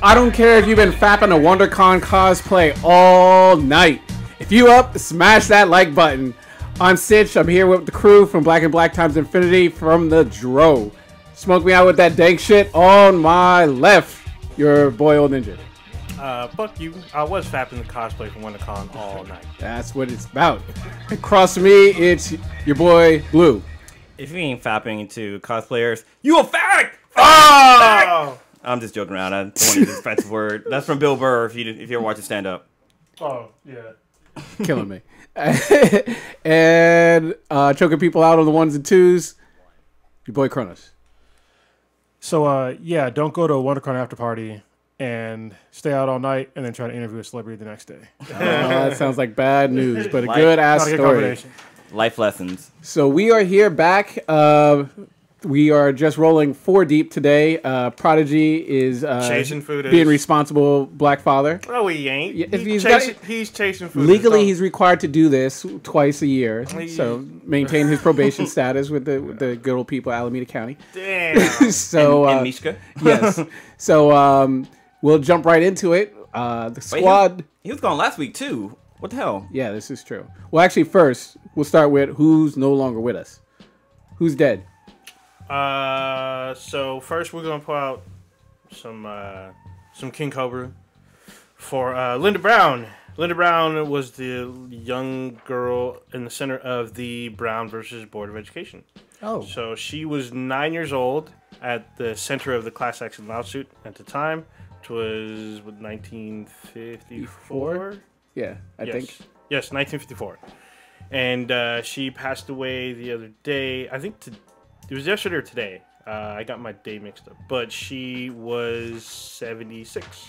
I don't care if you've been fapping a WonderCon cosplay all night. If you up, smash that like button. I'm Sitch. I'm here with the crew from Black and Black Times Infinity from the Dro. Smoke me out with that dank shit on my left. Your boy Old Ninja. Fuck you. I was fapping the cosplay from WonderCon all night. That's what it's about. Across from me, it's your boy Blue. If you ain't fapping to cosplayers, you a fag! Oh! I'm just joking around. I don't want to use this offensive word. That's from Bill Burr. If you ever watch it stand up. Oh yeah. Killing me. And choking people out on the ones and twos. Your boy Kronos. So yeah, don't go to a WonderCon after party and stay out all night and then try to interview a celebrity the next day. That sounds like bad news, but a Like, good ass Not a good story. combination. Life lessons. So we are here back. We are just rolling 4 deep today. Prodigy is Chasing footage. being responsible black father. No, he ain't. Yeah, if He's chasing food. Legally, he's required to do this twice a year. So maintain his probation status with the good old people of Alameda County. Damn. So and Mishka. yes. So we'll jump right into it. The squad. He was gone last week too. What the hell? Yeah, this is true. Well, actually, first we'll start with who's no longer with us. Who's dead? So first we're gonna pull out some King Cobra for Linda Brown. Linda Brown was the young girl in the center of the Brown versus Board of Education. Oh. So she was 9 years old at the center of the class action lawsuit at the time, which was 1954. Yeah, I think. Yes, 1954. And she passed away the other day. I think it was yesterday or today. I got my day mixed up. But she was 76.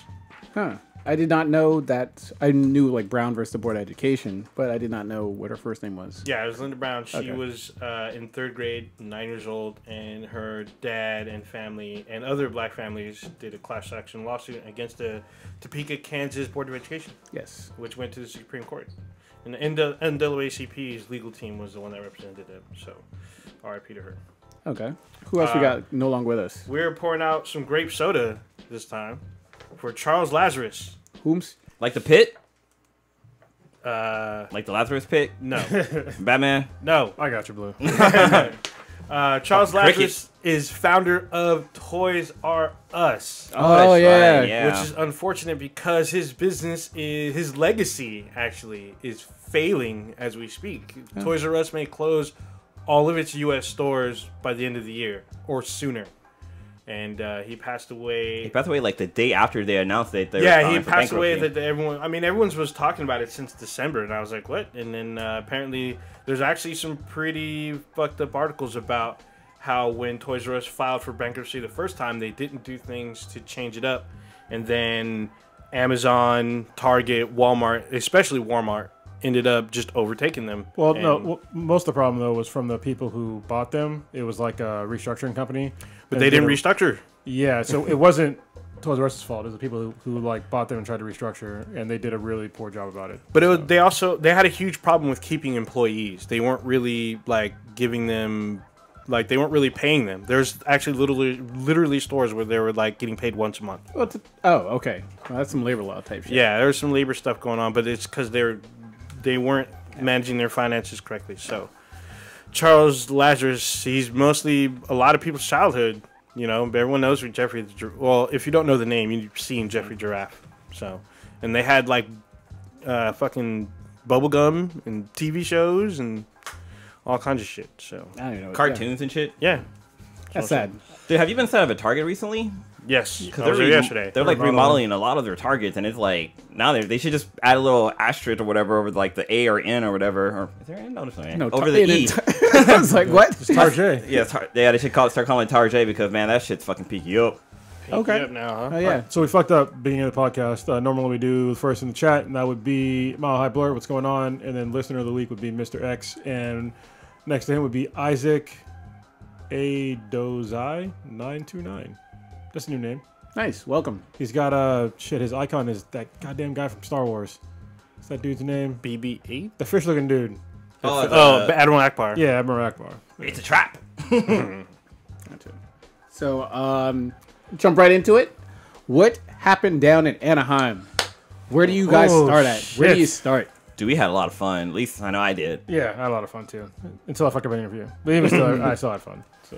Huh. I did not know that. I knew like Brown versus the Board of Education, but I did not know what her first name was. Yeah, it was Linda Brown. She Okay. was in 3rd grade, 9 years old, and her dad and family and other black families did a class action lawsuit against the Topeka, Kansas Board of Education, Yes. which went to the Supreme Court. And the NAACP's legal team was the one that represented them. So, RIP to her. Okay. Who else we got no longer with us? We're pouring out some grape soda this time for Charles Lazarus. Whom's? Like the pit? Uh, Like the Lazarus pit? no, Batman? no. I got you, Blue. Charles Cricket. Lazarus is founder of Toys R Us, Oh, that's yeah. right, yeah. which is unfortunate because his legacy actually is failing as we speak. Toys R Us may close all of its U.S. stores by the end of the year or sooner. And he passed away. He passed away like the day after they announced that they were Yeah, he filing for passed away. bankruptcy. Everyone's was talking about it since December, and I was like, what? And then apparently there's actually some pretty fucked up articles about how when Toys R Us filed for bankruptcy the first time, they didn't do things to change it up. And then Amazon, Target, Walmart, especially Walmart, ended up just overtaking them. Well, And- no. Most of the problem though was from the people who bought them. It was like a restructuring company, But they didn't restructure. Yeah, so it wasn't Toys R Us's fault. It was the people who like bought them and tried to restructure, and they did a really poor job about it. But they had a huge problem with keeping employees. They weren't really like giving them, like they weren't really paying them. There's actually literally stores where they were like getting paid once a month. Okay. Well, that's some labor law type shit. Yeah, there's some labor stuff going on, but it's because they weren't managing their finances correctly. So Charles Lazarus, he's mostly a lot of people's childhood. You know, but everyone knows who Jeffrey. Well, if you don't know the name, you've seen Jeffrey Giraffe. So, and they had like fucking bubblegum and TV shows and all kinds of shit. So, I don't know. Cartoons and shit. yeah. That's sad. Dude, have you been set up at Target recently? Yes, Because I was there yesterday. They're like remodeling a lot of their Targets, and it's like now they should just add a little asterisk or whatever over like the A or N or whatever. Or is there N? No, there's no N. No, over the E. I was like, what? It's Target. Yeah, they should start calling it Target because man, that shit's fucking peaky you up. Okay. Up now, huh? Oh, yeah. So we fucked up beginning of the podcast. Normally we do first in the chat, and that would be Mile High Blur, what's going on, and then listener of the week would be Mr. X, and next to him would be Isaac Adozai 929. That's a new name. Nice. Welcome. He's got his icon is that goddamn guy from Star Wars. What's that dude's name? BB-8. The fish looking dude. Oh, Admiral Akbar. Yeah, Admiral Akbar. It's a trap. So, jump right into it. What happened down in Anaheim? Where do you guys start at? Where do you start? Dude, we had a lot of fun. At least I know I did. Yeah, I had a lot of fun too. Until I fucked up an interview. But even still, I still had fun. So.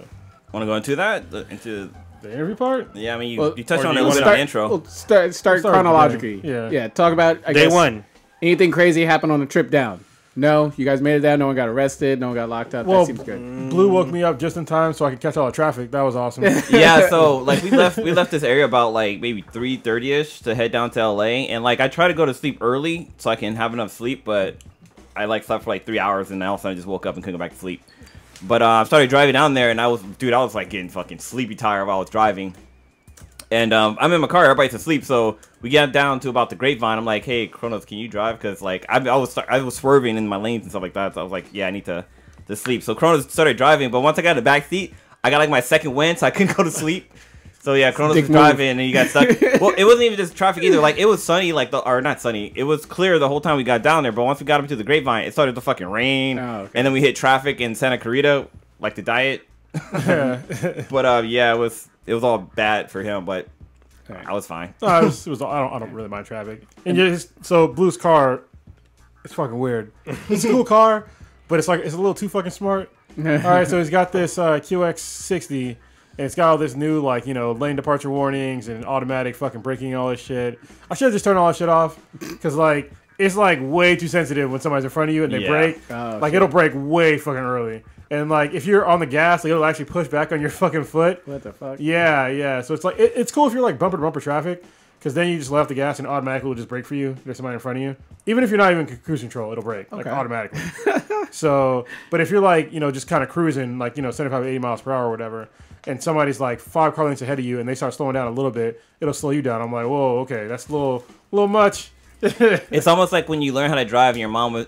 Want to go into that? Into the interview part? Yeah, I mean, you touched on it a We'll little bit on the intro. We'll start chronologically. Yeah. Talk about Day one. Anything crazy happened on the trip down? No, you guys made it down. No one got arrested. No one got locked up. Well, that seems good. Blue woke me up just in time so I could catch all the traffic. That was awesome. Yeah, so like we left this area about like maybe 3:30ish to head down to LA, and like I try to go to sleep early so I can have enough sleep, but I like slept for like 3 hours and then all of a sudden I just woke up and couldn't go back to sleep. But I started driving down there and I was like getting fucking sleepy tired while I was driving. And I'm in my car, everybody's asleep, so we get down to about the Grapevine. I'm like, hey, Kronos, can you drive? Because like I was swerving in my lanes and stuff like that. So I was like, yeah, I need to sleep. So Kronos started driving, but once I got in the back seat, I got like my second wind, so I couldn't go to sleep. So yeah, Kronos was driving and he got stuck. Well, it wasn't even just traffic either. Like it was sunny, or not sunny. It was clear the whole time we got down there. But once we got up to the Grapevine, it started to fucking rain, and then we hit traffic in Santa Clarita, like the diet. But yeah, it was all bad for him, but. I was fine. I don't really mind traffic. And so Blue's car, it's fucking weird. It's a cool car, but it's a little too fucking smart. All right, so he's got this QX60, and it's got all this new lane departure warnings and automatic fucking braking and all this shit. I should have just turned all that shit off because it's way too sensitive when somebody's in front of you and they brake. It'll brake way fucking early. And if you're on the gas, it'll actually push back on your fucking foot. What the fuck? Yeah. So it's it's cool if you're bumper to bumper traffic, because then you just let off the gas and automatically will just brake for you. If there's somebody in front of you, even if you're not even cruise control, it'll brake automatically. So, but if you're just kind of cruising 75, 80 miles per hour or whatever, and somebody's 5 car lengths ahead of you and they start slowing down a little bit, it'll slow you down. I'm like, whoa, okay, that's a little much. It's almost like when you learn how to drive and your mom or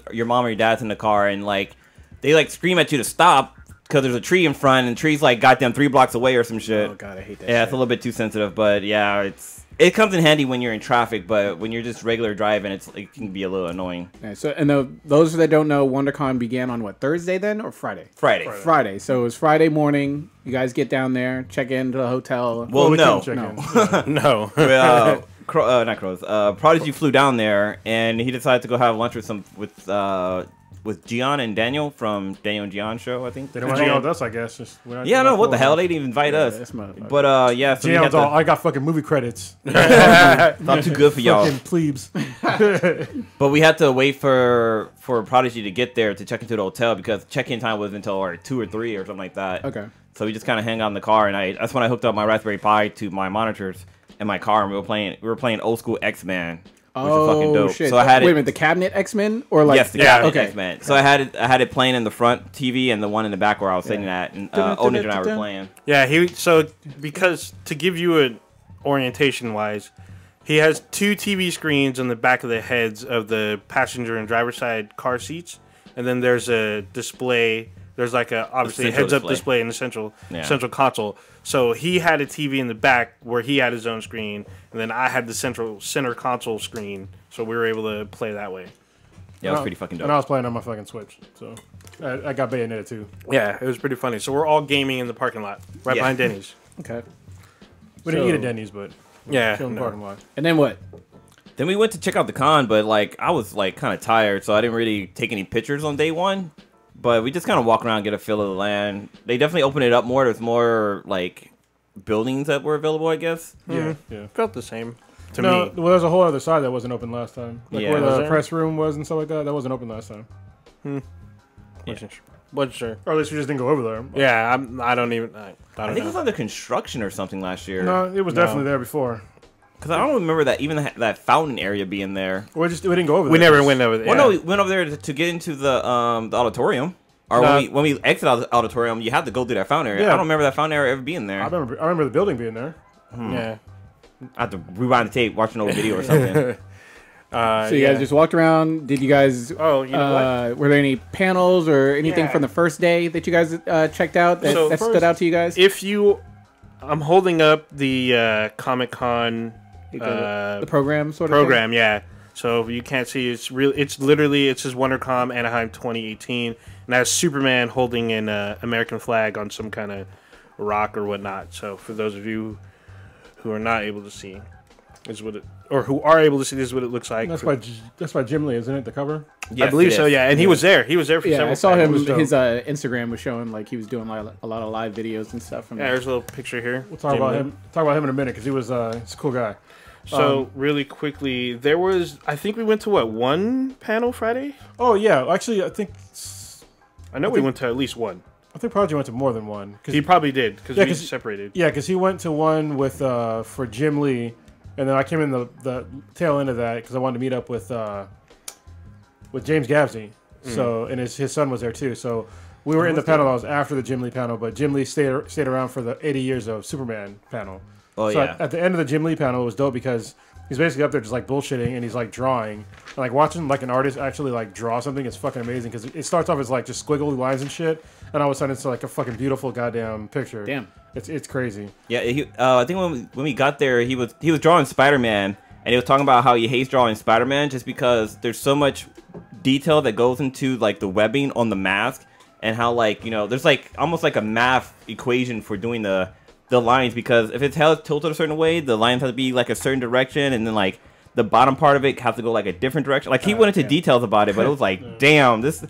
your dad's in the car and they scream at you to stop because there's a tree in front and the tree's goddamn 3 blocks away or some shit. Oh god, I hate that. Yeah, shit. it's a little bit too sensitive, but yeah, it comes in handy when you're in traffic, but when you're just regular driving, it can be a little annoying. Yeah, so those that don't know, WonderCon began on what, Thursday then or Friday? Friday. So it was Friday morning. You guys get down there, check into the hotel. Well, no. No. Not Crows. Prodigy flew down there, and he decided to go have lunch with Gian and Daniel from Daniel and Gian show, I think. They don't want to hang out with us, I guess. Yeah, no, what the hell? They didn't even invite us. But yeah, so Gian's I got fucking movie credits. Not too good for y'all. Fucking plebes. But we had to wait for Prodigy to get there to check into the hotel because check-in time was until 2 or 3 or something like that. Okay. So we just kind of hang out in the car, and that's when I hooked up my Raspberry Pi to my monitors in my car, and we were playing old school X-Men. Which is fucking dope. Shit. So I had Wait a minute, the cabinet X-Men or yes, the cabinet okay. X-Men. So I had it playing in the front TV and the one in the back where I was sitting at, and Onage and I were playing. Yeah, because to give you an orientation wise, he has 2 TV screens on the back of the heads of the passenger and driver side car seats, and then there's a display. There's obviously a heads-up display in the central console. So he had a TV in the back where he had his own screen, and then I had the center console screen, so we were able to play that way. Yeah, it was pretty fucking dope. And I was playing on my fucking Switch, so I got Bayonetta too. Yeah, it was pretty funny. So we're all gaming in the parking lot, behind Denny's. Okay. We didn't eat at Denny's, but yeah, in the parking lot. And then what? Then we went to check out the con, but I was kind of tired, so I didn't really take any pictures on day one. But we just kind of walk around, get a feel of the land. They definitely opened it up more. There's more buildings that were available, I guess. Yeah. Felt the same to me. Well, there's a whole other side that wasn't open last time. Where Was the there? press room was and stuff like that. That wasn't open last time. Wasn't sure. Or at least we just didn't go over there. Yeah, I don't even. I don't I think it know. was under construction or something last year. No, it was definitely there before. Because I don't remember that even that fountain area being there. We didn't go over there. We never went over there. Well, no, we went over there to get into the auditorium. Or when we exit out the auditorium, you have to go through that fountain area. Yeah. I don't remember that fountain area ever being there. I remember the building being there. Yeah. I have to rewind the tape, watch an old video or something. So you guys just walked around. Did you guys? Oh, you know what? Were there any panels or anything from the first day that you guys checked out that stood out to you guys? I'm holding up the Comic-Con the program sort of program, yeah. So you can't see it's literally it says WonderCon Anaheim 2018, and that's Superman holding an American flag on some kind of rock or whatnot. So for those of you who are not able to see, is what it, or who are able to see, this is what it looks like. That's by Jim Lee, isn't it? The cover. Yes, I believe so. Yeah, and he was there. He was there for several. I saw him. times. His Instagram was showing like he was doing like a lot of live videos and stuff. Yeah, there's a little picture here. We'll talk about him. Talk about him in a minute because he was he's a cool guy. So really quickly, there was. I think we went to one panel Friday. Oh yeah, actually I think. I know we went to at least one. I think Prodigy went to more than one. He probably did because we separated. Yeah, because he went to one with for Jim Lee, and then I came in the tail end of that because I wanted to meet up with James Gavsey. So and his son was there too. So we were in the panel that was after the Jim Lee panel, but Jim Lee stayed around for the 80 years of Superman panel. Oh so yeah. At the end of the Jim Lee panel, it was dope because he's basically up there just like bullshitting and he's like drawing. And, like watching like an artist actually like draw something is fucking amazing because it starts off as like just squiggly lines and shit, and all of a sudden it's like a fucking beautiful goddamn picture. Damn, it's crazy. Yeah, I think when we got there, he was drawing Spider-Man, and he was talking about how he hates drawing Spider-Man just because there's so much detail that goes into like the webbing on the mask, and how like there's like almost like a math equation for doing the lines, because if it's held tilted a certain way, the lines have to be like a certain direction, and then like the bottom part of it has to go like a different direction. Like he went into details about it, but it was like, damn, this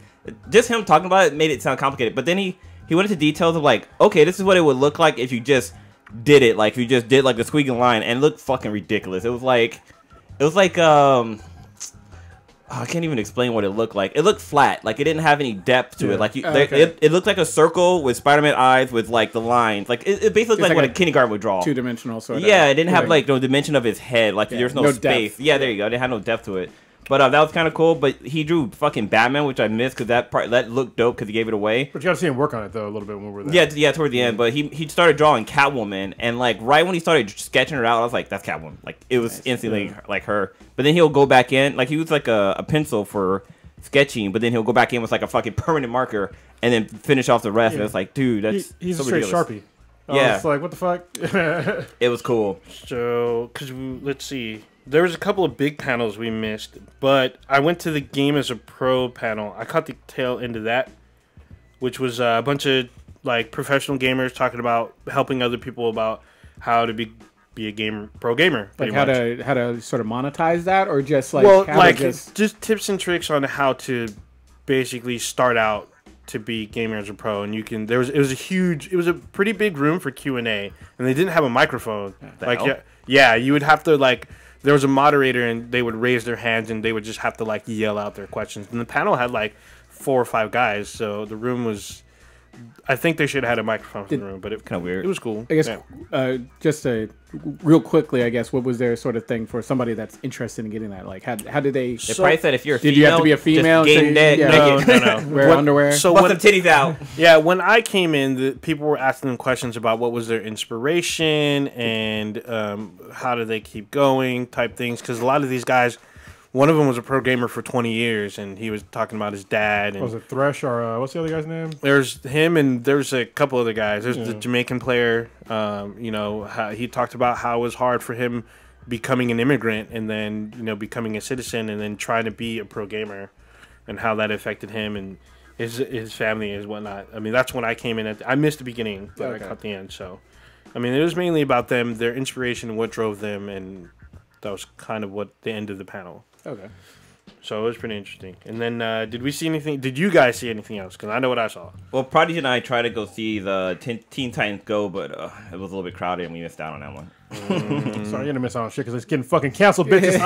just him talking about it made it sound complicated. But then he went into details of like, okay, this is what it would look like if you just did it, like if you just did like the squiggly line, and it looked fucking ridiculous. It was like I can't even explain what it looked like. It looked flat, like it didn't have any depth to it. Like it looked like a circle with Spider-Man eyes with like the lines. Like it basically looked like what a kindergarten would draw. 2-dimensional sort of. Yeah, it didn't have like no dimension of his head. Like there's no space. Depth. Yeah, there you go. It didn't have no depth to it. But that was kind of cool. But he drew fucking Batman, which I missed because that looked dope because he gave it away. But you got to see him work on it though a little bit when we were there. Yeah, toward the end. But he started drawing Catwoman, and like right when he started sketching her out, I was like, that's Catwoman. Like it was instantly like her. But then he'll go back in, like he was like a pencil for sketching, but then he'll go back in with like a fucking permanent marker and then finish off the rest. And it's like, dude, that's he's so a straight ridiculous. Sharpie. Yeah, it's like what the fuck. It was cool. So let's see. There was a couple of big panels we missed, but I went to the Game as a Pro panel. I caught the tail end of that, which was a bunch of like professional gamers talking about helping other people about how to be a pro gamer. Like how to sort of monetize that, or just like just tips and tricks on how to basically start out to be gamer as a pro. And it was a pretty big room for Q&A, and they didn't have a microphone. You would have to like. There was a moderator, and they would raise their hands, and they would just have to like yell out their questions. And the panel had like 4 or 5 guys, so the room was. I think they should have had a microphone in the room, but it kind of weird. It was cool. I guess just real quickly, I guess what was their sort of thing for somebody that's interested in getting that? Like how did they? They probably said if you're a female, did you have to be a female? Just game dead. No. Wear underwear. So bust them titties out. Yeah, when I came in, the people were asking them questions about what was their inspiration and how do they keep going type things, because a lot of these guys. One of them was a pro gamer for 20 years, and he was talking about his dad. And was it Thresh or what's the other guy's name? There's him, and there's a couple other guys. There's the Jamaican player. How he talked about how it was hard for him becoming an immigrant and then becoming a citizen and then trying to be a pro gamer, and how that affected him and his family and whatnot. I mean, that's when I came in. I missed the beginning, but I caught the end. So, I mean, it was mainly about them, their inspiration, and what drove them, and that was kind of what the end of the panel. Okay. So it was pretty interesting. And then did we see anything? Did you guys see anything else? Because I know what I saw. Well, Prodigy and I tried to go see the Teen Titans Go, but it was a little bit crowded, and we missed out on that one. Sorry, you're gonna miss out on shit because it's getting fucking canceled, bitches.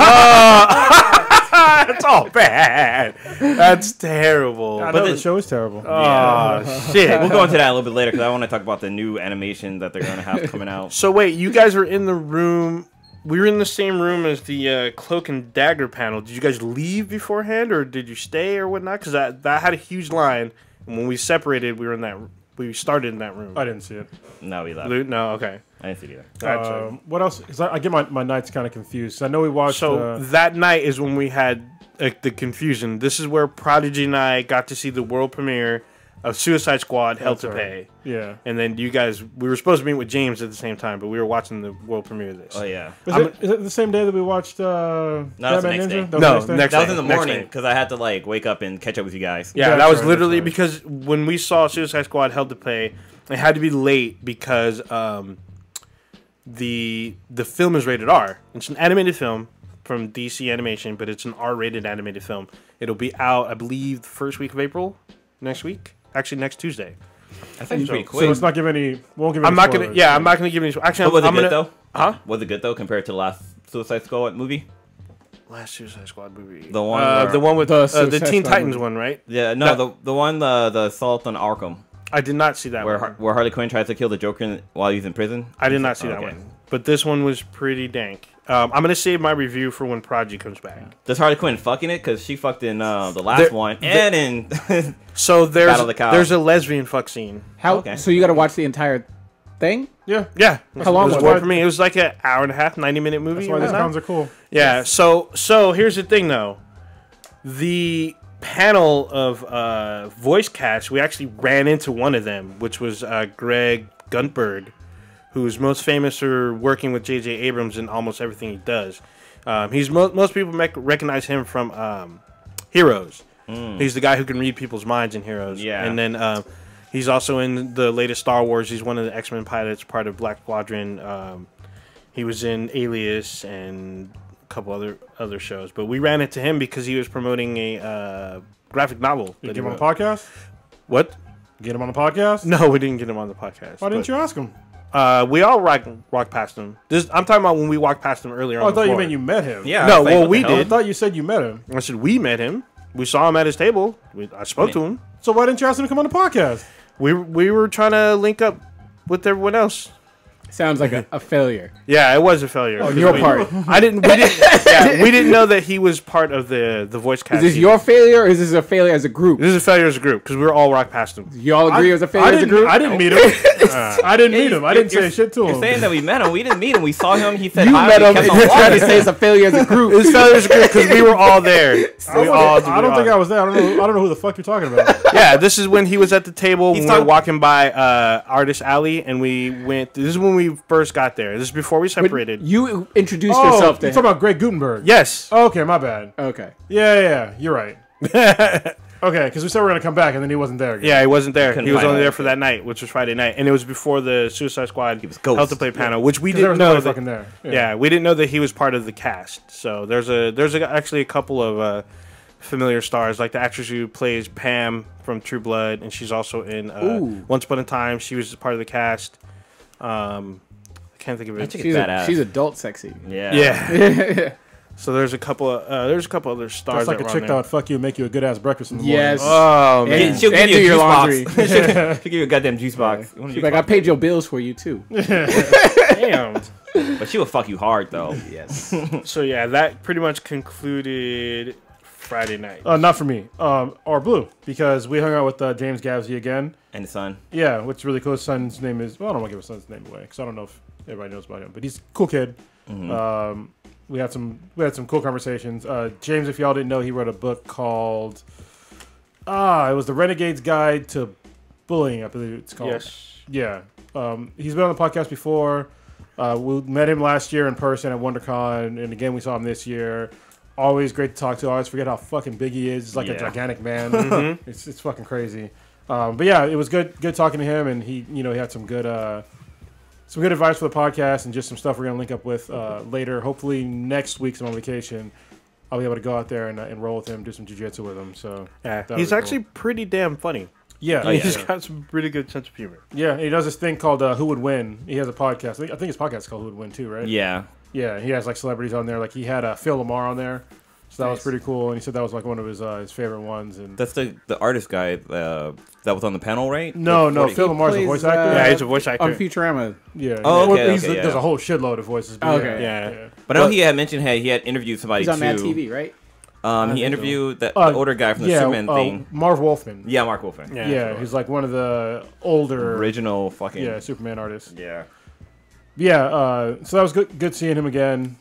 That's all bad. That's terrible. I know the show is terrible. Oh, shit. We'll go into that a little bit later because I want to talk about the new animation that they're going to have coming out. So wait, you guys were in the room. We were in the same room as the Cloak and Dagger panel. Did you guys leave beforehand, or did you stay, or whatnot? Because that had a huge line, and when we separated, we started in that room. I didn't see it. No, we left. No, okay. I didn't see it either. What else? Because I get my nights kind of confused. I know we watched. So that night is when we had the confusion. This is where Prodigy and I got to see the world premiere of Suicide Squad, Hell to Pay. Yeah. And then you guys, we were supposed to meet with James at the same time, but we were watching the world premiere of this. Oh, yeah. Is it the same day that we watched Batman Ninja? That was in the morning because I had to like wake up and catch up with you guys. Yeah, that was literally because when we saw Suicide Squad, Hell to Pay, it had to be late because the film is rated R. It's an animated film from DC Animation, but it's an R-rated animated film. It'll be out, I believe, the first week of April, next week. Actually, next Tuesday. I think pretty So quick. let's not give any. Won't give any. I'm not gonna. spoilers. Yeah, I'm not gonna give any. Actually, But was it I'm good gonna. though? Huh? Was it good though compared to the last Suicide Squad movie? Last Suicide Squad movie. The one, the one with The the Suicide Teen Squad Titans movie. one, right? Yeah, no, the one the Assault on Arkham, I did not see that where one. where Harley Quinn tries to kill the Joker while he's in prison. I did not see that Okay. one. But this one was pretty dank. I'm gonna save my review for when Prodigy comes back. Does Harley Quinn fucking it? Because she fucked in the last one and in. So Battle of the Cow. there's a lesbian fuck scene. How? Okay. So you got to watch the entire thing? Yeah. Yeah. How long it was was more it? for me? It was like an hour and a half, 90-minute movie. That's why or these whatnot. cons are cool. Yeah. So here's the thing, though. The panel of voice cast, we actually ran into one of them, which was Greg Guntberg, who's most famous for working with J.J. Abrams in almost everything he does. He's most people recognize him from Heroes. He's the guy who can read people's minds in Heroes. Yeah. And then he's also in the latest Star Wars. He's one of the X-Men pilots, part of Black Squadron. He was in Alias and a couple other shows. But we ran into him because he was promoting a graphic novel. You that get he him on the wrote. podcast. What? Get him on the podcast. No, we didn't get him on the podcast. Why didn't you ask him? We all walked past him. I'm talking about when we walked past him earlier. Oh, I on the thought you floor. meant you met him. Yeah. No, I was like, well, what we the hell? I did. thought you said you met him. I said we met him. We saw him at his table. I spoke to him. So why didn't you ask him to come on the podcast? We were trying to link up with everyone else. Sounds like a failure. Yeah, it was a failure. On your part. We didn't know that he was part of the voice cast. Is this either. your failure or is this a failure as a group? This is a failure as a group because we were all walked past him. You all agree it was a failure I as a didn't, group? I didn't meet him. I didn't meet him. I didn't say shit to You're him. saying that we met him. We didn't meet him. We saw him. He said You hi. met we him kept and on you're trying to walking. say it's a failure as a group. It's a failure as a group because we were all there. I don't think I was there. I don't know who the fuck you're talking about. Yeah, this is when he was at the table when we were talking- walking by Artist Alley, and we went. This is when we first got there. This is before we separated. You introduced Oh, yourself to you're him. talking about Greg Gutenberg. Yes. Okay, my bad. Okay. Yeah, you're right. Okay, because we said we were gonna come back, and then he wasn't there again. Yeah, he wasn't there. Couldn't He was find only him. there for that night, which was Friday night, and it was before the Suicide Squad was ghost. Help to Play panel, which we 'Cause there didn't was know. nobody That, fucking there. yeah, we didn't know that he was part of the cast. So there's actually a couple of familiar stars, like the actress who plays Pam from True Blood, and she's also in Ooh. Once Upon a Time. She was part of the cast. I can't think of it. chick- She's, Badass. she's adult sexy. Yeah. Yeah. So there's a couple other stars. That's like that a were chick on that there. would fuck you and make you a good ass breakfast in the Yes. morning. Oh man. And- She'll give and you do a your juice laundry. box. She'll give you a goddamn juice box. You want a juice Like, I box? paid your bills for you, too. Damn. But she will fuck you hard though. Yes. So yeah, that pretty much concluded Friday night. Not for me. Or Blue, because we hung out with James Gavsey again. And the son. Yeah, which is really cool. His son's name is. Well, I don't want to give his son's name away because I don't know if everybody knows about him, but he's a cool kid. We had some cool conversations. James, if y'all didn't know, he wrote a book called it was The Renegade's Guide to Bullying, I believe it's called. Yes. Yeah. He's been on the podcast before. We met him last year in person at WonderCon, and again we saw him this year. Always great to talk to. I always forget how fucking big he is. He's like a Yeah. gigantic man. It's fucking crazy. But yeah, it was good talking to him, and he had some good advice for the podcast and just some stuff we're gonna link up with later. Hopefully next week, I'm on vacation. I'll be able to go out there and roll with him, do some jiu-jitsu with him. So Yeah, that'll he's be cool. actually pretty damn funny. Yeah, He's got some pretty good sense of humor. yeah. He does this thing called Who Would Win. He has a podcast. I think his podcast is called Who Would Win too, right? Yeah. Yeah, he has like celebrities on there. Like he had Phil Lamar on there, so that was Nice. pretty cool. And he said that was like one of his favorite ones. And That's the artist guy that was on the panel, right? no, Like 40 Phil Lamar's a plays, voice actor. Yeah, he's a voice actor. On Futurama. Yeah. Oh, Well, okay, he's- okay, yeah. There's a whole shitload of voices. But Okay. Yeah. But I know he had mentioned he had interviewed somebody He's on too. Mad TV, right? He interviewed the Uh, older guy from the Superman thing. Marv Wolfman. Yeah, Mark Wolfman. Yeah, he's like one of the older Original fucking. yeah Superman artists. Yeah. Yeah, so that was good seeing him again.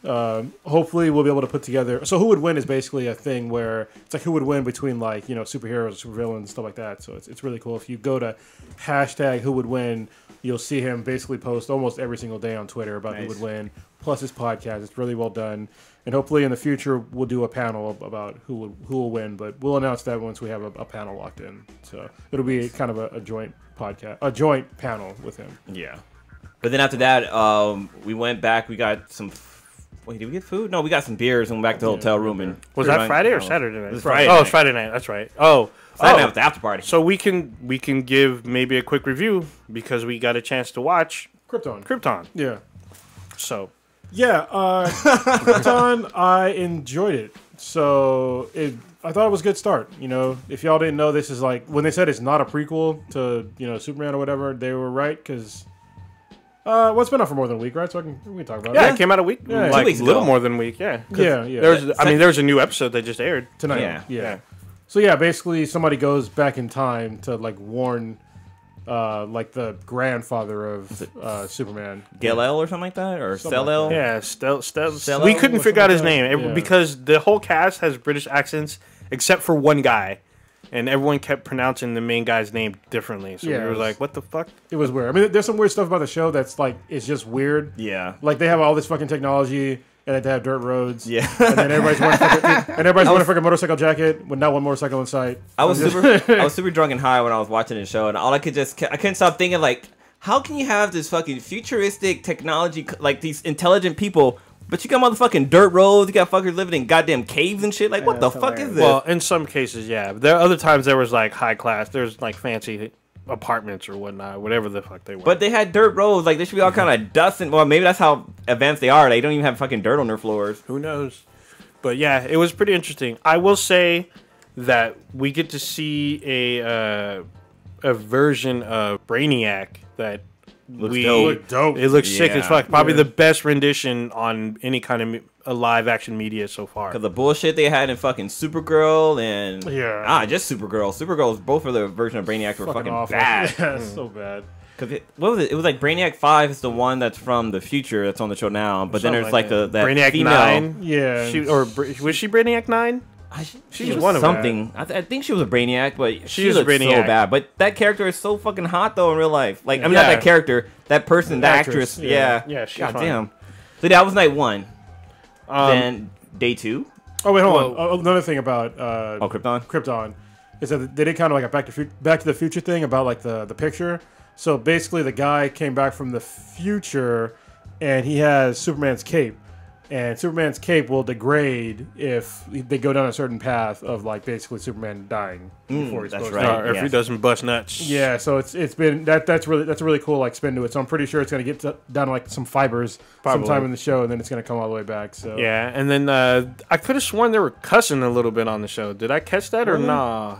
Hopefully we'll be able to put together. So Who Would Win is basically a thing where it's like who would win between like superheroes, supervillains, stuff like that. So it's really cool. If you go to hashtag Who Would Win, you'll see him basically post almost every single day on Twitter about who Nice. would win. Plus his podcast, it's really well done. And hopefully in the future we'll do a panel about who will win. But we'll announce that once we have a panel locked in. So it'll be kind of a joint podcast, a joint panel with him. Yeah. But then after that, we went back. We got some. Wait, did we get food? No, we got some beers and went back to the hotel room. And was that Friday or Saturday night? It was Friday. Oh, it's Friday night. That's right. Oh, Friday night was the after party. So we can give maybe a quick review because we got a chance to watch Krypton. Yeah. So. Yeah, Krypton, I enjoyed it. So I thought it was a good start. You know, if y'all didn't know, this is like when they said it's not a prequel to Superman or whatever, they were right because. Well, it's been out for more than a week, right? So we can talk about it. Yeah, it came out a week, Yeah, like 2 weeks a little ago. more than a week. Yeah, Yeah. There's a new episode that just aired Tonight. Yeah. So yeah, basically somebody goes back in time to like warn, like the grandfather of Superman. Gel-El or something like that, or Something like Cell-El. Yeah, Stella we couldn't or figure out his something name like that. Yeah. because the whole cast has British accents except for one guy, and everyone kept pronouncing the main guy's name differently. So Yeah, we it were was- like, "What the fuck?" It was weird. I mean, there's some weird stuff about the show that's like it's just weird. Yeah. Like they have all this fucking technology and they have dirt roads. Yeah. And then everybody's wearing a fucking motorcycle jacket with not one motorcycle in sight. I was super drunk and high when I was watching the show, and all I couldn't stop thinking like, how can you have this fucking futuristic technology, like these intelligent people, but you got motherfucking dirt roads, you got fuckers living in goddamn caves and shit. Like, what the that's fuck is hilarious. this? Well, in some cases, yeah. But there are other times there was like high class. There's like fancy apartments or whatnot, whatever the fuck they were. But they had dirt roads. Like, they should be all kind of dust and, well, maybe that's how advanced they are. They don't even have fucking dirt on their floors. who knows? But yeah, it was pretty interesting. I will say that we get to see a version of Brainiac that Looks we dope. Look dope. It looks sick as Yeah. fuck. Probably Yeah. the best rendition on any kind of live action media so far. Because the bullshit they had in fucking Supergirl and... Yeah. just Supergirl. Supergirl, both of the version of Brainiac were fucking awful. bad. Yeah, so bad. Cause what was it? It was like Brainiac 5 is the one that's from the future that's on the show now. But then Something there's like like that. that Brainiac female... 9. Yeah. Was she Brainiac 9? She was one of something. I think she was a Brainiac, but she was a looked so Brainiac. bad. But that character is so fucking hot though in real life. Like, I mean, Yeah. not that character, that person, the actress, actress. Yeah, Yeah, she's God fine. damn. So that was night 1. Then day 2. Oh wait, hold Well- on. Oh, another thing about Krypton. Krypton is that they did kind of like a Back to the Future thing about like the picture. So basically, the guy came back from the future, and he has Superman's cape, and Superman's cape will degrade if they go down a certain path of like basically Superman dying before he's that's supposed right. to. Or if he Yes. doesn't bust nuts. Yeah, so it's been that's a really cool like spin to it. So I'm pretty sure it's gonna get down to like some fibers Probably. sometime in the show, and then it's gonna come all the way back. So Yeah, and then I could have sworn they were cussing a little bit on the show. Did I catch that or nah?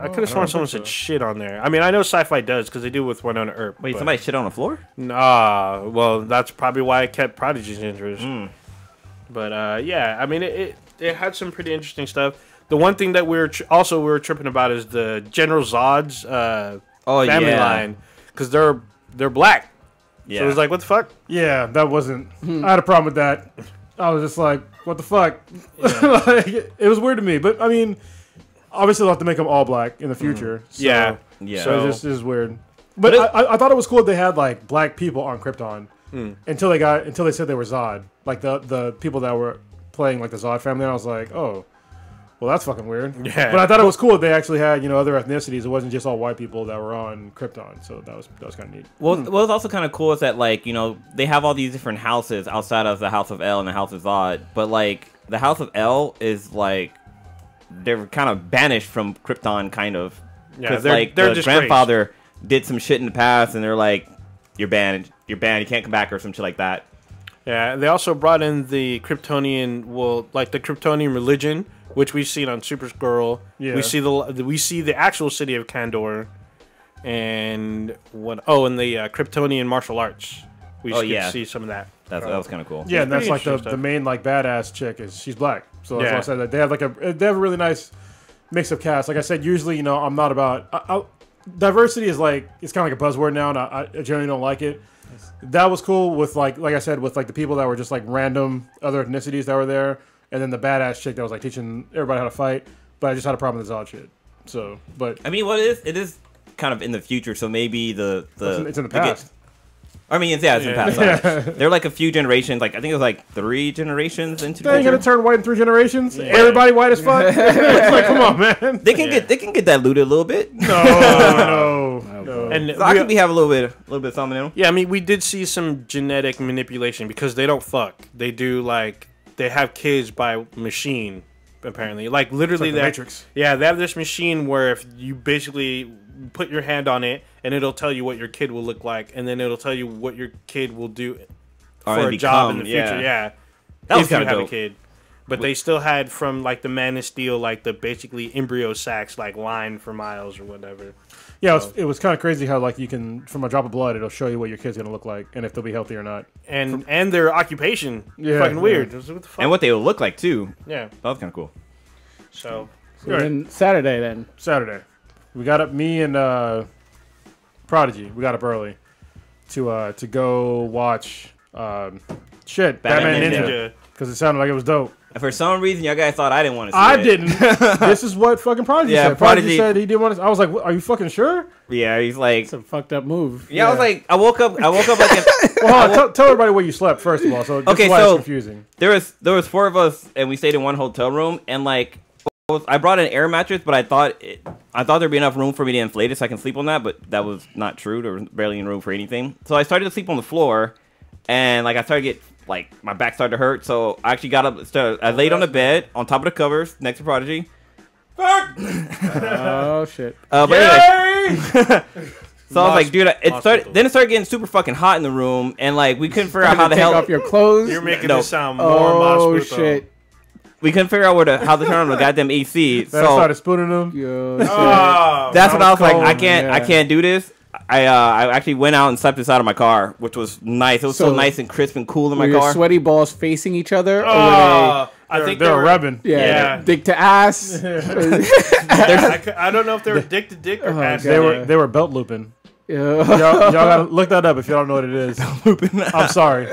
I could have sworn someone said shit on there. I mean, I know Sci-Fi does because they do with Winona Earp. Wait, but- somebody shit on the floor? Nah, well, that's probably why I kept Prodigy's interest. But yeah, I mean, it had some pretty interesting stuff. The one thing that we were tripping about is the General Zod's family line because they're black. Yeah. So it was like, what the fuck? yeah, that wasn't. I had a problem with that. I was just like, what the fuck? Like, it was weird to me, but I mean, obviously they'll have to make them all black in the future. So, Yeah. Yeah. So it is weird. But I thought it was cool they had like black people on Krypton until they said they were Zod, like the people that were playing like the Zod family. And I was like, oh, well, that's fucking weird. Yeah. But I thought it was cool that they actually had other ethnicities. It wasn't just all white people that were on Krypton. So that was kind of neat. Well, what's also kind of cool is that, like, they have all these different houses outside of the House of El and the House of Zod. But, like, the House of El is, like, they're kind of banished from Krypton, kind of. Yeah, Because, they're like, the disgraced. grandfather did some shit in the past, and they're like, you're banned, you can't come back, or some shit like that. Yeah, they also brought in the Kryptonian, the Kryptonian religion, which we've seen on Supergirl. Yeah. We see the actual city of Kandor, and and the Kryptonian martial arts. We Oh, get yeah. to see some of that. That was kind of cool. Yeah, and that's pretty like the interesting main like badass chick is she's black. So that's Yeah. why I said that they have a really nice mix of cast. Like I said, usually I'm not about diversity is like it's kind of like a buzzword now, and I generally don't like it. That was cool with like I said with like the people that were just like random other ethnicities that were there, and then the badass chick that was like teaching everybody how to fight. But I just had a problem with the Zod shit. So, but I mean, it is kind of in the future, so maybe it's in the past. I mean, it's in the past. Yeah. They're like a few generations, like I think it was like 3 generations into the They ain't future. gonna turn white in 3 generations. Everybody white as fuck. It's like, come on, man. They can get diluted a little bit. No. And So I could have a little bit of something in them. yeah, I mean, we did see some genetic manipulation because they don't fuck. They do they have kids by machine, apparently. Like literally, It's like the Matrix. Yeah, they have this machine where if you basically put your hand on it, and it'll tell you what your kid will look like, and then it'll tell you what your kid will do for a job in the future. Yeah, that was if you kind of have dope. a kid. But they still had from like the Man of Steel, like the basically embryo sacs, like line for miles or whatever. Yeah, it was kind of crazy how like you can from a drop of blood it'll show you what your kid's gonna look like and if they'll be healthy or not. And their occupation, Yeah, fucking weird. yeah. What the fuck? And what they would look like too. Yeah. That was kind of cool. So So then Saturday then. Saturday, we got up. Me and Prodigy, we got up early to go watch Batman Ninja because it sounded like it was dope. And for some reason, y'all guys thought I didn't want to see I it. didn't. This is what fucking Prodigy Yeah, said. Prodigy Prodigy said he didn't want to. I was like, "Are you fucking sure?" Yeah, he's like, It's a fucked up move. yeah, I was like, I woke up like, Well, hold on, tell everybody where you slept first of all. So this Okay, is why so- it's confusing. there was 4 of us, and we stayed in one hotel room, and like, I brought an air mattress, but I thought there'd be enough room for me to inflate it so I can sleep on that, but that was not true. There was barely any room for anything. So I started to sleep on the floor, and like I started to get like my back started to hurt. So I actually got up. I laid on the bed on top of the covers next to Prodigy. Oh shit. But anyway. So I was like, dude, it started getting super fucking hot in the room, and like we couldn't figure out how the take hell off your clothes. you're making No. this sound more Oh Mosh Puto. shit. we couldn't figure out how to turn on the goddamn AC. Then I So started spooning them. Yo, shit. Oh, that's when I was like, cold, I can't do this. I actually went out and slept inside of my car, which was nice. It was so So, nice and crisp and cool in Were my your car. sweaty balls facing each other, or were Oh, I think they were rubbing. they Yeah. dick to ass? I don't know if they were dick to dick or ass to God. dick. They were belt looping. Yeah. Y'all gotta look that up if you don't know what it is. I'm sorry.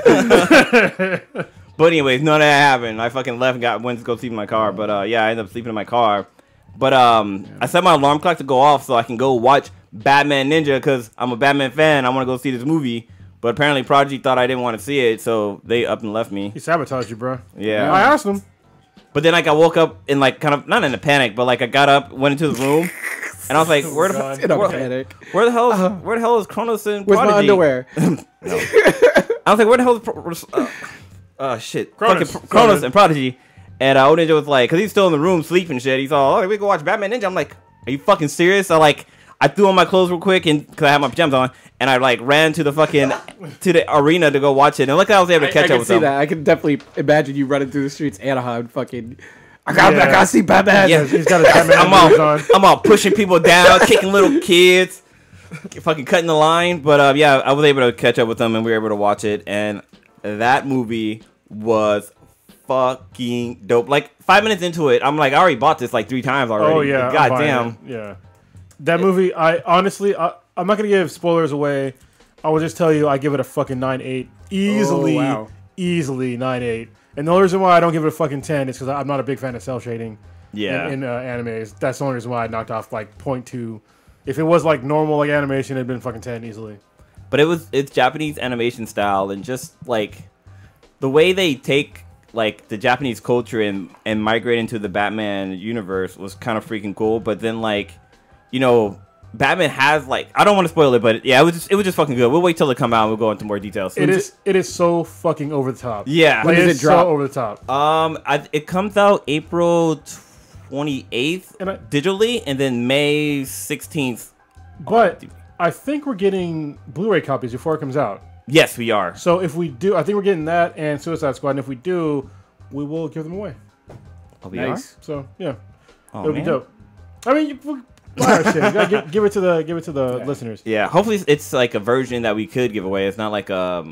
But anyways, none of that happened. I fucking left and went to go sleep in my car. But yeah, I ended up sleeping in my car. But I set my alarm clock to go off so I can go watch Batman Ninja because I'm a Batman fan. I want to go see this movie. But apparently Prodigy thought I didn't want to see it, so they up and left me. He sabotaged you, bro. Yeah. I asked him. But then like I woke up in like kind of not in a panic, but like I got up, went into the room, and I was like, where God. In a panic. where the hell is Kronos and Where's Prodigy? my underwear? I was like, where the hell is shit. Kronos. Fucking Kronos and Prodigy. And old Ninja was like, because he's still in the room sleeping shit. He's all, oh, we can watch Batman Ninja. I'm like, are you fucking serious? I threw on my clothes real quick and because I had my pajamas on, and I like ran to the fucking to the arena to go watch it. And look, I was able to catch I up can with see them. that. I can definitely imagine you running through the streets, Anaheim, fucking. I gotta see Batman. Yeah. He's got his Batman boots on. I'm all pushing people down, kicking little kids, fucking cutting the line. But yeah, I was able to catch up with them, and we were able to watch it. And that movie was fucking dope. Like 5 minutes into it, I'm like, I already bought this like 3 times already. Oh yeah, God I'm buying damn. it. Yeah, that movie. I honestly, I'm not gonna give spoilers away. I will just tell you, I give it a fucking 9.8 easily. Oh, wow. Easily 9.8. And the only reason why I don't give it a fucking 10 is because I'm not a big fan of cell shading. Yeah. In animes, that's the only reason why I knocked off like 0.2. If it was like normal like animation, it'd been fucking 10 easily. But it's Japanese animation style, and just like the way they take like the Japanese culture and migrate into the Batman universe was kind of freaking cool. But then like, you know, Batman has like, I don't want to spoil it, but yeah, it was just fucking good. We'll wait till it come out and we'll go into more details. It is so fucking over the top. Yeah. When Like, does it's it drop? so over the top. It comes out April 28th And digitally, and then May 16th. But I think we're getting Blu-ray copies before it comes out. Yes, we are. So if we do, I think we're getting that and Suicide Squad. And if we do, we will give them away. Oh, we Nice. So yeah, are? Oh, it'll be man. dope. I mean, buy our shit. You gotta give it to the listeners. Yeah, hopefully it's like a version that we could give away. It's not like a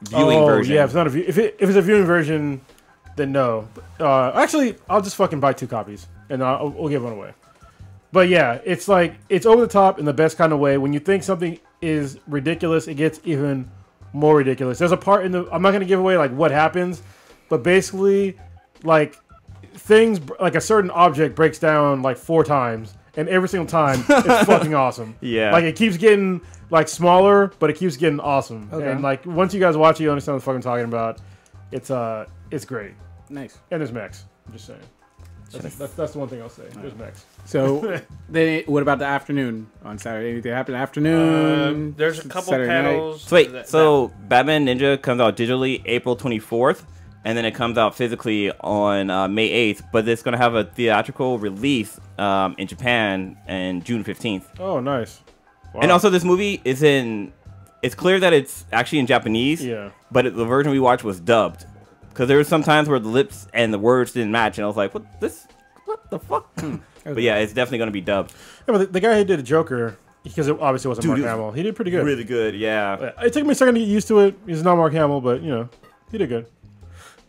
viewing version. Yeah, if it's not if it's a viewing version, then no. Actually, I'll just fucking buy 2 copies and we'll give one away. But yeah, it's like it's over the top in the best kind of way. When you think something is ridiculous, it gets even more ridiculous. There's a part in the I'm not gonna give away like what happens, but basically, like things like a certain object breaks down like 4 times, and every single time it's fucking awesome. Yeah. Like it keeps getting like smaller, but it keeps getting awesome. Okay. And like once you guys watch it, you understand what the fuck I'm talking about. It's great. Nice. And there's mechs. I'm just saying. That's the one thing I'll say. There's mechs. So, then what about the afternoon on Saturday? Anything happen afternoon? There's a couple Saturday night? panels. So wait, so Batman Ninja comes out digitally April 24th, and then it comes out physically on May 8th, but it's going to have a theatrical release in Japan on June 15th. Oh, nice. Wow. And also, this movie is in... It's clear that it's actually in Japanese, but the version we watched was dubbed. Because there were some times where the lips and the words didn't match, and I was like, what the fuck? But yeah, it's definitely going to be dubbed. Yeah, but the guy who did the Joker, because it obviously wasn't Mark Hamill, he did pretty good. Really good, yeah. It took me a second to get used to it. He's not Mark Hamill, but, you know, he did good.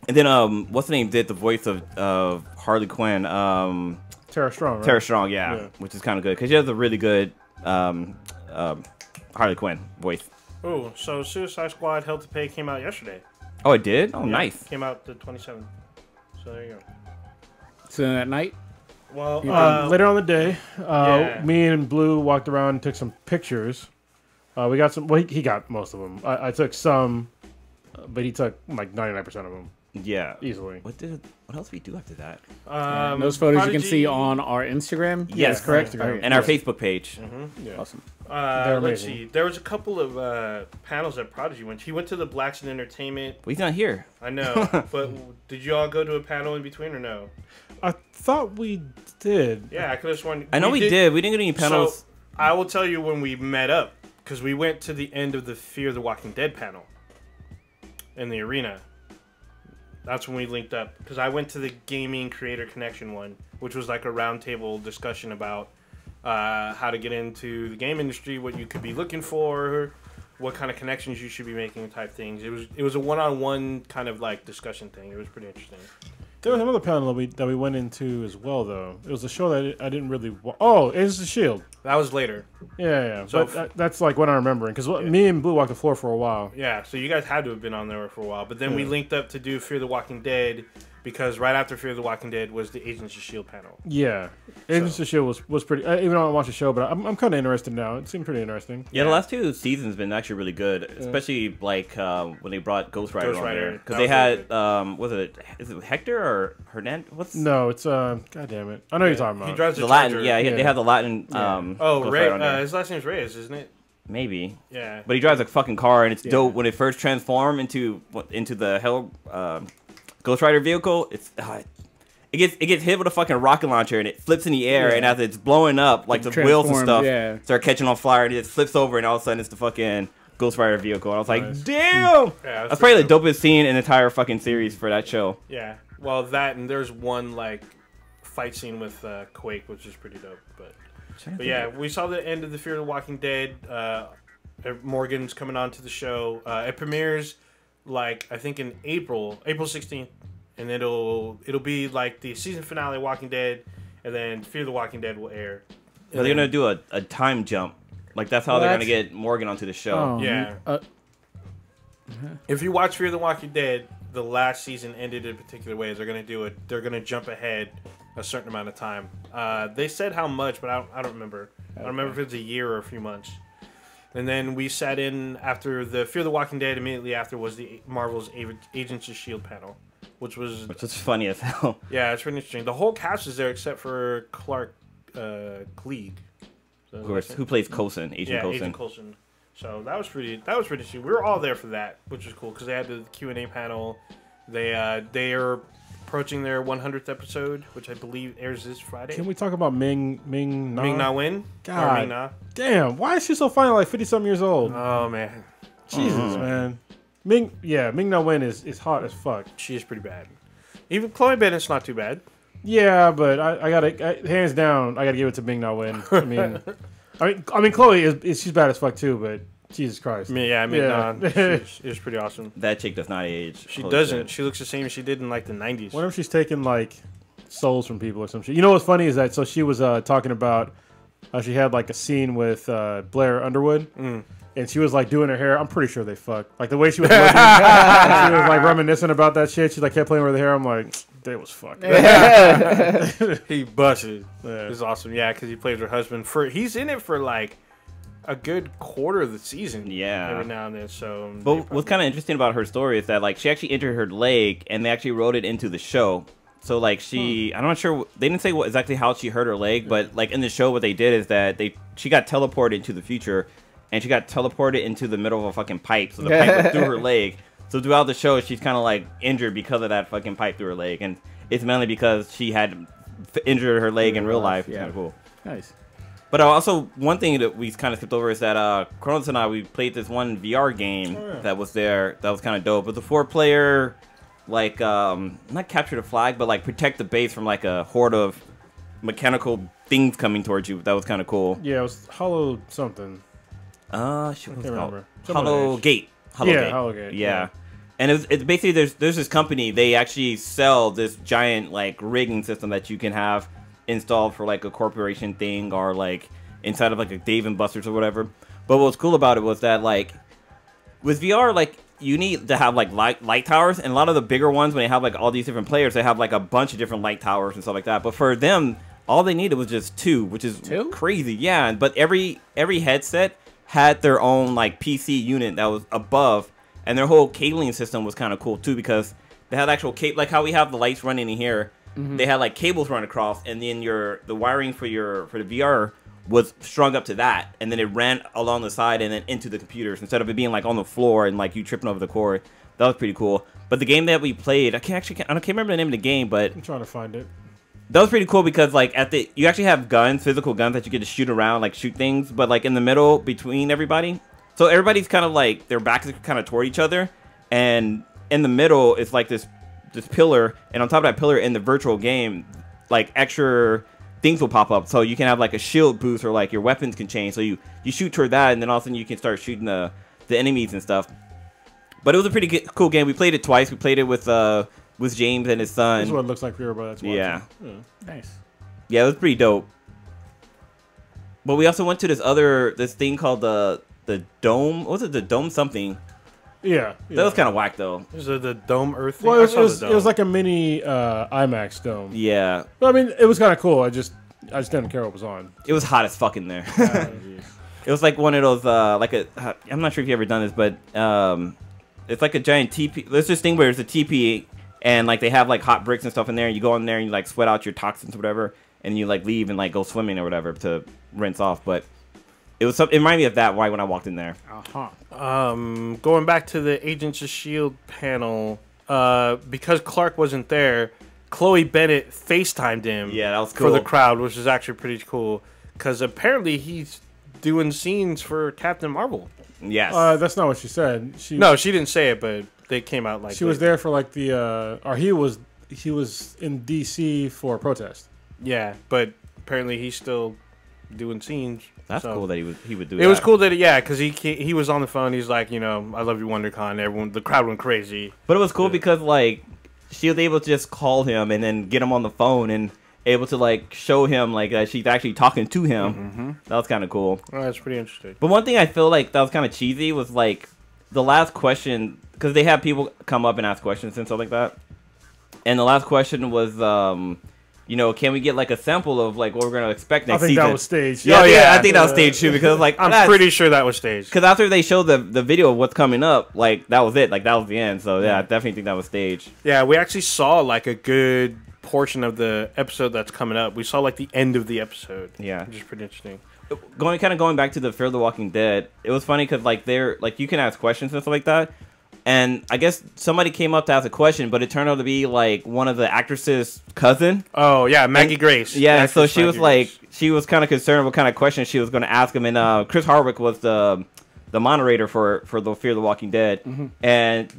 And then, what's the name? Did the voice of Harley Quinn? Tara Strong, right? Tara Strong, yeah. Which is kind of good, because she has a really good Harley Quinn voice. Oh, so Suicide Squad Hell to Pay came out yesterday. Oh, it did? Oh, nice. Came out the 27th. So there you go. So at night? Well, later on the day, me and Blue walked around and took some pictures. We got some. Well, he got most of them. I took some, but he took like 99% of them. Yeah, easily. What else did we do after that? Those photos you can see on our Instagram. Yes, correct. And our Facebook page. Yeah. Awesome. Let's see. There was a couple of panels that Prodigy went. He went to the Blacks in Entertainment. Well, he's not here. I know, but did you all go to a panel in between or no? I thought we did. Yeah, I could have sworn. I know we did. We didn't get any panels. So, I will tell you when we met up, because we went to the end of the Fear the Walking Dead panel in the arena. That's when we linked up, because I went to the Gaming Creator Connection one, which was like a roundtable discussion about how to get into the game industry, what you could be looking for, what kind of connections you should be making, type things. It was a one-on-one kind of like discussion thing. It was pretty interesting. There was another panel that we went into as well, though. It was a show that I didn't really. Oh, Agents of S.H.I.E.L.D. That was later. Yeah. So but that's like what I'm remembering, because me and Blue walked the floor for a while. Yeah, so you guys had to have been on there for a while. But then we linked up to do Fear the Walking Dead, because right after Fear the Walking Dead was the Agents of S.H.I.E.L.D. panel. Yeah. Agents of S.H.I.E.L.D. was pretty... even though I don't watch the show, but I'm kind of interested now. It seemed pretty interesting. Yeah, the last two seasons have been actually really good, especially like when they brought Ghost Rider on there. Because they had, is it Hector or Hernandez? No, it's, God damn it. I know you're talking about. He drives the Latin, they have the Latin, his last name's Reyes, isn't it? Maybe. Yeah. But he drives a fucking car, and it's dope when it first transforms into the Hell Ghost Rider vehicle. It gets hit with a fucking rocket launcher, and it flips in the air, and as it's blowing up, like the wheels and stuff start catching on fire, and it flips over, and all of a sudden it's the fucking Ghost Rider vehicle. And I was like, damn! Yeah, that's probably the dopest scene in the entire fucking series for that show. Yeah. Well, that, and there's one like fight scene with Quake, which is pretty dope. But yeah, we saw the end of the Fear the Walking Dead. Morgan's coming on to the show. It premieres like I think in April 16th, and it'll be like the season finale of Walking Dead, and then Fear the Walking Dead will air. So they're gonna do a time jump. Like that's how they're gonna get Morgan onto the show. Oh, yeah. If you watch Fear the Walking Dead, the last season ended in a particular way. They're gonna do it. They're gonna jump ahead a certain amount of time. They said how much, but I don't remember. I don't remember if it's a year or a few months. And then we sat in after the Fear the Walking Dead. Immediately after was the Marvel's Agents of S.H.I.E.L.D. panel, which was funny as hell. Yeah, it's pretty interesting. The whole cast is there except for Clark Gleeg. So of course, who plays Coulson? Agent Coulson. Agent Coulson. So that was pretty interesting. We were all there for that, which was cool because they had the Q&A panel. They are approaching their 100th episode, which I believe airs this Friday. Can we talk about Ming Na? Ming Na Wen? God, Ming Na. Damn, why is she so fine? Like 50-something years old. Oh man, Jesus, man. Ming Na Wen is hot as fuck. She is pretty bad. Even Chloe Bennett's not too bad. Yeah, but I gotta hands down, I gotta give it to Ming Na Wen. I mean, Chloe she's bad as fuck too, but Jesus Christ. Ming Na is pretty awesome. That chick does not age. She doesn't. She looks the same as she did in like the 90s. Whenever she's taking like souls from people or some shit. You know what's funny is that she was talking about how she had like a scene with Blair Underwood. And she was like doing her hair. I'm pretty sure they fucked. Like the way she was looking, she was like reminiscing about that shit. She like kept playing with her hair. I'm like, they was fucked. He busted. Yeah. It's awesome. Yeah, because he plays her husband. He's in it for like a good quarter of the season. Yeah, every now and then. So, but what's kind of interesting about her story is that like she actually injured her leg, and they actually wrote it into the show So like I'm not sure, they didn't say exactly how she hurt her leg, but like in the show what they did is that she got teleported into the future, and she got teleported into the middle of a fucking pipe, so the pipe went through her leg. So throughout the show she's kind of like injured because of that fucking pipe through her leg, and it's mainly because she had injured her leg in real life. It's kind of cool. Nice. But also, one thing that we kind of skipped over is that Kronos and I, we played this one VR game that was there. That was kind of dope. It was a 4-player, like, not capture the flag, but like protect the base from like a horde of mechanical things coming towards you. That was kind of cool. Yeah, it was Hollow something. Shit, what was it called? Remember. Hollow Gate. Hollow Gate. Yeah. And it's basically, there's this company, they actually sell this giant like rigging system that you can have installed for like a corporation thing, or like inside of like a Dave and Buster's or whatever. But what was cool about it was that like with VR, like you need to have like light towers, and a lot of the bigger ones, when they have like all these different players, they have like a bunch of different light towers and stuff like that. But for them, all they needed was just 2, which is crazy. Yeah, but every headset had their own like PC unit that was above, and their whole cabling system was kind of cool too, because they had actual cable, like how we have the lights running in here. They had like cables run across, and then the wiring for the VR was strung up to that, and then it ran along the side and then into the computers instead of it being like on the floor and like you tripping over the cord. That was pretty cool. But the game that we played, I can't remember the name of the game, but I'm trying to find it. That was pretty cool because like you actually have guns, physical guns that you get to shoot around, like shoot things, but like in the middle between everybody. So everybody's kind of like their backs are kind of toward each other, and in the middle it's like this pillar, and on top of that pillar in the virtual game, like extra things will pop up, so you can have like a shield boost, or like your weapons can change, so you shoot toward that, and then all of a sudden you can start shooting the enemies and stuff. But it was a pretty cool game. We played it twice. We played it with James and his son. This is what it looks like for everybody that's watching. Yeah. Nice. Yeah, it was pretty dope. But we also went to this thing called the Dome. What was it? The Dome something. Yeah. That was kind of whack though. Is it the Dome Earth thing? Well, it was like a mini IMAX dome. Yeah. But I mean, it was kind of cool. I just didn't care what was on. It was hot as fuck in there. It was like one of those I'm not sure if you ever done this, but it's like a giant teepee. There's this thing where there's a teepee, and like they have like hot bricks and stuff in there, and you go in there and you like sweat out your toxins or whatever, and you like leave and like go swimming or whatever to rinse off. But it reminded me of that when I walked in there. Going back to the Agents of S.H.I.E.L.D. panel, because Clark wasn't there, Chloe Bennett FaceTimed him. Yeah, that was cool for the crowd, which is actually pretty cool, because apparently he's doing scenes for Captain Marvel. Yes. That's not what she said. No, she didn't say it, but they came out like she was there for like the or he was in DC for a protest. Yeah, but apparently he's still doing scenes. That's cool that he would do it. It was cool that because he was on the phone. He's like, I love you, WonderCon. The crowd went crazy. But it was cool because like she was able to just call him and then get him on the phone and able to like show him like that she's actually talking to him. That was kind of cool. Oh, that's pretty interesting. But one thing I feel like that was kind of cheesy was like the last question, because they have people come up and ask questions and stuff like that. And the last question was, can we get like a sample of like what we're gonna expect next season? I think that was staged. Yeah, I think that was staged too, because like I'm pretty sure that was staged. Because after they showed the video of what's coming up, like that was it. Like that was the end. So yeah, I definitely think that was staged. Yeah, we actually saw like a good portion of the episode that's coming up. We saw like the end of the episode. Yeah, which is pretty interesting. Going back to the Fear the Walking Dead, it was funny because like you can ask questions and stuff like that, and I guess somebody came up to ask a question, but it turned out to be like one of the actress's cousin. Oh yeah, Maggie Grace. Yeah, so she was like she was kind of concerned what kind of questions she was going to ask him, and Chris Hardwick was the moderator for the Fear the Walking Dead, and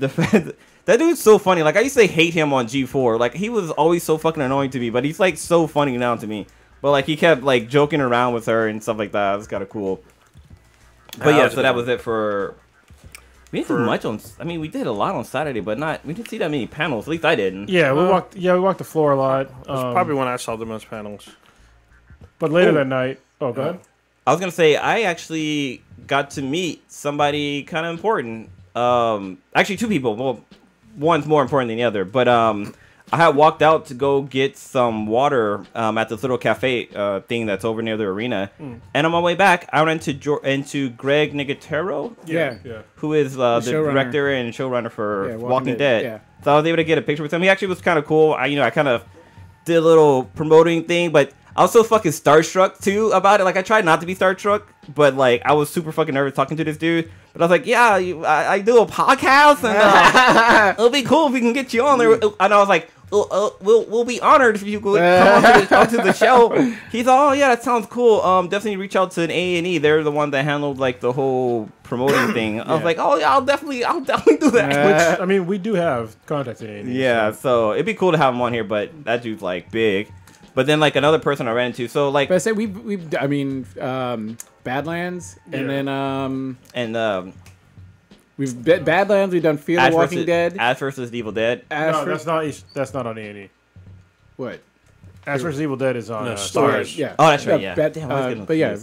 that dude's so funny. Like, I used to hate him on G4. Like, he was always so fucking annoying to me, but he's, like, so funny now to me. But, like, he kept, like, joking around with her and stuff like that. It was kind of cool. But, yeah, so that was it for... We didn't do much on... I mean, we did a lot on Saturday, but we didn't see that many panels. At least I didn't. Yeah, we walked the floor a lot. That's probably when I saw the most panels. But later that night... Oh, go ahead. I was going to say, I actually got to meet somebody kind of important. Actually, 2 people. Well... One's more important than the other, but I had walked out to go get some water at this little cafe thing that's over near the arena, and on my way back, I ran into Greg Nicotero, yeah, who is the director and showrunner for Walking Dead. So I was able to get a picture with him. He actually was kind of cool. I kind of did a little promoting thing, but I was so fucking starstruck too about it. Like, I tried not to be starstruck, but like I was super fucking nervous talking to this dude. But I was like, yeah, I do a podcast, and it'll be cool if we can get you on there. And I was like, we'll be honored if you could come onto the show. He's all, oh yeah, that sounds cool. Definitely reach out to an A&E. They're the one that handled like the whole promoting thing. I was like, oh yeah, I'll definitely do that. Which, I mean, we do have contacts at A&E. Yeah, so it'd be cool to have him on here, but that dude's like big. But then like another person I ran into, so like, but I say Badlands, and then we've Badlands. We've done Fear the Walking Dead, Ash vs Evil Dead. No, that's not on A&E. What? Ash vs Evil Dead is on Stars. Yeah. Oh, that's right. Yeah. Damn, but yeah,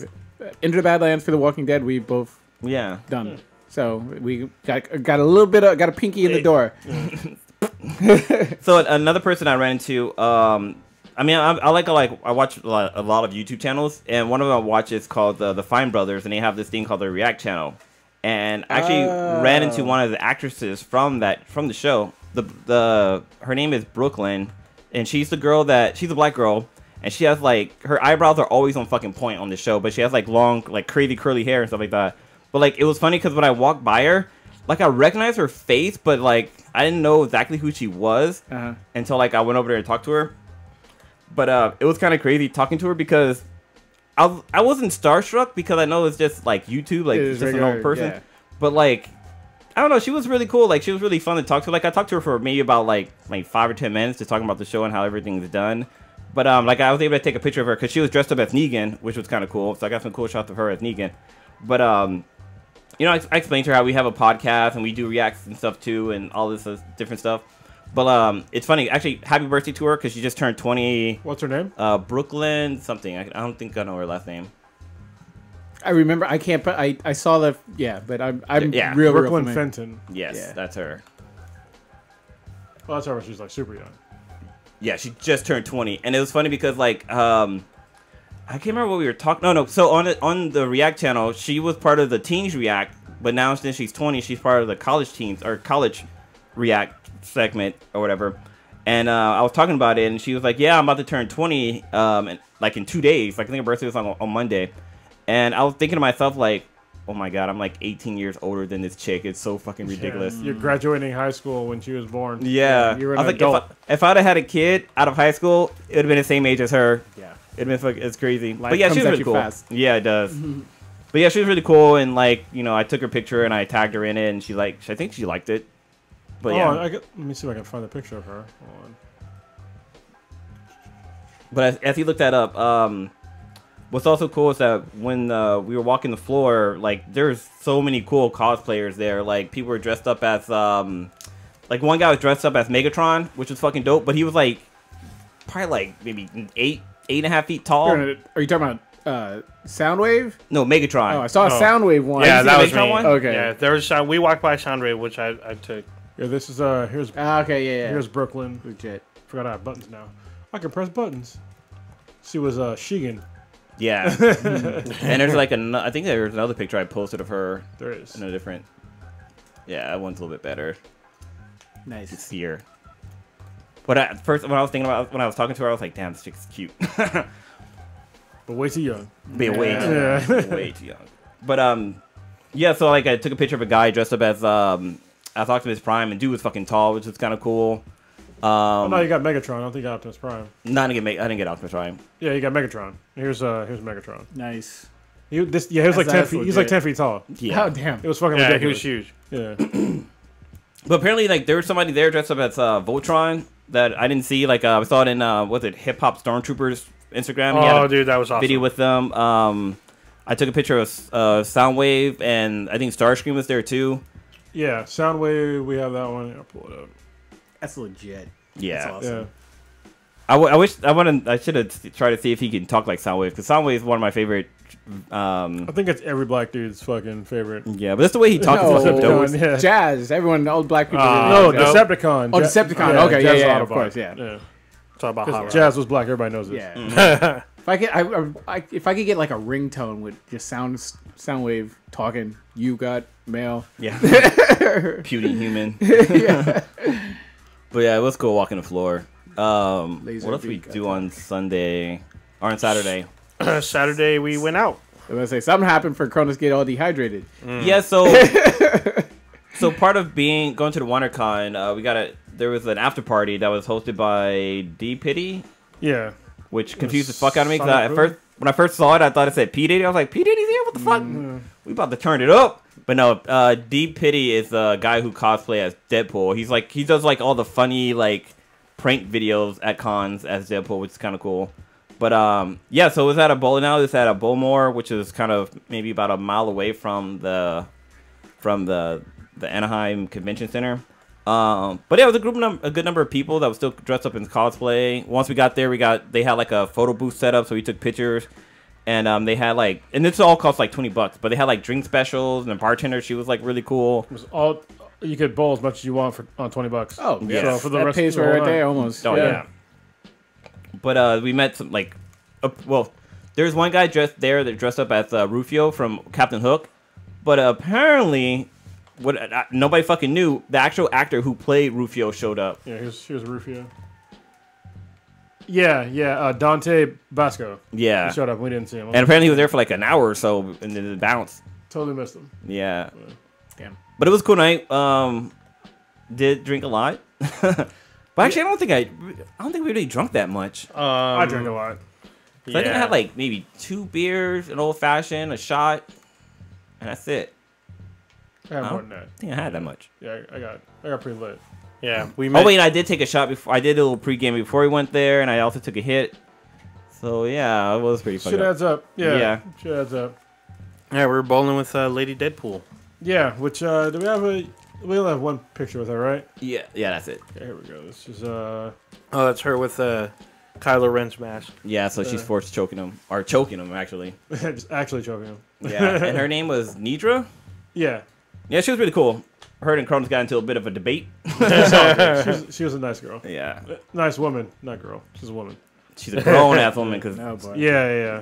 Into the Badlands, Fear the Walking Dead. We both done. Yeah. So we got a little bit of got a pinky in the door. So another person I ran into. I mean, I watch a lot of YouTube channels, and one of them I watch is called the Fine Brothers, and they have this thing called the React channel. And I actually ran into one of the actresses from the show. Her name is Brooklyn, and she's a black girl, and she has like her eyebrows are always on fucking point on the show, but she has like long, like crazy curly hair and stuff like that. But like it was funny because when I walked by her, like I recognized her face, but like I didn't know exactly who she was until like I went over there and talked to her. But it was kind of crazy talking to her because I wasn't starstruck because I know it's just like YouTube, like it's just an old person. Yeah. But like, I don't know, she was really cool. Like she was really fun to talk to. Like I talked to her for maybe about like 5 or 10 minutes just talking about the show and how everything's done. But like I was able to take a picture of her because she was dressed up as Negan, which was kind of cool. So I got some cool shots of her as Negan. But you know, I explained to her how we have a podcast and we do reacts and stuff too, and all this different stuff. But it's funny, actually. Happy birthday to her because she just turned 20. What's her name? Brooklyn something. I don't think I know her last name. I remember. I can't. But I saw the. Yeah, but I'm real. Brooklyn real Fenton. Yes, that's her. Well, that's her when she's like super young. Yeah, she just turned 20, and it was funny because like I can't remember what we were talking. No. So on the React channel, she was part of the Teens React, but now since she's 20, she's part of the college teens or college React segment or whatever. And I was talking about it, and she was like, yeah, I'm about to turn 20 like in 2 days. Like I think her birthday was on Monday. And I was thinking to myself like, oh my god, I'm like 18 years older than this chick. It's so fucking ridiculous. Yeah, you're graduating high school when she was born. Yeah, you're an I was adult. like, if I'd have had a kid out of high school, it would have been the same age as her. Yeah, it'd been fucking, it's crazy. Life but yeah, she was comes at really you cool. fast. Yeah, it does. But yeah, she was really cool, and like, you know, I took her picture and I tagged her in it, and I think she liked it. But yeah, let me see if I can find a picture of her. Hold on. But as he looked that up, what's also cool is that when we were walking the floor, like there's so many cool cosplayers there. Like people were dressed up as, like one guy was dressed up as Megatron, which was fucking dope. But he was like probably like maybe 8.5 feet tall. Are you talking about Soundwave? No, Megatron. Oh, I saw a Soundwave one. Yeah, that was Megatron me. one? Okay. Yeah, there was we walked by Soundwave, which I took. Yeah, this is here's Okay, yeah. here's Brooklyn. Legit. Forgot I have buttons now. I can press buttons. She was Shigan. Yeah. And there's like I think there's another picture I posted of her. There is. In a different. Yeah, that one's a little bit better. Nice. It's here. But at first, when I was talking to her, I was like, damn, this chick's cute. But way too young. Way too young. But yeah. So like, I took a picture of a guy dressed up as Optimus Prime, and dude was fucking tall, which is kind of cool. Oh, no, you got Megatron. I don't think you got Optimus Prime. I didn't get Optimus Prime. Yeah, you got Megatron. Here's Megatron. Nice. He was like 10 feet. He's like 10 feet tall. Yeah. Oh damn. It was fucking Yeah, ridiculous. he was huge. Yeah. But apparently, like, there was somebody there dressed up as Voltron that I didn't see. Like, I saw it in Hip Hop Stormtroopers Instagram. He had Oh, dude, that was awesome. video with them. I took a picture of Soundwave, and I think Starscream was there too. Yeah, Soundwave. We have that one. I'll pull it up. That's legit. Yeah. That's awesome. Yeah. I should have tried to see if he can talk like Soundwave, because Soundwave is one of my favorite. I think it's every black dude's fucking favorite. Yeah, but that's the way he talks. Is fucking dope. Yeah. Jazz. Everyone, all black people. No, Nope. Decepticon. Oh, Decepticon. Ja- Okay, Jazz yeah, Autobot. of course, yeah. Talk about hot 'Cause rod. Jazz was black. Everybody knows this. Yeah. If I could get like a ringtone with just Soundwave talking, you got mail. Yeah. Puny human. Yeah. But yeah, it was cool walking the floor. Laser What else we beak, do on Sunday or on Saturday? Saturday we went out. I'm gonna say something happened for Cronus get all dehydrated. Yeah, so so part of going to the WonderCon, there was an after party that was hosted by D Pity, Yeah. which confused the fuck out of me. Cause Sonic Boom? when I first saw it, I thought it said P Diddy. I was like, P Diddy's here? What the fuck? We about to turn it up. But no, D Pity is the guy who cosplay as Deadpool. He does like all the funny like prank videos at cons as Deadpool, which is kind of cool. But yeah, so it was at a bowling alley. It's at a Bowmore, which is kind of maybe about a mile away from the Anaheim Convention Center. But yeah, it was a good number of people that was still dressed up in cosplay. Once we got there, they had like a photo booth set up, so we took pictures. And they had like, and this all cost like $20, but they had like drink specials, and the bartender, she was like really cool. It was all you could bowl as much as you want on $20. Oh, yeah. So for the That rest pays of for the right whole there night. almost. Oh yeah. But we met some like, well, there's one guy that dressed up as Rufio from Captain Hook, but apparently, nobody fucking knew the actual actor who played Rufio showed up. Yeah, here's Rufio. Yeah, Dante Basco. Yeah, He showed up. We didn't see him. and apparently he was there for like an hour or so, and then it bounced. Totally missed him. Yeah, Damn. but it was a cool night. Did drink a lot, but actually I don't think we really drunk that much. I drank a lot. So I think I had like maybe 2 beers, an old fashioned, a shot, and that's it. I had Oh. more than that. I think I had that much. Yeah, I got pretty lit. Yeah, we met. Oh wait, and I did take a shot before. I did a little pregame before we went there, and I also took a hit. So yeah, it was pretty fun. Shit adds up. Yeah. Yeah. Shit adds up. Yeah, we were bowling with Lady Deadpool. Yeah, which do we have we only have one picture with her, right? Yeah, that's it. Okay, here we go. This is Oh, that's her with Kylo Ren's mask. Yeah, so she's forced choking him actually. just actually choking him. Yeah, and her name was Nidra. Yeah. Yeah, she was really cool. Her and Cronus got into a bit of a debate. She was a nice girl. Yeah, Nice woman, not girl. She's a woman. she's a grown ass woman. Because No, boy. Yeah.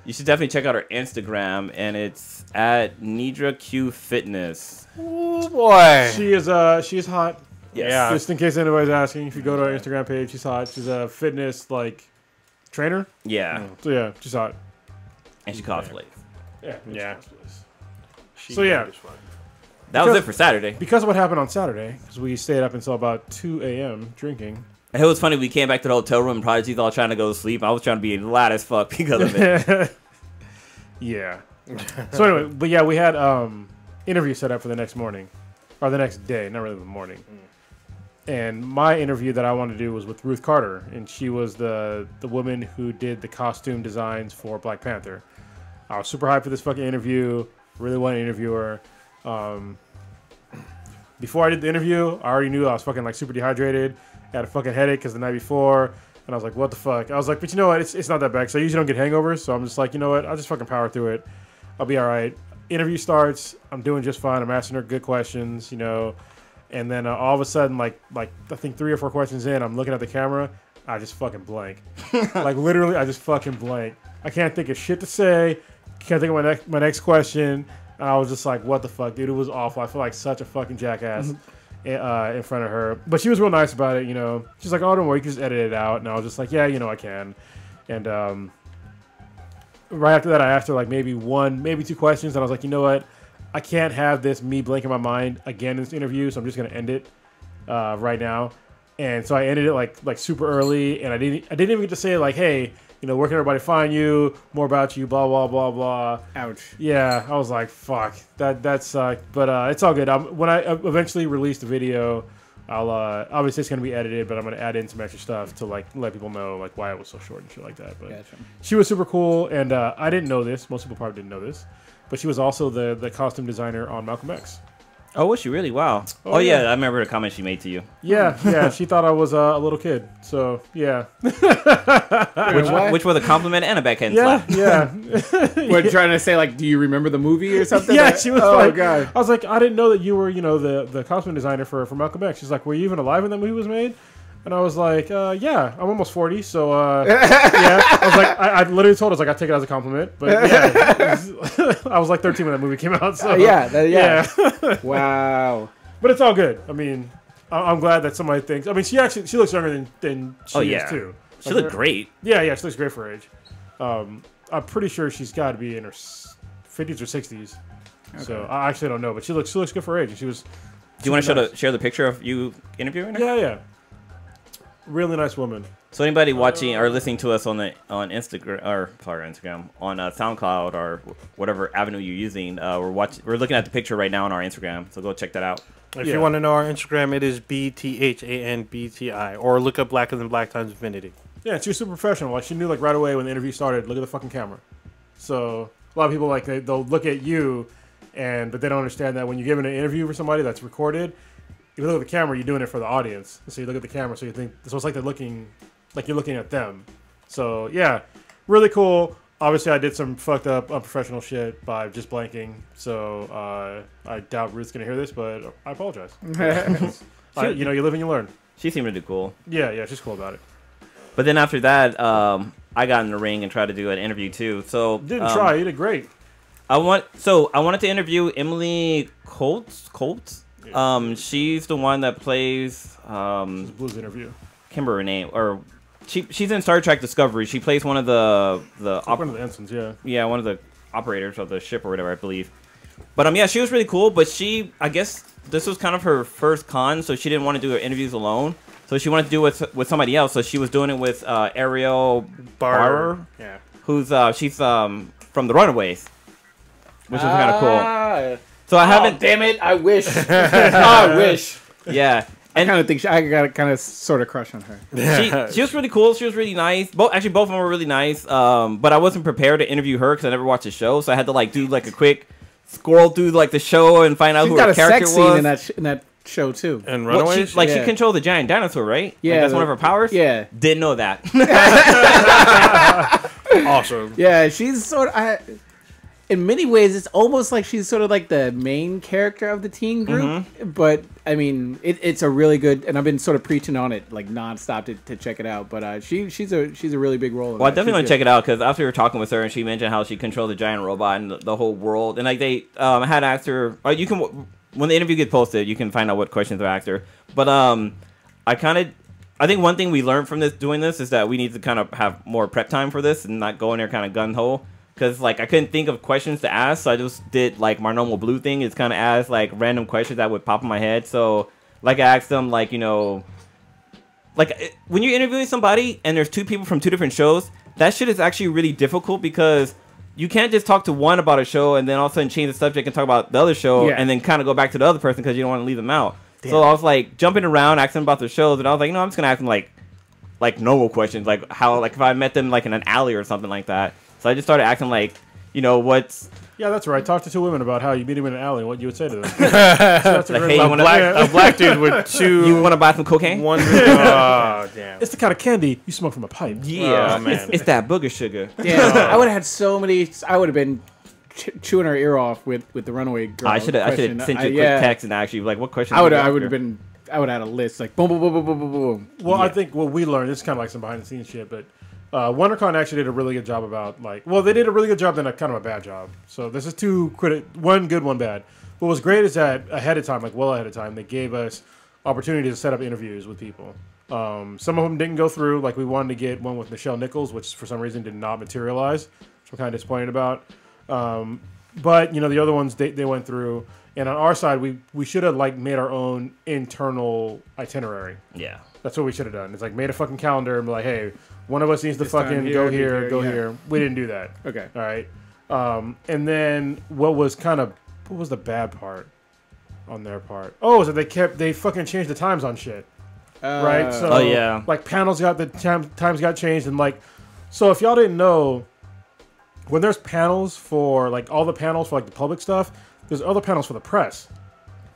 you should definitely check out her Instagram, and it's at Nidra Q Fitness. Oh boy. She's hot. Yes. Yeah. Just in case anybody's asking, if you go to our Instagram page, she's hot. She's a fitness trainer. Yeah, So yeah, she's hot. and she cosplays. Yeah. Yeah. So, yeah. That was it for Saturday. Because of what happened on Saturday, because we stayed up until about 2 a.m. drinking. It was funny. We came back to the hotel room, and Prodigy's all trying to go to sleep. I was trying to be loud as fuck because of it. Yeah. So anyway, but yeah, we had interview set up for the next morning, or the next day, not really the morning. And my interview that I wanted to do was with Ruth Carter, and she was the woman who did the costume designs for Black Panther. I was super hyped for this fucking interview. Really wanted to interview her. Before I did the interview, I already knew I was fucking like super dehydrated. I had a fucking headache because the night before, and I was like, what the fuck? I was like, but you know what? It's not that bad. So I usually don't get hangovers, so I'm just like, you know what? I'll just fucking power through it. I'll be all right. Interview starts. I'm doing just fine. I'm asking her good questions, you know. And then all of a sudden, like I think 3 or 4 questions in, I'm looking at the camera. I just fucking blank. Like literally, I just fucking blank. I can't think of shit to say. Can't think of my next question. And I was just like, what the fuck, dude? It was awful. I feel like such a fucking jackass in front of her. But she was real nice about it, you know. She's like, oh, don't worry, you can just edit it out. And I was just like, yeah, you know, I can. And right after that, I asked her like maybe 1, maybe 2 questions. And I was like, you know what? I can't have this me blanking my mind again in this interview, so I'm just going to end it right now. And so I ended it like super early. And I didn't even get to say like, hey, you know, where can everybody find you? More about you, blah, blah, blah, blah. Ouch. Yeah, I was like, fuck, that sucked. But it's all good. When I eventually release the video, I'll obviously it's gonna be edited, but I'm gonna add in some extra stuff to like let people know like why it was so short and shit like that. But Gotcha. she was super cool, and I didn't know this. Most people probably didn't know this, but she was also the costume designer on Malcolm X. Oh, was she really? Wow. Oh, yeah. yeah. I remember the comment she made to you. Yeah, she thought I was a little kid. So yeah, Which was a compliment and a backhand yeah, slap. yeah. We're trying to say like, do you remember the movie or something? Yeah, she was oh like, god. I was like, I didn't know that you were, you know, the costume designer for Malcolm X. She's like, were you even alive when that movie was made? And I was like, yeah, I'm almost 40, so yeah. I was like, I literally told her, I was like, I take it as a compliment, but yeah, I was like 13 when that movie came out, so Yeah. yeah. Wow. But it's all good. I mean, I'm glad that somebody thinks. I mean, she looks younger than she is too. She looked great. Yeah, she looks great for her age. I'm pretty sure she's got to be in her 50s or 60s. Okay. So I actually don't know, but she looks good for her age. And she was. Do you want to share the picture of you interviewing her? Yeah. Really nice woman. So anybody watching or listening to us on Instagram on SoundCloud or whatever avenue you're using, we're looking at the picture right now on our Instagram. So go check that out. If you want to know our Instagram, it is BTHANBTI, or look up Blacker Than Black Times Infinity. Yeah, she was super professional. Like she knew like right away when the interview started. Look at the fucking camera. So a lot of people like they'll look at you, but they don't understand that when you're giving an interview for somebody that's recorded, if you look at the camera, you're doing it for the audience. So you look at the camera, so you think so it's like you're looking at them. So yeah, really cool. Obviously, I did some fucked up, unprofessional shit by just blanking. So I doubt Ruth's gonna hear this, but I apologize. You live and you learn. She seemed to do cool. Yeah, she's cool about it. But then after that, I got in the ring and tried to do an interview too. So you didn't try. You did great. I wanted to interview Emily Colts. Yeah. She's the one that plays she's Blue's interview. Can't remember her name, or she's in Star Trek Discovery. She plays one of the one of the ensigns, yeah, one of the operators of the ship or whatever, I believe. But yeah, she was really cool. But I guess this was kind of her first con, so she didn't want to do her interviews alone. So she wanted to do it with somebody else. So she was doing it with Ariel Barber, who's she's from the Runaways, which was kind of cool. So I haven't. Damn it! I wish. I wish. Yeah. And I kind of think I got kind of sort of crush on her. She was really cool. She was really nice. Both of them were really nice. But I wasn't prepared to interview her because I never watched the show, so I had to do a quick scroll through the show and find out who her character was. She's got a sex scene in that show too. And Runaways, she controlled the giant dinosaur, right? Yeah, that's one of her powers. Yeah, didn't know that. Awesome. Yeah, she's sort of. In many ways, it's almost like she's sort of like the main character of the teen group. Mm-hmm. But I mean, it's a really good, and I've been sort of preaching on it like nonstop to check it out. But she's a really big role. Well, I definitely want to check it out because after we were talking with her and she mentioned how she controlled the giant robot and the whole world, and like they had asked her, you can when the interview gets posted, you can find out what questions they asked her. But I think one thing we learned from doing this is that we need to kind of have more prep time for this and not go in there kind of gun ho. Because, I couldn't think of questions to ask, so I just did, my normal Blue thing. It's kind of ask, random questions that would pop in my head. So, I asked them, when you're interviewing somebody and there's two people from two different shows, that shit is actually really difficult because you can't just talk to one about a show and then all of a sudden change the subject and talk about the other show and then kind of go back to the other person because you don't want to leave them out. Damn. So, I was, jumping around, asking them about their shows, and I was like, I'm just going to ask them, normal questions, how, if I met them, in an alley or something like that. So I just started acting what's... Yeah, that's right. Talk to two women about how you meet him in an alley and what you would say to them. So that's a black dude with two... You want to buy some cocaine? Oh, damn. It's the kind of candy you smoke from a pipe. Yeah, man. It's that booger sugar. Damn, I would have had so many... I would have been chewing her ear off with the runaway girl. I should have sent you a quick text and actually, what question... I would have had a list, boom, boom, boom, boom, boom, boom, boom. Well, I think what we learned, it's kind of some behind-the-scenes shit, but... WonderCon actually did a really good job about they did a really good job, then kind of a bad job. So this is one good, one bad. What was great is that ahead of time, well ahead of time, they gave us opportunity to set up interviews with people. Some of them didn't go through. We wanted to get one with Michelle Nichols, which for some reason did not materialize, which I'm kind of disappointed about. But the other ones they went through. And on our side, we should have made our own internal itinerary. Yeah, that's what we should have done. It's made a fucking calendar and be like, hey, one of us needs to fucking go here, go here. We didn't do that. Okay. All right. And then what was the bad part on their part? Oh, is that they fucking changed the times on shit. Right? So, yeah. Panels times got changed. And so if y'all didn't know, when there's panels for, all the panels for, the public stuff, there's other panels for the press.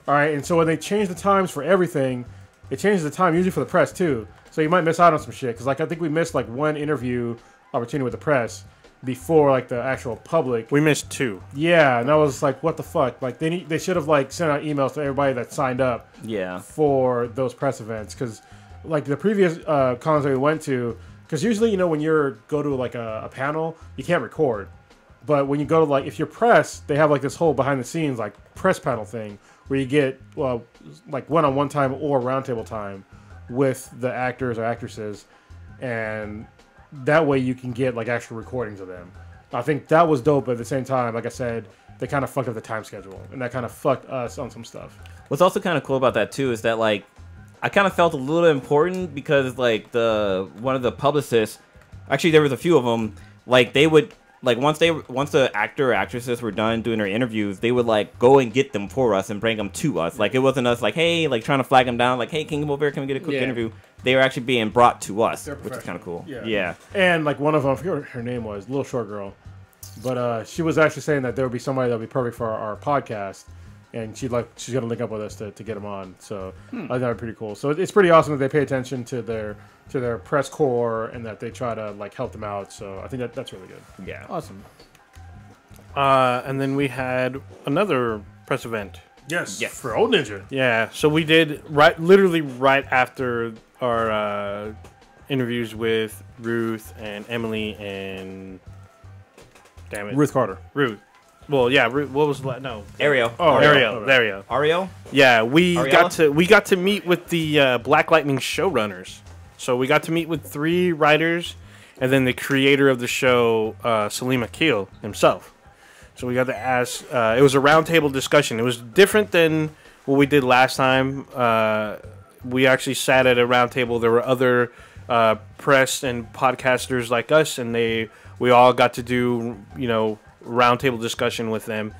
All right. And so when they change the times for everything, it changes the time usually for the press too. So you might miss out on some shit. Because, I think we missed, one interview opportunity with the press before, the actual public. We missed two. Yeah, and I was what the fuck? They should have, sent out emails to everybody that signed up for those press events. Because, the previous cons that we went to, because usually, when you go to, a panel, you can't record. But when you go to like, if you're press, they have like this whole behind the scenes like press panel thing where you get like one-on-one time or roundtable time with the actors or actresses, and that way you can get like actual recordings of them. I think that was dope, but at the same time, like I said, they kind of fucked up the time schedule, and that kind of fucked us on some stuff. What's also kind of cool about that too is that like I kind of felt a little important because like one of the publicists, actually there was a few of them, like they would like once the actor or actresses were done doing their interviews, they would like go and get them for us and bring them to us. Like it wasn't us like, hey, like trying to flag them down, like, hey, can you come over here, can we get a quick interview? They were actually being brought to us, which is kind of cool. Yeah. And like one of them, I forget what her name was, little short girl, but she was actually saying that there would be somebody that would be perfect for our podcast, and she's gonna link up with us to get them on. So I think that would be pretty cool. So it's pretty awesome that they pay attention to their press corps and that they try to like help them out. So I think that's really good. Yeah. Awesome. And then we had another press event. Yes. For Old Ninja. Yeah, so we did literally right after our interviews with Ruth and Emily and Ruth Carter. Ruth. Well, yeah. Ruth, what was no? Ariel. Oh, Ariel. There you go. Ariel. Yeah, we Ariella? got to meet with the Black Lightning showrunners. So we got to meet with 3 writers, and then the creator of the show, Salim Akil himself. So we got to ask. It was a roundtable discussion. It was different than what we did last time. We actually sat at a roundtable. There were other press and podcasters like us, and we all got to do roundtable discussion with them.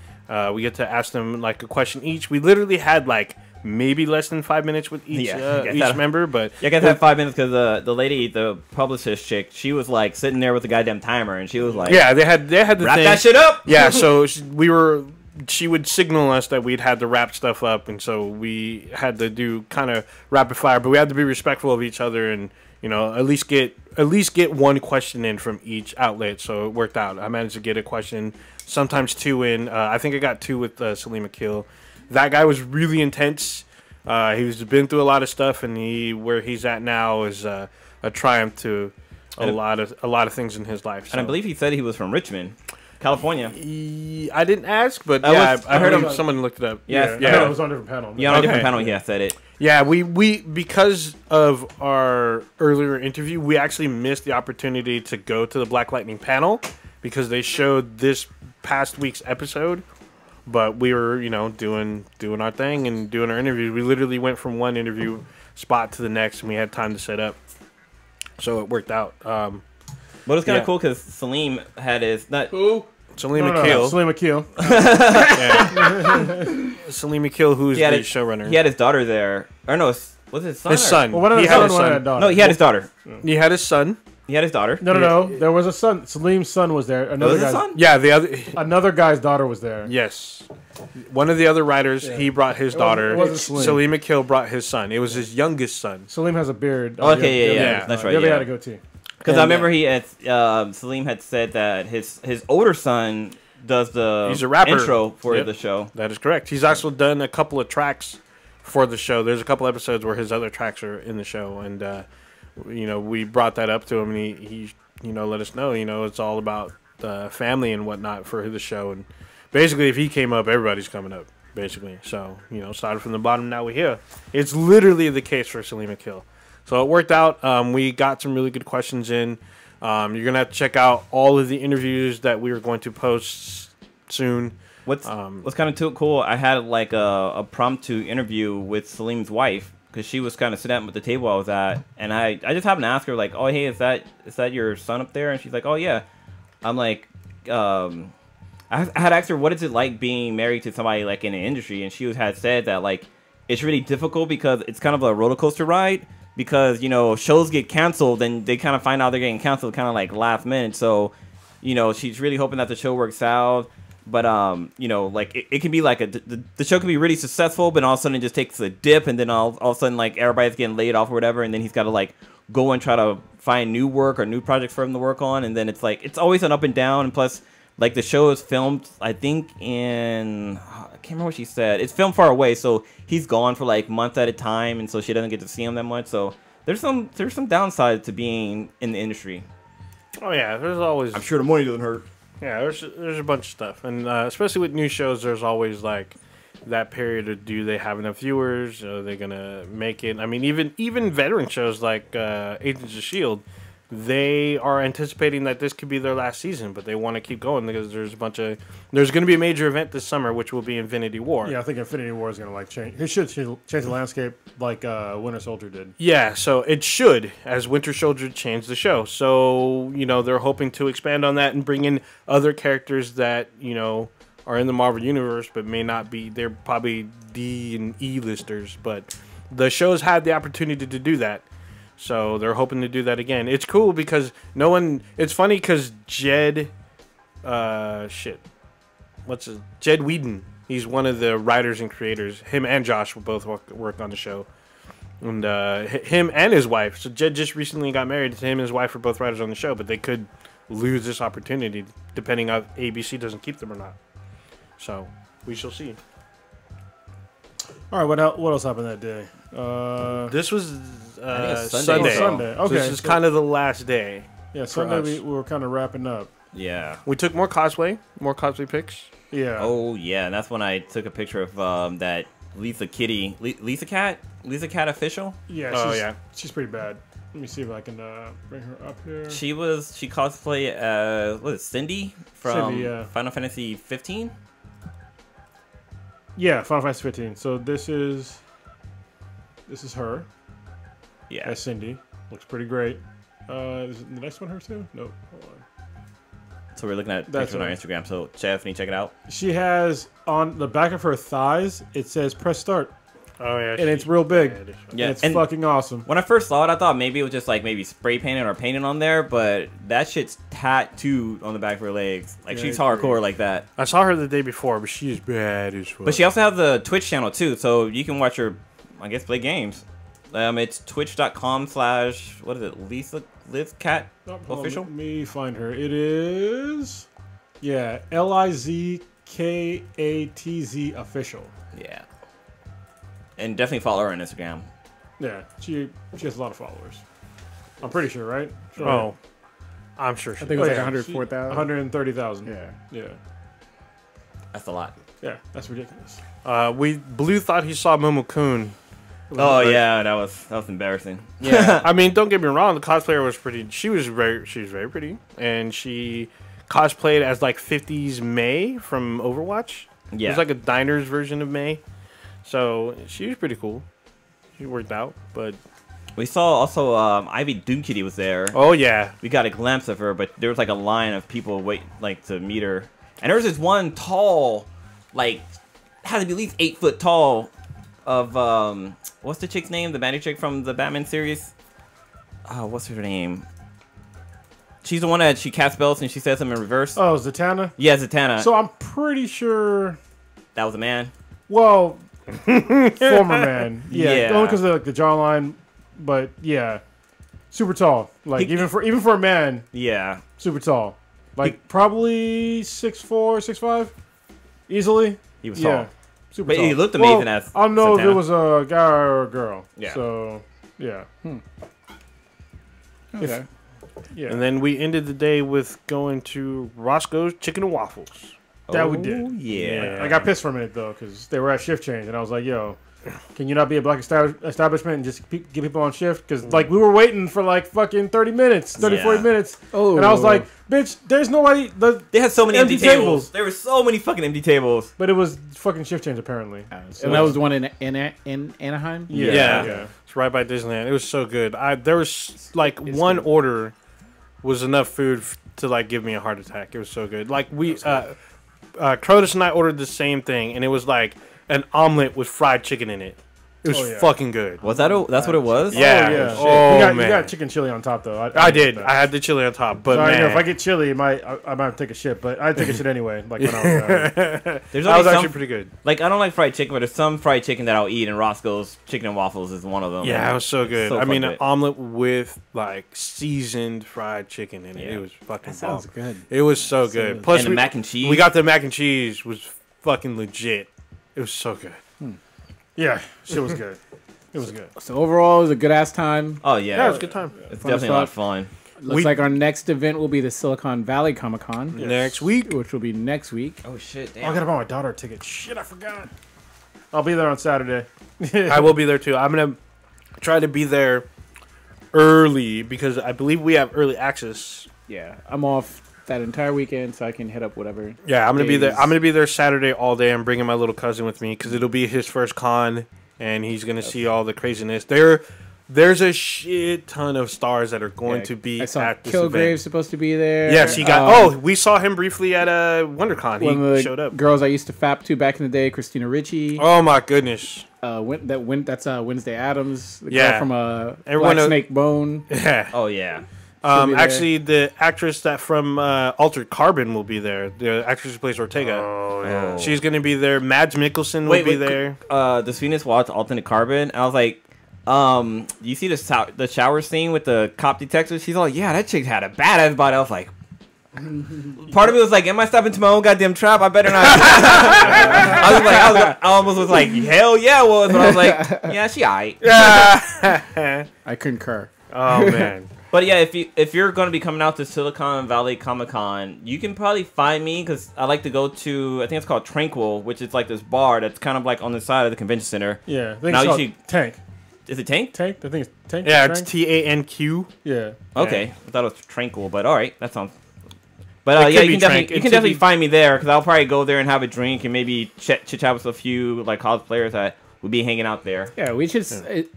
We get to ask them like a question each. We literally had like maybe less than 5 minutes with each member, but I guess I had 5 minutes because the lady, the publicist chick, she was like sitting there with the goddamn timer, and she was like, yeah, they had the wrap thing. that shit up. Yeah, so she would signal us that we'd had to wrap stuff up, and so we had to do kind of rapid fire, but we had to be respectful of each other and at least get one question in from each outlet. So it worked out. I managed to get a question, sometimes 2 in. I think I got 2 with Salim Akil. That guy was really intense. He's been through a lot of stuff, and where he's at now is a triumph to a lot of things in his life. So. And I believe he said he was from Richmond, California. I didn't ask, but I heard someone looked it up. Yeah. I know it was on a different panel. Yeah, on a different panel, he said it. Yeah, we because of our earlier interview, we actually missed the opportunity to go to the Black Lightning panel because they showed this past week's episode. But we were, doing our thing and doing our interviews. We literally went from one interview spot to the next, and we had time to set up. So it worked out. But it was kind of cool because Salim had his Salim Akil. Salim Akil. Salim Akil, who's the showrunner. He had his daughter there. Or no, was his son? His son. Well, he had his son. No, he had his daughter. He had his son. He had his daughter. No. There was a son. Salim's son was there. Another his son? Yeah, another guy's daughter was there. Yes. One of the other writers, he brought his daughter. It wasn't Salim. Salim Akil brought his son. It was his youngest son. Salim has a beard. Okay, yeah. That's right. The other had a goatee. Because I remember Salim had said that his older son does he's a rapper. Intro for the show. That is correct. He's also done a couple of tracks for the show. There's a couple episodes where his other tracks are in the show, and we brought that up to him, and he let us know, it's all about family and whatnot for the show, and basically if he came up, everybody's coming up, basically. So started from the bottom, now we're here. It's literally the case for Salim Akil. So it worked out. We got some really good questions in. You're gonna have to check out all of the interviews that we are going to post soon. What's kind of cool, I had like a promptu interview with Salim's wife, because she was kind of sitting at the table I was at, and I just happened to ask her, like, oh, hey, is that your son up there? And she's like, oh, yeah. I'm like, I had asked her, what is it like being married to somebody, like, in the industry? And she had said that, like, it's really difficult because it's kind of a roller coaster ride, because, shows get canceled, and they kind of find out they're getting canceled kind of, like, last minute. So, she's really hoping that the show works out. But, like, it can be like the show can be really successful, but all of a sudden it just takes a dip, and then all of a sudden, like, everybody's getting laid off or whatever, and then he's got to, like, go and try to find new work or new projects for him to work on, and then it's, like, it's always an up and down, and plus, like, the show is filmed, I think, I can't remember what she said. It's filmed far away, so he's gone for, like, months at a time, and so she doesn't get to see him that much, so there's some downside to being in the industry. Oh, yeah, there's always... I'm sure the money doesn't hurt. Yeah, there's a bunch of stuff, and especially with new shows, there's always like that period of do they have enough viewers? Are they gonna make it? I mean, even veteran shows like Agents of Shield, they are anticipating that this could be their last season, but they want to keep going because there's going to be a major event this summer, which will be Infinity War. Yeah, I think Infinity War is going to like change. It should change the landscape like Winter Soldier did. Yeah, so it should, as Winter Soldier changed the show. So they're hoping to expand on that and bring in other characters that are in the Marvel Universe, but may not be. They're probably D and E listers, but the show's had the opportunity to do that. So they're hoping to do that again. It's cool because it's funny because Jed Whedon. He's one of the writers and creators. Him and Josh will both work on the show. And him and his wife. So Jed just recently got married. Him and his wife are both writers on the show, but they could lose this opportunity depending on if ABC doesn't keep them or not. So we shall see. All right, what else happened that day? This was Sunday. Sunday. Okay, So this is kind of the last day. Yeah, Sunday we were kind of wrapping up. Yeah. We took more cosplay pics. Yeah. Oh yeah, and that's when I took a picture of that Lisa Cat official. Yeah. She's pretty bad. Let me see if I can bring her up here. She cosplay what is it, Cindy from Final Fantasy 15? Yeah, Final Fantasy 15. So this is her. Yeah. That's Cindy. Looks pretty great. Is the next one her too? No. Hold on. So we're looking at That's pictures on our right. Instagram. So Stephanie, check it out. She has on the back of her thighs, it says press start. Oh yeah, And it's real big. Yeah, And it's and fucking awesome. when I first saw it, I thought maybe it was just like maybe spray painted or painted on there, but that shit's tattooed on the back of her legs. Like Yeah, she's it's hardcore like that. I saw her the day before, but she's bad as fuck. But she also has the Twitch channel too, so you can watch her, I guess, play games. It's twitch.com/ what is it, Liz Cat Oh, hold on, official? let me find her. It is LIZKATZ official. Yeah. And definitely follow her on Instagram. Yeah, she has a lot of followers. I'm pretty sure, right? Sure. Oh, I'm sure she I think it was Oh, like yeah. 104,000. 130,000. Yeah. Yeah. That's a lot. Yeah, that's ridiculous. Blue thought he saw Momo-kun. Oh yeah, that was embarrassing. Yeah. I mean, don't get me wrong. The cosplayer was pretty. She was very pretty, and she cosplayed as like 50s May from Overwatch. Yeah. It was like a diner's version of May. So she was pretty cool. She worked out, but We saw also Ivy Doomkitty was there. oh yeah, We got a glimpse of her, but there was like a line of people wait like to meet her. And there was this one tall, like had to be at least 8 foot tall of what's the chick's name? The magic chick from the Batman series? Oh, what's her name? She's the one that she casts spells and she says them in reverse. Oh, Zatanna? Yeah, Zatanna. So I'm pretty sure. That was a man. Well, former man. Yeah. Yeah. Only because of like, the jawline, but yeah. Super tall. Like, even for a man, Yeah. super tall. Like, probably 6'4", 6'5", easily. He was tall. Yeah. Super But tall. he looked amazing as I don't know if Zatanna. it was a guy or a girl. Yeah. So, yeah. Okay. Yeah. and then we ended the day with going to Roscoe's Chicken and Waffles. That we Oh, did. Yeah. I got pissed for a minute, though, because they were at shift change, and I was like, yo, can you not be a black establishment and just get people on shift? Because, like, we were waiting for, like, fucking 30 minutes, 30, Yeah. 40 minutes. Oh. And I was like, bitch, there's nobody. They had so many empty Empty tables. tables. There were so many fucking empty tables. But it was fucking shift change, apparently. And that was the one in Anaheim? Yeah. It's right by Disneyland. It was so good. There was like one order was enough food to like give me a heart attack. It was so good. Like we, Crotus and I ordered the same thing, and it was like an omelet with fried chicken in it. It was Oh, yeah. fucking good. Was that that's what it was? Yeah. Oh, yeah. Oh, you man. got chicken chili on top, though. I did. that. I had the chili on top, but So I know man, if I get chili, I might take a shit, but I'd take a shit anyway. Like when I was There's that was only actually some, pretty good. like I don't like fried chicken, but there's some fried chicken that I'll eat, and Roscoe's Chicken and Waffles is one of them. Yeah, it was so good. So I mean, fucking an good. omelet with like seasoned fried chicken in it. Yeah. It was fucking Sounds bomb. good. It was so good. Plus, And the mac and cheese. We got the mac and cheese was fucking legit. It was so good. Yeah, shit was good. It was good. So overall, it was a good ass time. Oh yeah, Yeah, it was a good time. It's Fun definitely a lot of fun. Looks like our next event will be the Silicon Valley Comic Con next week, which will be next week. Oh shit! Damn. Oh, I gotta buy my daughter a ticket. Shit, I forgot. I'll be there on Saturday. I will be there too. I'm gonna try to be there early because I believe we have early access. Yeah, I'm off that entire weekend, so I can hit up whatever. Yeah, I'm gonna be there. days. I'm gonna be there Saturday all day. I'm bringing my little cousin with me because it'll be his first con, and he's gonna see all the craziness. There's a shit ton of stars that are going to be I saw at this Kilgrave's event. supposed to be there. Yes, he got. we saw him briefly at WonderCon. One of He the showed up. girls I used to fap to back in the day, Christina Ricci. Oh my goodness. That's Wednesday Addams, the Yeah. girl from Everyone Black knows- Snake Bone. Yeah. Oh yeah. She'll be there. Actually, the actress that from Altered Carbon will be there. The actress who plays Ortega. Oh, yeah. She's going to be there. Mads Mikkelsen will be there. The Phoenix watched Alternate Carbon. I was like, you see the shower scene with the cop detective? She's all like, yeah, that chick had a badass body. I was like, part of me was like, am I stepping into my own goddamn trap? I better not. I almost was like, hell yeah, I was. But I was like, yeah, she aight. I concur. Oh, man. But yeah, if you're going to be coming out to Silicon Valley Comic Con, you can probably find me because I like to go to, I think it's called Tranquil, which is like this bar that's kind of like on the side of the convention center. Yeah. I think Now it's you called see- Tank. Is it Tank? Tank? I think it's Tank. Yeah, Tank? it's TANQ. Yeah. Okay, I thought it was Tranquil, but all right, that sounds. But It yeah, could you be can Trank. definitely It you can could definitely be- find me there because I'll probably go there and have a drink and maybe chit chat with a few like cosplayers that would be hanging out there. Yeah, we should.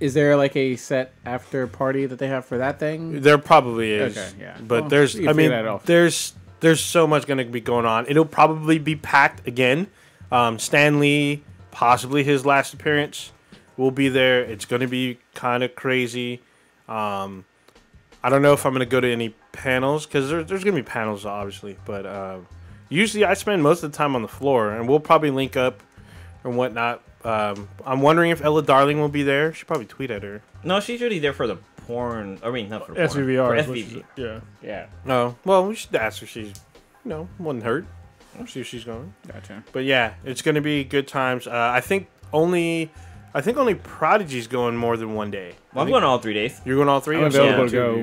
Is there like a set after party that they have for that thing? There probably is. Okay, yeah. But Well, there's, we can I mean, figure that out. there's so much going to be going on. It'll probably be packed again. Stan Lee, possibly his last appearance, will be there. It's going to be kind of crazy. I don't know if I'm going to go to any panels because there's going to be panels, obviously. But usually I spend most of the time on the floor, and we'll probably link up and whatnot. I'm wondering if Ella Darling will be there. She'll probably tweet at her. No, she's usually there for the porn. I mean, not for porn. SVVR. For is what SVV. she- Yeah. Yeah, Oh, well, we should ask her. She's, wouldn't hurt. We'll see if she's going. gotcha. But yeah, it's going to be good times. I think only Prodigy's going more than one day. Well, I'm going all 3 days. You're going all three? I'm I'm sorry, available to two of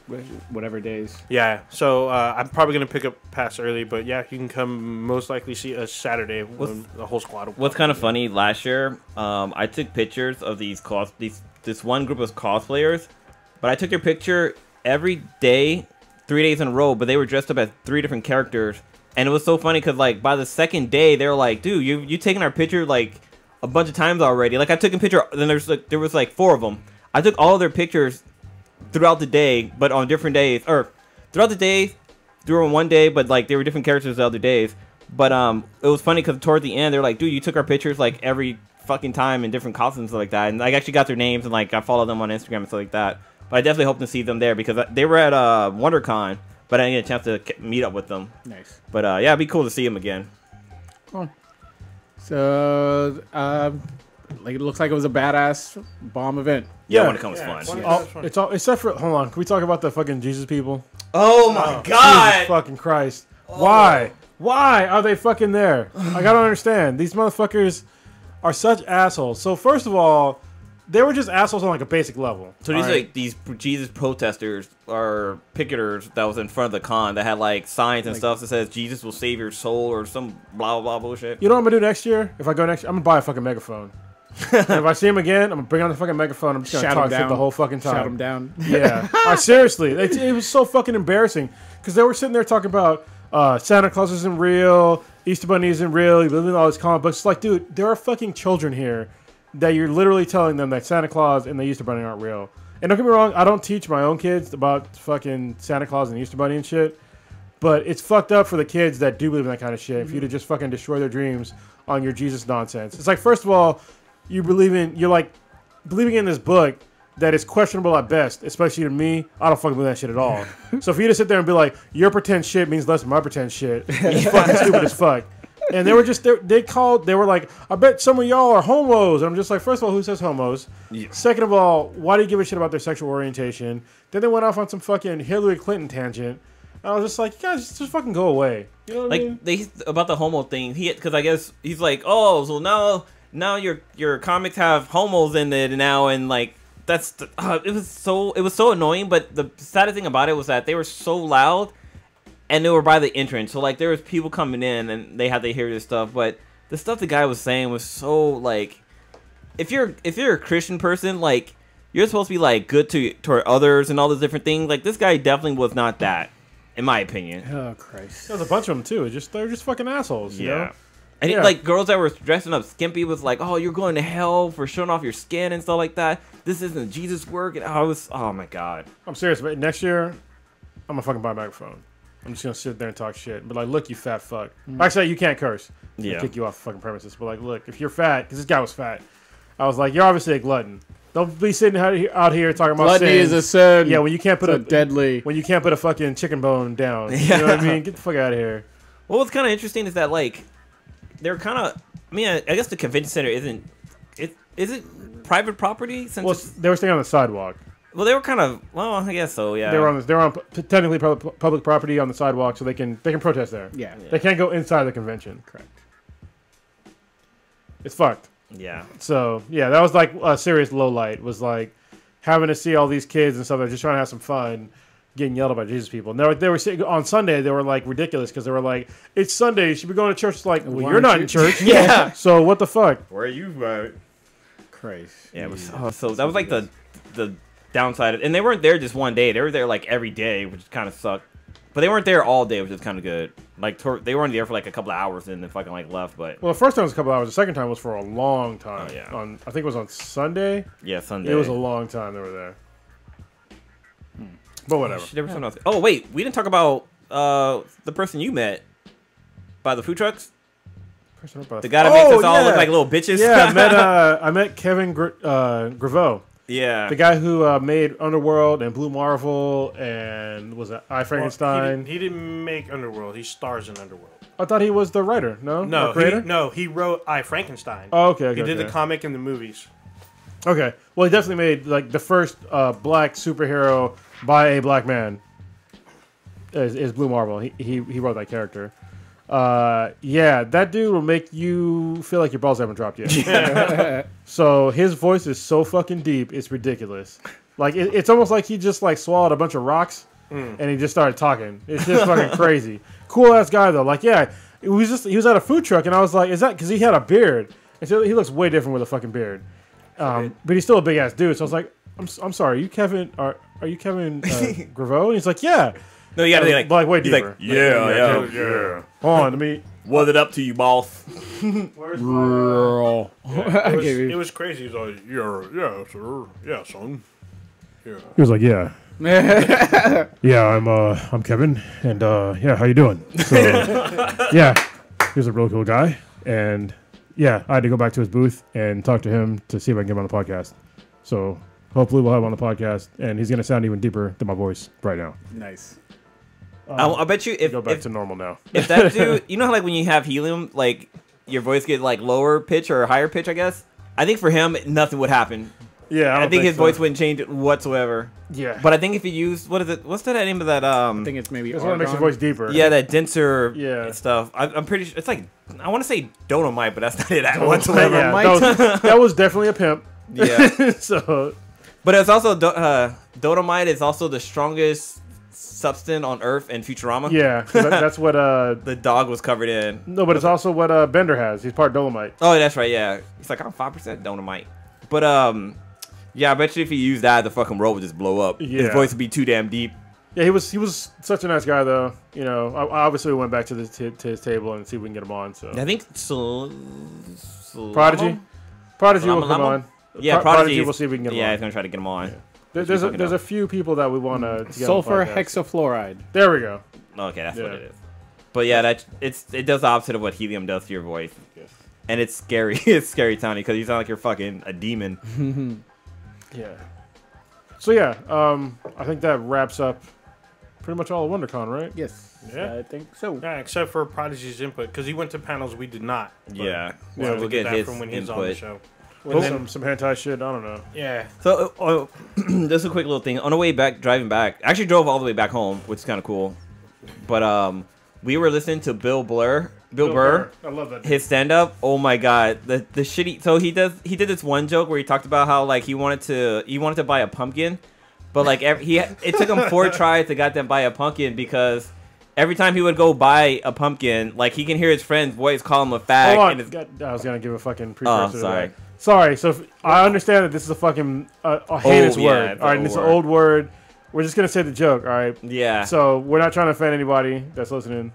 go you. whatever days. Yeah, so I'm probably going to pick up pass early, but yeah, you can come most likely see us Saturday when the whole squad will What's kind of funny? Last year, I took pictures of this one group of cosplayers, but I took their picture every day, 3 days in a row. But they were dressed up as 3 different characters, and it was so funny because like by the second day, they were like, "Dude, you taking our picture like a bunch of times already." Like I took a picture, then there was like 4 of them. I took all of their pictures throughout the day, but on different days, or throughout the day, through one day, but like they were different characters the other days. But it was funny because toward the end, they're like, "Dude, you took our pictures like every fucking time in different costumes and stuff like that." And I actually got their names and like I followed them on Instagram and stuff like that. But I definitely hope to see them there because they were at WonderCon, but I didn't get a chance to meet up with them. Nice. But yeah, it'd be cool to see them again. Cool. So, like it looks like it was a badass bomb event. Yeah, Yeah. WonderCon was fun. It's all except for hold on. Can we talk about the fucking Jesus people? Oh my Jesus fucking Christ! Why? Why are they fucking there? I gotta understand. These motherfuckers are such assholes. So first of all, they were just assholes on like a basic level. So these All like these Jesus protesters or picketers that was in front of the con that had like signs and stuff that says Jesus will save your soul or some blah blah bullshit. You know what I'm gonna do next year? If I go next year, I'm gonna buy a fucking megaphone. And if I see him again, I'm gonna bring on the fucking megaphone. I'm just gonna Shout talk him shit down. the whole fucking time. Shout him down. Yeah. Seriously, it was so fucking embarrassing because they were sitting there talking about Santa Claus isn't real, Easter Bunny isn't real, you live in all these comic books. It's like, dude, there are fucking children here that you're literally telling them that Santa Claus and the Easter Bunny aren't real. And don't get me wrong, I don't teach my own kids about fucking Santa Claus and Easter Bunny and shit, but it's fucked up for the kids that do believe in that kind of shit for you to just fucking destroy their dreams on your Jesus nonsense. It's like, first of all, you're like believing in this book that is questionable at best, especially to me. I don't fucking believe that shit at all. So for you to sit there and be like, your pretend shit means less than my pretend shit, it's fucking stupid as fuck. And they were just, they were like, I bet some of y'all are homos. And I'm just like, first of all, who says homos? Yeah. Second of all, why do you give a shit about their sexual orientation? Then they went off on some fucking Hillary Clinton tangent. And I was just like, you guys, just fucking go away. You know what I mean? They about the homo thing. Because I guess he's like, oh, so now your comics have homos in it now, and like it was so annoying. But the saddest thing about it was that they were so loud, and they were by the entrance. So like there was people coming in, and they had to hear this stuff. But the stuff the guy was saying was so like, if you're a Christian person, like you're supposed to be like good toward others and all those different things. Like this guy definitely was not that, in my opinion. Oh Christ! There's a bunch of them too. They're just fucking assholes. You know? And like girls that were dressing up skimpy was like, oh, you're going to hell for showing off your skin and stuff like that. This isn't Jesus work. And oh my god. I'm serious, but next year, I'm gonna fucking buy a microphone. I'm just gonna sit there and talk shit. But like, look, you fat fuck. Actually, you can't curse. Yeah. I'll kick you off the fucking premises. But like, look, if you're fat, because this guy was fat, I was like, you're obviously a glutton. Don't be sitting out here talking about Gluttony sin. is a sin. Yeah, when you can't put a deadly. when you can't put a fucking chicken bone down. You know what I mean? Get the fuck out of here. Well, what's kind of interesting is that like they're kind of. I mean, I guess the convention center isn't. Is it private property? Since Well, they were staying on the sidewalk. well, they were kind of. Well, I guess so. Yeah. They were on technically public property on the sidewalk, so they can protest there. Yeah. They can't go inside the convention. Correct. It's fucked. Yeah. So yeah, that was like a serious low light. Was like having to see all these kids and stuff that are just trying to have some fun, getting yelled at by Jesus people. And they were saying on Sunday they were like ridiculous because they were like, "It's Sunday, you should be going to church." It's like, well, you're not in church. Yeah. So what the fuck? Where are you, right? Christ. Yeah. It was, so that was like the downside, and they weren't there just one day. They were there like every day, which kind of sucked. But they weren't there all day, which is kind of good. Like they weren't there for like a couple of hours and then fucking like left. But Well, the first time was a couple hours. The second time was for a long time. Oh, yeah. I think it was on Sunday. yeah, Sunday. It was a long time they were there. But whatever. There was something else. Oh wait, we didn't talk about the person you met by the food trucks. The guy that makes us all look like little bitches. Yeah, I met Kevin Graveau. Yeah. The guy who made Underworld and Blue Marvel and was it I Frankenstein? He didn't make Underworld. He stars in Underworld. I thought he was the writer. No, No, the creator. he wrote I Frankenstein. Oh, okay. He did okay. the comic and the movies. Okay. Well, he definitely made like the first black superhero by a black man. Is Blue Marvel? He wrote that character. Yeah, that dude will make you feel like your balls haven't dropped yet. So his voice is so fucking deep, it's ridiculous. Like it's almost like he just like swallowed a bunch of rocks and he just started talking. It's just fucking crazy. Cool ass guy though. Like yeah, he was at a food truck and I was like, is that because he had a beard? And so he looks way different with a fucking beard. But he's still a big ass dude. So I was like, I'm sorry, are you Kevin? Are you Kevin Graveau? And he's like, yeah. No, you gotta like way deeper. Yeah. Hold on, let me. What's it up to you, boss? Girl. It was crazy. He was like, yeah, sir. Yeah, son. Yeah. He was like, yeah. Yeah, I'm Kevin, and yeah, how you doing? So, yeah, he was a real cool guy, and yeah, I had to go back to his booth and talk to him to see if I can get him on the podcast. So hopefully we'll have him on the podcast, and he's gonna sound even deeper than my voice right now. Nice. I bet you if Go back to normal now. if that dude, you know how like when you have helium, like your voice get like lower pitch or higher pitch, I guess. I think for him nothing would happen. Yeah, I think his voice wouldn't change whatsoever. Yeah, But I think if you use what's that name of that I think it's maybe this one makes your argon. voice deeper. yeah, that denser stuff. I'm pretty sure it's like I want to say Dolomite, but that's not it whatsoever. whatsoever. That was definitely a pimp. Yeah. So, But it's also Dolomite is also the strongest substance on Earth in Futurama. yeah, 'cause that's what The dog was covered in. no, but it's also what Bender has. He's part Dolomite. Oh, that's right. Yeah, he's like I'm 5% Dolomite. But yeah, I bet you if he used that, the fucking world would just blow up. His Yeah. voice would be too damn deep. Yeah, he was such a nice guy though. You know, I obviously went back to his table and see if we can get him on. So I think Prodigy will come on. Yeah, Prodigy. We'll see if we can get him Yeah, on. he's gonna try to get him on. There's a few people that we want to get Sulfur on the podcast. hexafluoride. There we go. Okay, that's what Yeah. it is. But yeah, it does the opposite of what helium does to your voice, and it's scary. It's scary, Tony, because you sound like you're fucking a demon. Yeah. So yeah, I think that wraps up pretty much all of WonderCon, right? Yes. Yeah. I think so. Yeah, except for Prodigy's input, because he went to panels we did not. But Yeah, we'll we'll get get that his from when he's on the input. show. With some hentai shit. I don't know. Yeah. So, just a quick little thing. On the way back, driving back, I actually drove all the way back home, which is kind of cool. But we were listening to Bill Blur Bill Burr. I love that dude. His stand up, oh my god, the shitty. So he did this one joke where he talked about how like he wanted to buy a pumpkin, but like it took him 4 tries to goddamn buy a pumpkin because every time he would go buy a pumpkin, like he can hear his friend's voice call him a fag. Hold And on. I was gonna give a fucking precursor. Oh, sorry. To that. Sorry. So I understand that this is a fucking a heinous word. All right, and it's an old word. We're just gonna say the joke. All right. Yeah. So we're not trying to offend anybody that's listening.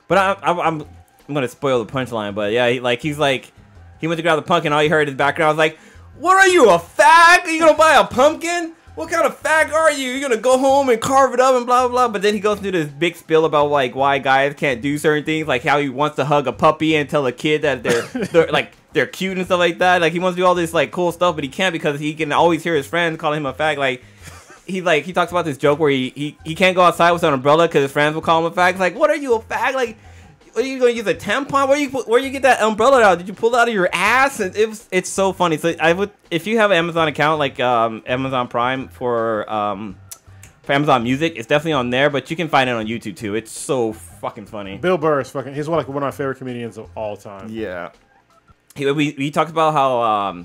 But I'm gonna spoil the punchline. But yeah, he went to grab the pumpkin. All you heard in the background was like, "What are you, a fag? Are you gonna buy a pumpkin? What kind of fag are you? You're gonna go home and carve it up and blah blah blah." But then he goes through this big spiel about like why guys can't do certain things, like how he wants to hug a puppy and tell a kid that they're cute and stuff like that. Like he wants to do all this like cool stuff, but he can't because he can always hear his friends calling him a fag. Like he talks about this joke where he can't go outside with an umbrella because his friends will call him a fag. It's like, what are you, a fag? Like, are you gonna use a tampon? Where you get that umbrella out? Did you pull it out of your ass? And it's so funny. So if you have an Amazon account like Amazon Prime for Amazon Music, it's definitely on there. But you can find it on YouTube too. It's so fucking funny. Bill Burr is fucking. He's one of my favorite comedians of all time. Yeah. We talked about how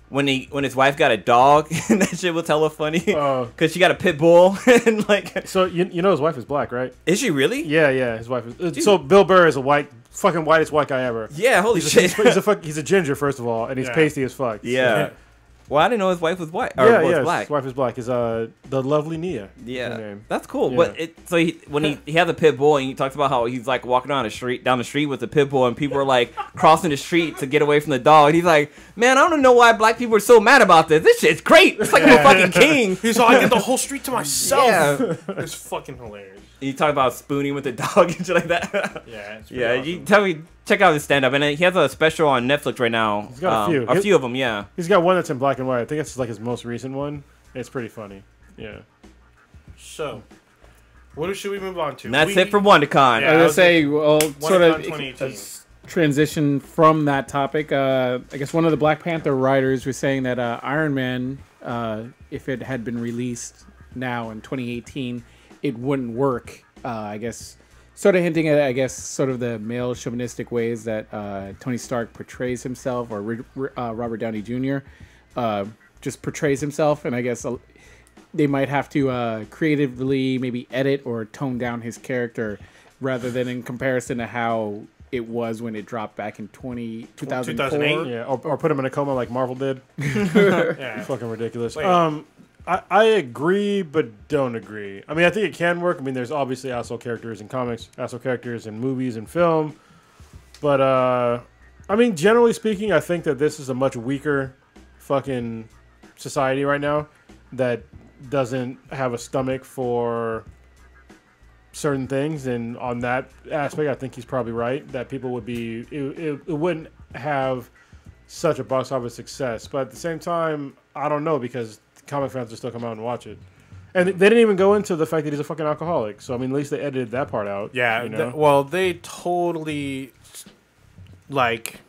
when his wife got a dog, and that shit was hella funny because she got a pit bull and like. So you know his wife is black, right? Is she really? Yeah. His wife is. So Bill Burr is a fucking whitest white guy ever. Yeah, holy shit. He's a ginger first of all, and he's pasty as fuck. Yeah. So. Well, I didn't know his wife was white. Black. His wife is black. Is the lovely Nia. Yeah, her name. that's cool. Yeah. But when he has a pit bull and he talks about how he's like walking down the street with the pit bull and people are like crossing the street to get away from the dog. And he's like, man, I don't know why black people are so mad about this. This shit's great. It's like I'm a fucking king. He's like, I get the whole street to myself. Yeah, it's fucking hilarious. he talked about spooning with the dog and shit like that. Yeah, it's awesome. Check out his stand up, and he has a special on Netflix right now. He's got a few of them. Yeah, he's got one that's in black and white. I think that's like his most recent one. It's pretty funny. Yeah. So, what should we move on to? And that's it for WonderCon. Yeah, I was gonna say, well, sort of 2018. transition from that topic. I guess one of the Black Panther writers was saying that Iron Man, if it had been released now in 2018, it wouldn't work. I guess, sort of hinting at, sort of the male chauvinistic ways that Tony Stark portrays himself, or Robert Downey Jr. Just portrays himself, and I guess they might have to creatively maybe edit or tone down his character rather than in comparison to how it was when it dropped back in 2008. Yeah, or put him in a coma like Marvel did. Yeah. Fucking ridiculous. Wait. I agree, but don't agree. I mean, I think it can work. I mean, there's obviously asshole characters in comics, asshole characters in movies and film. But, I mean, generally speaking, I think that this is a much weaker fucking society right now that doesn't have a stomach for certain things. And on that aspect, I think he's probably right, that people would be... It wouldn't have such a box office success. But at the same time, I don't know, because comic fans will still come out and watch it. And they didn't even go into the fact that he's a fucking alcoholic. So, I mean, at least they edited that part out. Yeah, you know? well, they totally, like,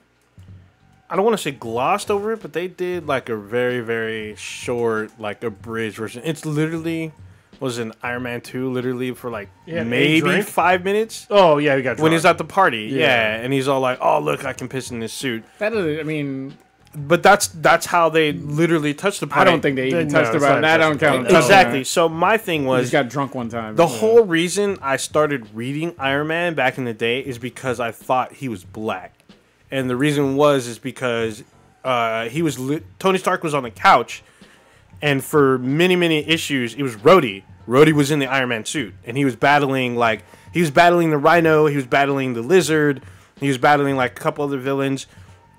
I don't want to say glossed over it, but they did, like, a very, very short, like, abridged version. It's literally, was in Iron Man 2, literally for, like, maybe 5 minutes. Oh, yeah, we got drunk. When he's at the party, Yeah. and he's all like, oh, look, I can piss in this suit. That is, I mean... But that's how they literally touched the party. I don't think they even No, touched it's about not that. I don't count. Exactly. So my thing He was... just got drunk one time. The whole reason I started reading Iron Man back in the day is because I thought he was black. And the reason is because Tony Stark was on the couch, and for many, many issues, it was Rhodey. Rhodey was in the Iron Man suit, and he was battling the Rhino, he was battling the Lizard, he was battling like a couple other villains,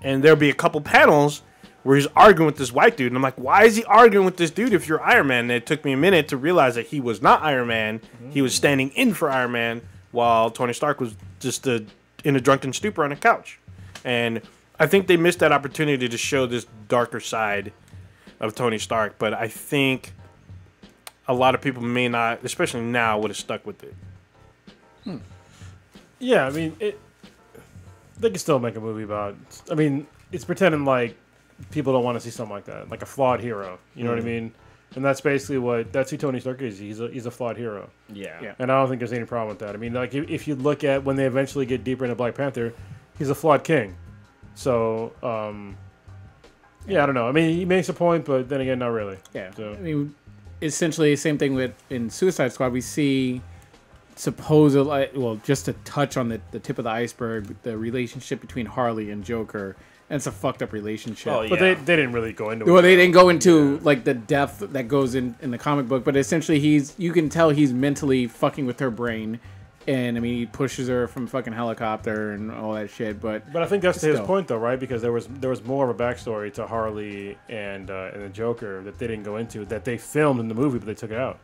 and there'll be a couple panels where he's arguing with this white dude, and I'm like, why is he arguing with this dude if you're Iron Man? And it took me a minute to realize that he was not Iron Man. He was standing in for Iron Man, while Tony Stark was just in a drunken stupor on a couch. And I think they missed that opportunity to show this darker side of Tony Stark, but I think a lot of people may not, especially now, would have stuck with it. Yeah, I mean, they can still make a movie about... I mean, it's pretending like people don't want to see something like that, like a flawed hero. You know what I mean? And that's basically that's who Tony Stark is. He's a flawed hero. Yeah. And I don't think there's any problem with that. I mean, like if you look at when they eventually get deeper into Black Panther, he's a flawed king. So, yeah, I don't know. I mean, he makes a point, but then again, not really. Yeah. So. I mean, essentially, same thing in Suicide Squad. We see supposedly, well, just to touch on the tip of the iceberg, the relationship between Harley and Joker. And it's a fucked up relationship. Oh, yeah. But they didn't really go into it. Well, they didn't go into like the depth that goes in the comic book, but essentially you can tell he's mentally fucking with her brain, and I mean he pushes her from fucking helicopter and all that shit. But I think that's to his still. point though, right? Because there was more of a backstory to Harley and the Joker that they didn't go into that they filmed in the movie, but they took it out.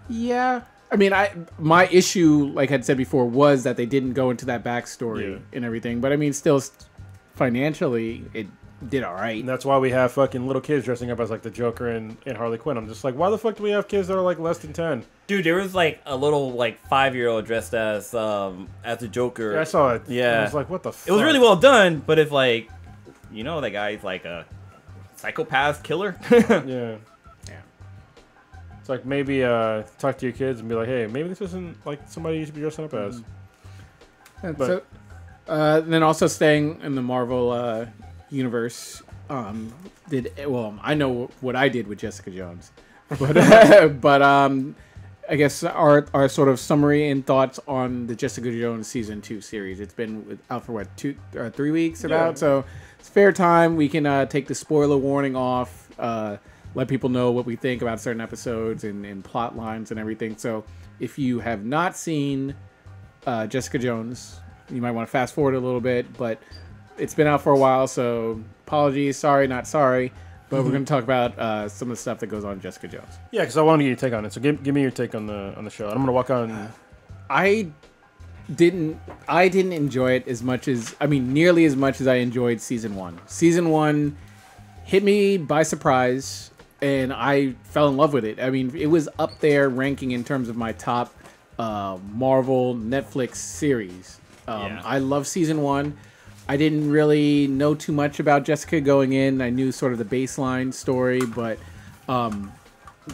Yeah, I mean my issue, like I'd said before, was that they didn't go into that backstory and everything. But I mean, still. Financially, it did all right. And that's why we have fucking little kids dressing up as like the Joker and Harley Quinn. I'm just like, why the fuck do we have kids that are like less than 10? Dude, there was like a little like 5-year-old dressed as the Joker. Yeah, I saw it. Yeah. I was like, what the fuck? It was really well done, but it's like, you know, that guy's like a psychopath killer. Yeah. It's like maybe talk to your kids and be like, hey, maybe this isn't like somebody you should be dressing up as. But, then also staying in the Marvel universe, I know what I did with Jessica Jones, but I guess our sort of summary and thoughts on the Jessica Jones season 2 series. It's been out for what 2 or 3 weeks about, so it's fair time. We can take the spoiler warning off. Let people know what we think about certain episodes and plot lines and everything. So if you have not seen Jessica Jones, you might want to fast forward a little bit, but it's been out for a while, so apologies, sorry, not sorry. But we're going to talk about some of the stuff that goes on in Jessica Jones. Yeah, because I want to get your take on it. So give me your take on the show. And I'm going to walk on. I didn't enjoy it as much as, nearly as much as I enjoyed season 1. Season 1 hit me by surprise, and I fell in love with it. I mean, it was up there ranking in terms of my top Marvel Netflix series. I love season 1. I didn't really know too much about Jessica going in. I knew sort of the baseline story, but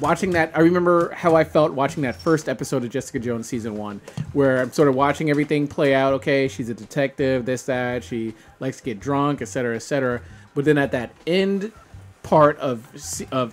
watching that, I remember how I felt watching that first episode of Jessica Jones season 1, where I'm sort of watching everything play out. Okay, she's a detective, this, that, she likes to get drunk, etc., etc. But then at that end part of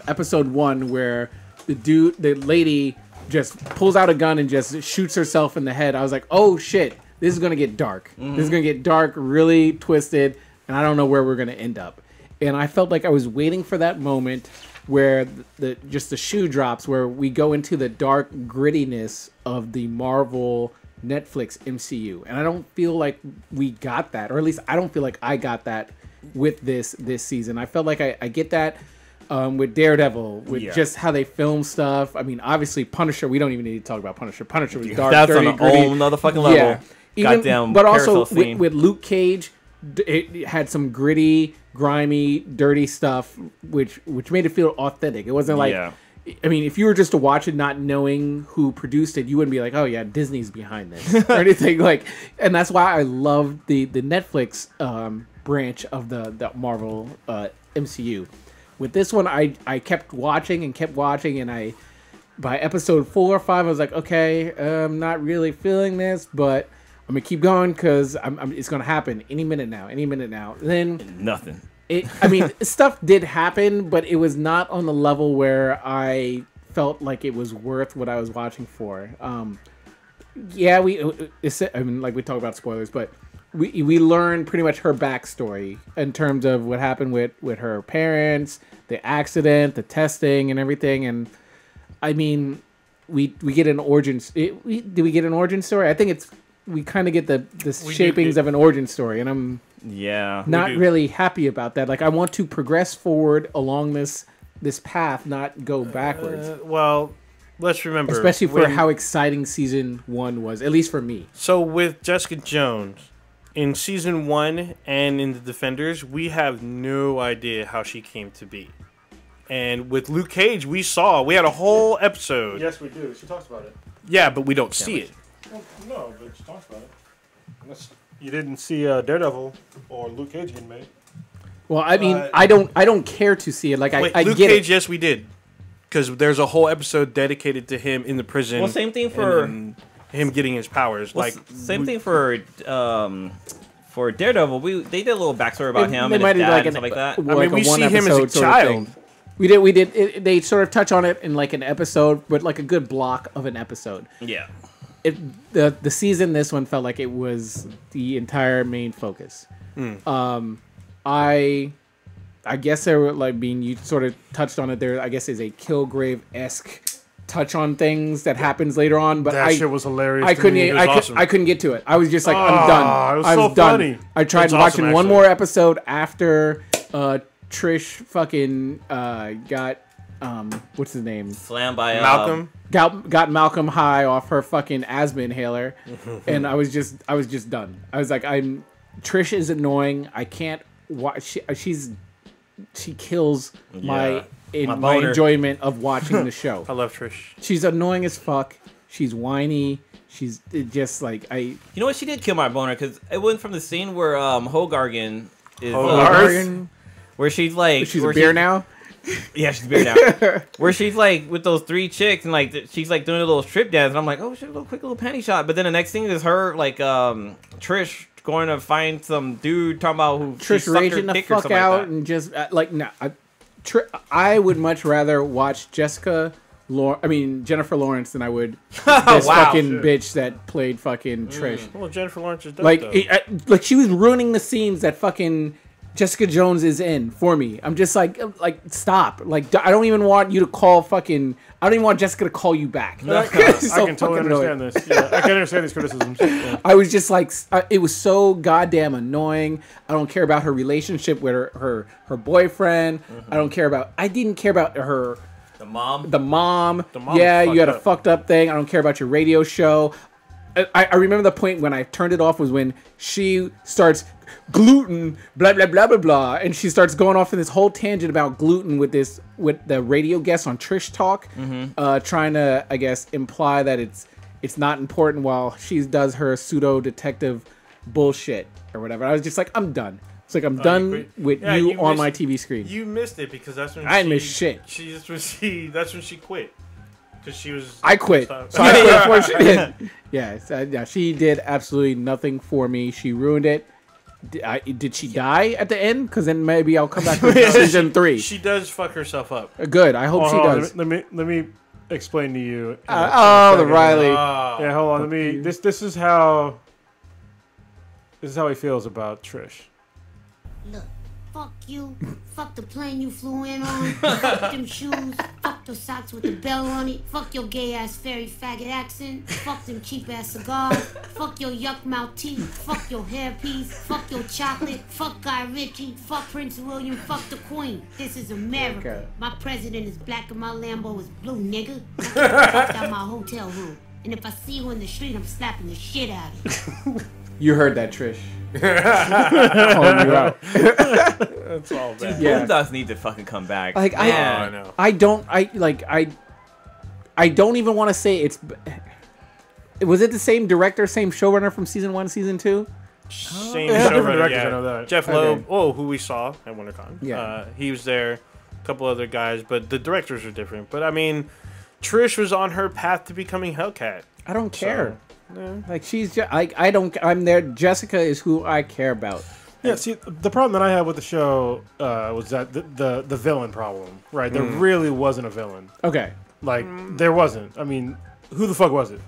episode 1, where the lady just pulls out a gun and just shoots herself in the head, I was like, oh shit. This is going to get dark. This is going to get dark, really twisted, and I don't know where we're going to end up. And I felt like I was waiting for that moment where the shoe drops, where we go into the dark grittiness of the Marvel Netflix MCU. And I don't feel like we got that, or at least I don't feel like I got that with this season. I felt like I get that with Daredevil, with just how they film stuff. I mean, obviously Punisher, we don't even need to talk about Punisher. Punisher was dark, That's dirty, on a gritty. whole nother fucking level. Yeah. Goddamn, but also scene. with Luke Cage, it had some gritty, grimy, dirty stuff, which made it feel authentic. It wasn't like, I mean, if you were just to watch it not knowing who produced it, you wouldn't be like, oh yeah, Disney's behind this or anything like. And that's why I love the Netflix branch of the Marvel MCU. With this one, I kept watching, and by episode 4 or 5, I was like, okay, I'm not really feeling this, but I'm gonna keep going because it's gonna happen any minute now. Then nothing. Stuff did happen, but it was not on the level where I felt like it was worth what I was watching for. Like we talk about spoilers, but we learned pretty much her backstory in terms of what happened with her parents, the accident, the testing, and everything. And I mean, we get an origin. Do we get an origin story? I think we kind of get the shapings of an origin story, and I'm not really happy about that. Like, I want to progress forward along this path, not go backwards. Well, let's remember, especially for how exciting season 1 was, at least for me. So with Jessica Jones, in season 1 and in the Defenders, we have no idea how she came to be. And with Luke Cage, we had a whole episode. Yes, we do. She talks about it. Yeah, but we don't see it. Well, no, but she talks about it. Unless you didn't see Daredevil or Luke Cage getting made. Well, I mean, I don't care to see it. Like, Wait, I Luke get Cage, it. yes, we did. because there's a whole episode dedicated to him in the prison. Well, same thing for and him getting his powers. Well, same thing for Daredevil. They did a little backstory about him and his dad and stuff like that. I mean, we see him as a child. We did. They sort of touch on it in like an episode, but like a good block of an episode. Yeah. The season, this one felt like it was the entire main focus. I guess there were like you sort of touched on it there. I guess is a Kilgrave-esque touch on things that happens later on, but that shit was hilarious. I couldn't get to it. I was just like, I'm done. It was so funny. I tried watching one more episode after Trish fucking got what's his name? Slammed by Malcolm. Got Malcolm high off her fucking asthma inhaler, and I was just done. I was like, Trish is annoying. I can't watch. She kills my enjoyment of watching the show. I love Trish. She's annoying as fuck. She's whiny. She's just like You know what? She did kill my boner because it went from the scene where Hogargan is where she's like she's a beer now. Yeah, she's a beer now. Where she's like with those 3 chicks and like she's like doing a little strip dance and I'm like, oh shit, a little quick little panty shot. But then the next thing is her like Trish going to find some dude talking about who Trish raging the fuck out like and just I would much rather watch Jennifer Lawrence than I would this fucking bitch that played fucking Trish. Well, Jennifer Lawrence is dope, like she was ruining the scenes that fucking Jessica Jones is in for me. I'm just like stop. Like I don't even want you to call fucking. I don't even want Jessica to call you back. No, I can totally understand this. Yeah, I can understand these criticisms. Yeah. I was just like, it was so goddamn annoying. I don't care about her relationship with her boyfriend. I didn't care about her. The mom. The mom. Yeah, you had a fucked up thing. I don't care about your radio show. I remember the point when I turned it off was when she starts gluten, blah blah blah blah blah, and she starts going off in this whole tangent about gluten with the radio guest on Trish Talk, trying to I guess imply that it's not important while she does her pseudo detective bullshit or whatever. I was just like, I'm done. It's like I'm done with you on my TV screen. You missed it because that's when I didn't miss shit. That's when she quit. I quit. So I quit before she did. Yeah, she did absolutely nothing for me. She ruined it. Did she die at the end? Because then maybe I'll come back to season 3. She does fuck herself up. Good. I hope she does. Let me explain to you. The Riley. Yeah, hold on. This is how he feels about Trish. Look, fuck you. Fuck the plane you flew in on. Fuck them shoes. Fuck the socks with the bell on it. Fuck your gay ass fairy faggot accent. Fuck them cheap ass cigars. Fuck your yuck mouth teeth. Fuck your hairpiece. Fuck your chocolate. Fuck Guy Ritchie. Fuck Prince William. Fuck the Queen. This is America. Okay. My president is black and my Lambo is blue, nigga. I get the fuck out my hotel room. And if I see you in the street, I'm slapping the shit out of you. You heard that, Trish. Calling you out. That's all bad. Boom does need to fucking come back. Like I know. I don't even want to say it's. Was it the same director, same showrunner from season 1, season 2? Same different showrunner, directors, I know that. Jeff Okay. Loeb, who we saw at WonderCon. Yeah. He was there. A couple other guys, but the directors are different. But I mean, Trish was on her path to becoming Hellcat. I don't care. Yeah. Like she's just I don't. I'm there. Jessica is who I care about. Yeah, see, the problem that I had with the show was that the villain problem, right? There really wasn't a villain. Okay. Like, there wasn't. I mean, who the fuck was it?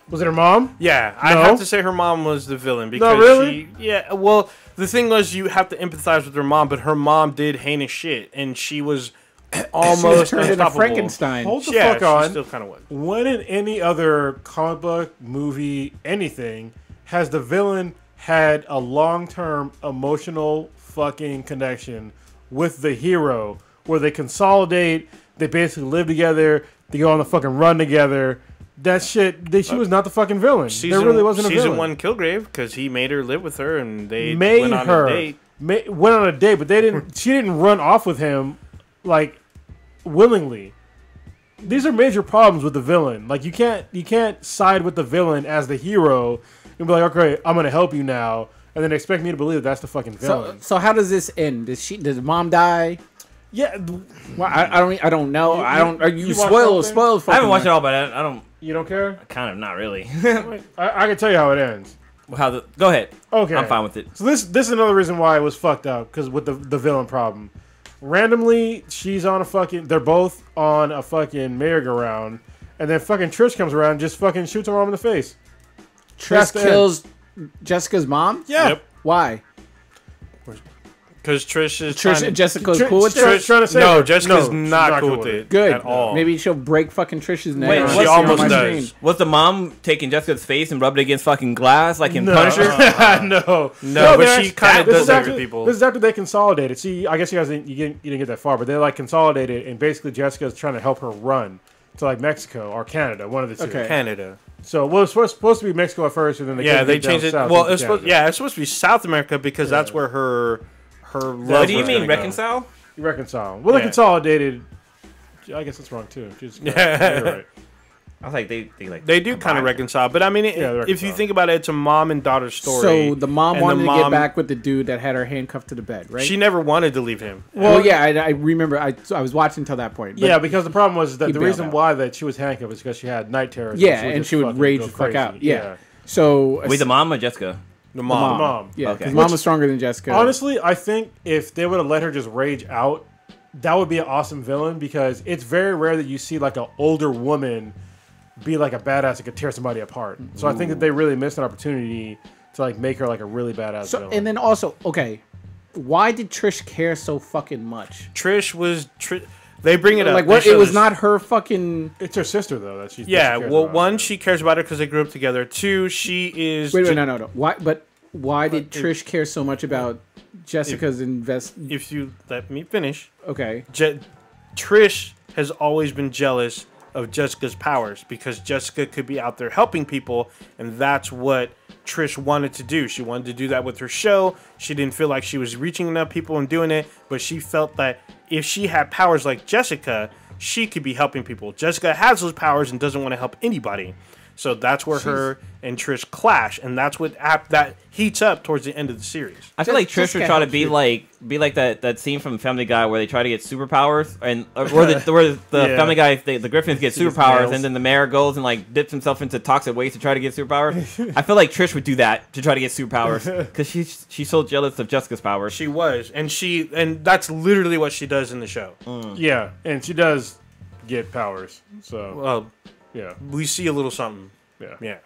Was it her mom? Yeah, No? I have to say her mom was the villain because really? well, the thing was you have to empathize with her mom, but her mom did heinous shit, and she was almost turned into unstoppable. Frankenstein. Hold the fuck on. She still kind of was. When in any other comic book, movie, anything, has the villain had a long-term emotional fucking connection with the hero where they consolidate, they basically live together, they go on the fucking run together? That shit, she was not the fucking villain. There really wasn't a villain. Season 1 Kilgrave, because he made her live with her, and they Made went on her. a date. Went on a date, but they didn't. She didn't run off with him, like, willingly. These are major problems with the villain. Like, you can't side with the villain as the hero and be like, okay, I'm gonna help you now, and then expect me to believe that's the fucking villain. So how does this end? Does mom die? Yeah, Well, I don't know. I don't. you watched Spoil. I haven't watched it all, but I don't. you don't care. Kind of not really. I can tell you how it ends. Go ahead. Okay, I'm fine with it. So this is another reason why it was fucked up because with the villain problem. Randomly, she's on a fucking. They're both on a fucking merry-go-round, and then fucking Trish comes around, and just fucking shoots her mom in the face. Trish kills Jessica's mom. Yeah. Yep. Why? Because Trish is Jessica's cool with Trish Trish. trying to save No, her. Jessica's No, she's not cool with it. Good. At all. Maybe she'll break fucking Trish's neck. Wait, on she my almost screen. does. Was the mom taking Jessica's face and rubbed it against fucking glass like in No. Punisher? No, but she kind of this does is that after, with people. This is after they consolidated. See, I guess you didn't get that far, but they like consolidated, and basically Jessica's trying to help her run to like Mexico or Canada, one of the two. Okay. Canada. So well, it was supposed to be Mexico at first, and then They changed it. South Well, into it's supposed, Canada. it's supposed to be South America because that's where her love. What do you was mean gonna go. reconcile? You reconcile. Well, they Yeah. consolidated. I guess that's wrong too. Jesus Christ. Yeah. You're right. I was like they like They do kind of reconcile, but I mean, they're if you reconciled. think about it, it's a mom and daughter story. So the mom and wanted to get back with the dude that had her handcuffed to the bed, right? She never wanted to leave him. well, yeah, I remember. I was watching till that point. but- Yeah, because the problem was that He the bailed reason out. why that she was handcuffed was because she had night terrors. yeah, and just she would fucking rage go the fuck crazy. out. Yeah. So Wait, the mom or Jessica? The mom. mom. Mom. Yeah, Okay. because mom was stronger than Jessica. Honestly, I think if they would have let her just rage out, that would be an awesome villain because it's very rare that you see like an older woman be like a badass that could tear somebody apart. So I think that they really missed an opportunity to like make her like a really badass So villain. and then also, okay, why did Trish care so fucking much? Trish was. They bring it up. Like They what? show It was this. not her fucking. It's her sister though that she's Yeah. that she cares Well, about. one, she cares about her because they grew up together. Two, she is. Wait, no. Why? But why did Trish care so much about Jessica's If you let me finish, Okay. Trish has always been jealous of Jessica's powers because Jessica could be out there helping people, and that's what Trish wanted to do. She wanted to do that with her show. She didn't feel like she was reaching enough people and doing it, but she felt that if she had powers like Jessica, she could be helping people. Jessica has those powers and doesn't want to help anybody. So that's where her and Trish clash, and that's what that heats up towards the end of the series. I feel like Jessica Trish would try to helps be you. like that scene from Family Guy where they try to get superpowers, and where the Yeah. Family Guy the Griffins get She gets superpowers, nails. and then the mayor goes and like dips himself into toxic waste to try to get superpowers. I feel like Trish would do that to try to get superpowers because she's so jealous of Jessica's powers. She was, and that's literally what she does in the show. Yeah, and she does get powers. So Well, yeah, we see a little something. yeah. Yeah.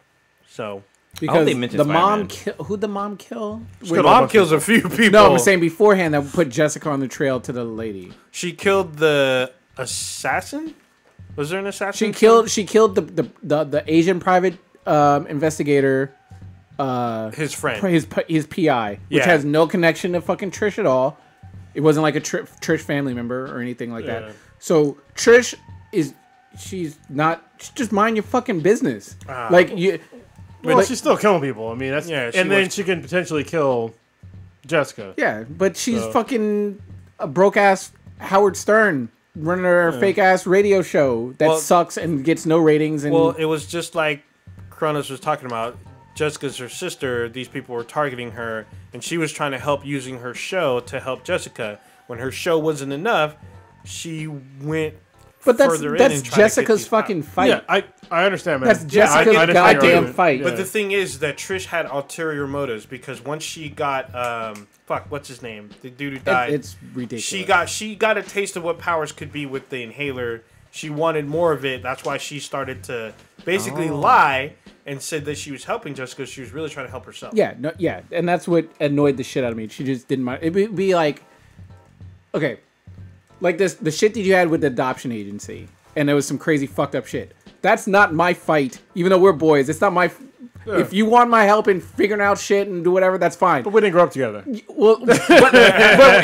So Because they mentioned the mom Spider-Man. who'd the mom kill? the mom kills a few people. No, I'm saying beforehand that put Jessica on the trail to the lady. She killed the assassin. Was there an assassin? She killed the Asian private investigator, his friend. his PI, which Yeah. has no connection to fucking Trish at all. It wasn't like a Trish family member or anything like Yeah. that. So Trish she's just mind your fucking business. Like you. Well, like- she's still killing people. I mean, that's Yeah, she and then was- she can potentially kill Jessica. Yeah, but she's So- fucking a broke ass Howard Stern running her fake ass radio show that Well- sucks and gets no ratings. And Well, it was just like Kronos was talking about. Jessica's her sister. These people were targeting her, and she was trying to help using her show to help Jessica. When her show wasn't enough, she went. but further in that's and tried to get Jessica's these fucking powers. fight. Yeah, I understand, man. That's Jessica's I understand your goddamn argument. fight. Yeah. But the thing is that Trish had ulterior motives because once she got what's his name? The dude who died. It's ridiculous. She got a taste of what powers could be with the inhaler. She wanted more of it. That's why she started to basically lie and said that she was helping Jessica. She was really trying to help herself. Yeah, and that's what annoyed the shit out of me. She just didn't mind. It'd be like, okay, like the shit that you had with the adoption agency, and there was some crazy fucked up shit. That's not my fight. Even though we're boys, it's not my. If you want my help in figuring out shit and do whatever, that's fine. But we didn't grow up together. Well, but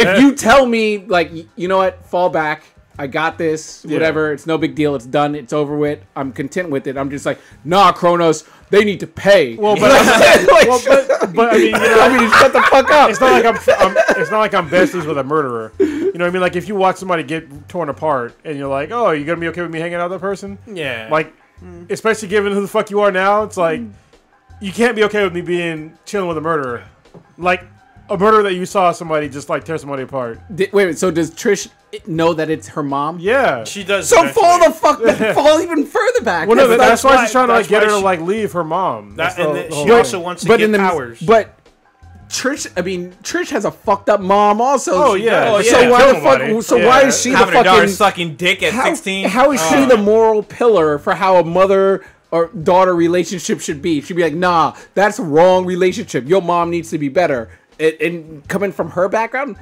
if you tell me, like, you know what, fall back, I got this, whatever, it's no big deal, it's done, it's over with, I'm content with it. I'm just like, nah, Kronos, they need to pay. Well, but Like, but I mean, you know, I mean, shut the fuck up. it's not like it's not like I'm besties with a murderer. You know what I mean? Like if you watch somebody get torn apart and you're like, oh, you gonna be okay with me hanging out with that person? Yeah. Like, especially given who the fuck you are now, it's like you can't be okay with me being chilling with a murderer. Like, a murder that you saw somebody just like tear somebody apart. Wait, so does Trish know that it's her mom? Yeah. She does. So fall the fuck back, fall even further back. Well, no, that's why she's trying to like that's get her why to she- like leave her mom. That's That, and the then whole she thing. also wants to get powers. But Trish has a fucked up mom also. Oh, yeah. Oh, So yeah. why Kill the fuck? somebody. So Yeah. why is she the Having her daughter fucking? sucking dick at 16. How is she the moral pillar for how a mother or daughter relationship should be? She'd be like, nah, that's a wrong relationship. Your mom needs to be better. And coming from her background,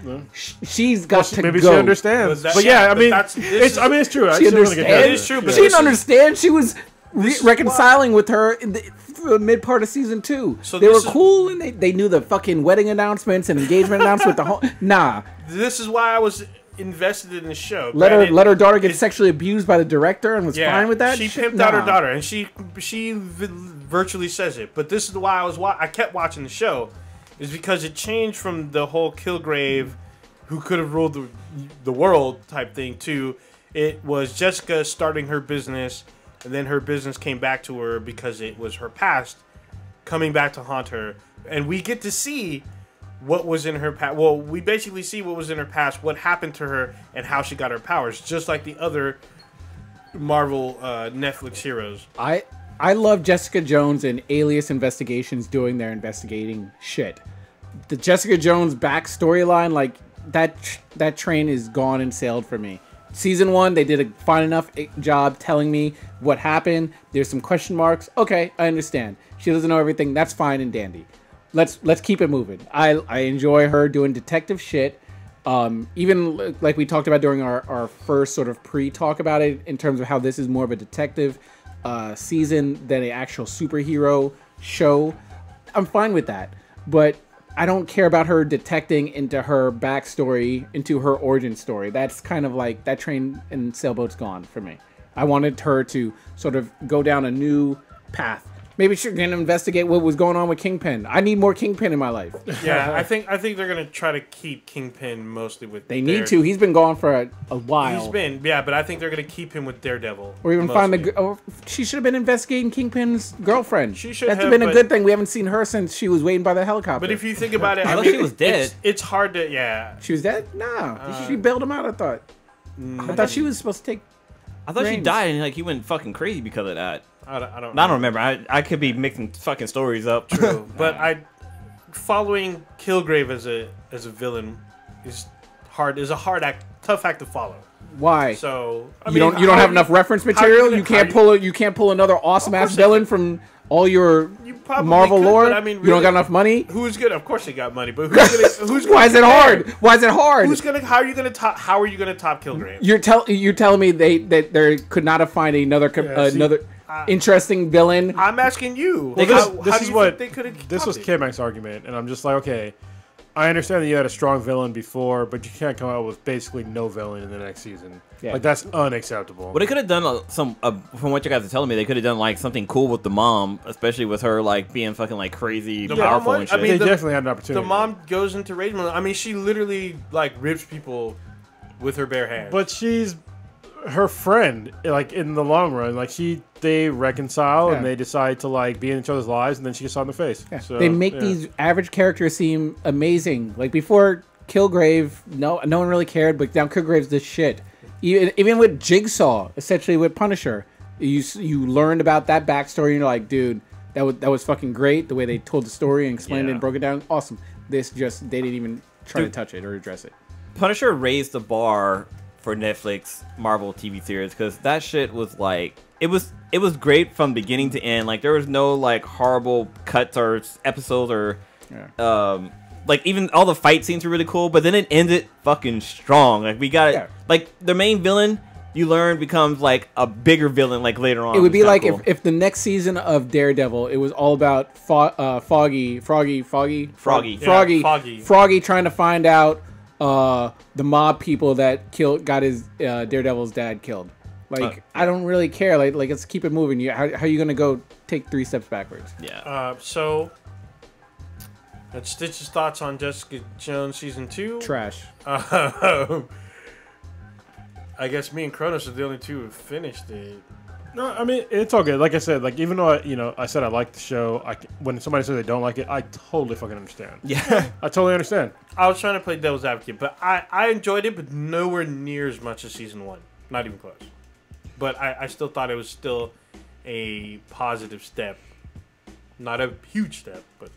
she's got to Maybe go. she understands. But But yeah, I but mean, this it's. is- I mean, it's true. She Really get understands. that. It is true, but She this didn't is- understand. She was This is reconciling with her in the mid part of season 2. So they were this is- cool and they knew the fucking wedding announcements and engagement announcements with the whole. Nah, This is why I was invested in the show. let her daughter get it's- sexually abused by the director and was fine with that. She shit? pimped out her Nah. daughter, and she virtually says it. But this is why I kept watching the show, is because it changed from the whole Kilgrave, who could have ruled the world type thing, to it was Jessica starting her business, and then her business came back to her because it was her past coming back to haunt her, and we get to see what was in her past. Well, we basically see what was in her past, what happened to her, and how she got her powers, just like the other Marvel Netflix heroes. I love Jessica Jones and Alias Investigations doing their investigating shit. The Jessica Jones back storyline, like that train is gone and sailed for me. Season 1, they did a fine enough job telling me what happened. There's some question marks. Okay, I understand. She doesn't know everything. That's fine and dandy. Let's keep it moving. I enjoy her doing detective shit. Even like we talked about during our first sort of pre-talk about it, in terms of how this is more of a detective season than an actual superhero show. I'm fine with that. But I don't care about her detecting into her backstory, into her origin story. That's kind of like, that train and sailboat's gone for me. I wanted her to sort of go down a new path. Maybe she can investigate what was going on with Kingpin. I need more Kingpin in my life. Yeah, I think they're gonna try to keep Kingpin mostly with. They need to. He's been gone for a while. He's been, yeah, but I think they're gonna keep him with Daredevil. Or even find mostly. she should have been investigating Kingpin's girlfriend. She should That's have, been a but- good thing. We haven't seen her since she was waiting by the helicopter. But if you think about it, I I thought mean, she was dead. It's hard to, yeah. she was dead? No. She bailed him out, I thought. I thought she was supposed to take... I thought she Reigns. died and like he went fucking crazy because of that. I don't. I don't remember. I could be mixing fucking stories up. True, but following Kilgrave as a villain is hard. Is a hard act, tough act to follow. Why? So I you mean, don't have enough reference how material. you You gonna- can't you can't pull another awesome ass course they villain could. from all your You probably Marvel could, lore. but I mean, You don't really, got enough money. Who's gonna? Of course they got money, but who's gonna? Who's gonna Why is it compare? hard? Why is it hard? Who's gonna? How are you gonna top? How are you gonna top Kilgrave? You're telling me that they could not have found another another interesting villain. I'm asking you. Well, how this do is you what think they could have? this was K-Mac's argument, and I'm just like, okay, I understand that you had a strong villain before, but you can't come out with basically no villain in the next season. Yeah. Like that's unacceptable. Well, they could have done from what you guys are telling me, they could have done like something cool with the mom, especially with her like being fucking like crazy, The powerful mom and one? shit. they the- definitely had an opportunity. The mom goes into rage mode. I mean, she literally like rips people with her bare hands. but she's her friend. Like in the long run, like they reconcile Yeah. and they decide to like be in each other's lives, and then she gets on the face. Yeah. So, They make yeah. these average characters seem amazing. Like before Kilgrave, no one really cared, but now Kilgrave's the shit. Even with Jigsaw, essentially with Punisher, you learned about that backstory, and you're like, dude, that was fucking great. The way they told the story and explained it and broke it down, awesome. This just they didn't even try to touch it or address it. Punisher raised the bar for Netflix Marvel TV series because that shit was like it was great from beginning to end. Like there was no like horrible cuts or episodes or like even all the fight scenes were really cool. But then it ended fucking strong. Like we got like the main villain you learn becomes like a bigger villain like later on. It would be It's like kinda cool. if the next season of Daredevil, it was all about Froggy trying to find out the mob people that got his Daredevil's dad killed. Like I don't really care. Like let's keep it moving. How are you gonna go take 3 steps backwards? yeah. So that's Stitch's thoughts on Jessica Jones season 2. Trash. I guess me and Kronos are the only two who finished it. No, I mean it's all good. Like I said, like even though I said I like the show, when somebody says they don't like it, I totally fucking understand. Yeah. I totally understand. I was trying to play devil's advocate, but I enjoyed it, but nowhere near as much as season 1. Not even close. But I still thought it was still a positive step. Not a huge step, but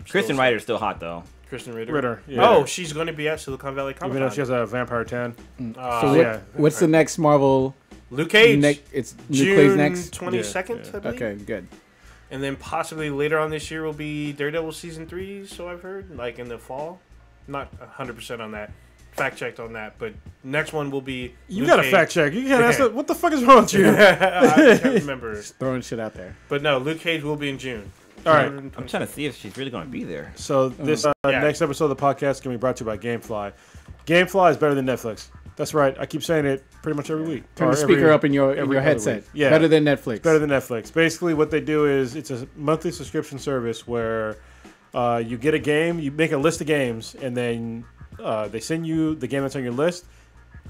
Kristen Ryder's still hot though. Kristen Ritter. Yeah. Oh, she's going to be at Silicon Valley Comic Even Con. though she has a vampire tan. So what's the next Marvel? Luke Cage. It's Luke June Cage next. 22nd, I believe. Okay, good. And then possibly later on this year will be Daredevil season 3. So I've heard, like in the fall. Not 100% on that. Fact checked on that, but next one will be. You Luke got to Cage. fact check. You can't ask that. What the fuck is wrong with you? I can't remember. Just throwing shit out there. But no, Luke Cage will be in June. All right. I'm trying to see if she's really going to be there. So this next episode of the podcast is going to be brought to you by GameFly. GameFly is better than Netflix. That's right. I keep saying it pretty much every week. Turn the speaker up in your other headset. week. Yeah. Better than Netflix. Better than Netflix. Basically, what they do is it's a monthly subscription service where you get a game, you make a list of games, and then they send you the game that's on your list.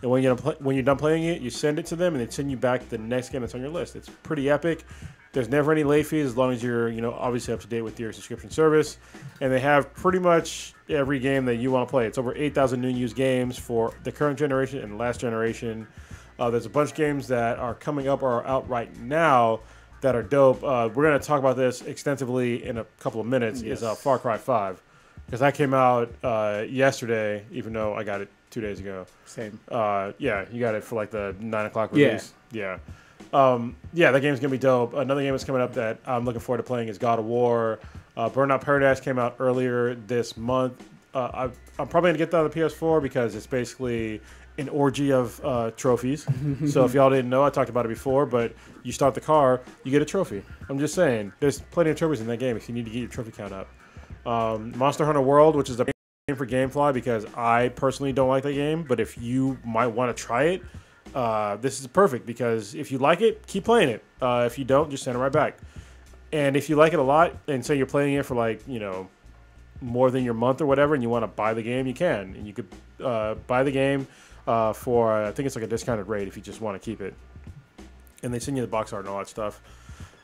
And when you're done playing it, you send it to them, and they send you back the next game that's on your list. It's pretty epic. There's never any late fees as long as you're obviously up to date with your subscription service. And they have pretty much every game that you want to play. It's over 8,000 new and used games for the current generation and the last generation. There's a bunch of games that are coming up or are out right now that are dope. We're going to talk about this extensively in a couple of minutes. Yes. Is Far Cry 5. Because that came out yesterday, even though I got it 2 days ago. Same. Yeah, you got it for like the 9 o'clock release. Yeah. That game's gonna be dope. Another game that's coming up that I'm looking forward to playing is God of War. Burnout Paradise came out earlier this month. I'm probably gonna get that on the PS4 because it's basically an orgy of trophies. So if y'all didn't know, I talked about it before, but you start the car, you get a trophy. I'm just saying, there's plenty of trophies in that game if you need to get your trophy count up. Monster Hunter World, which is the game for GameFly, because I personally don't like that game, but if you might want to try it, this is perfect because if you like it, keep playing it. If you don't, just send it right back. And if you like it a lot and say you're playing it for more than your month or whatever, and you want to buy the game, you can. And you could buy the game for, I think it's like a discounted rate if you just want to keep it. And they send you the box art and all that stuff.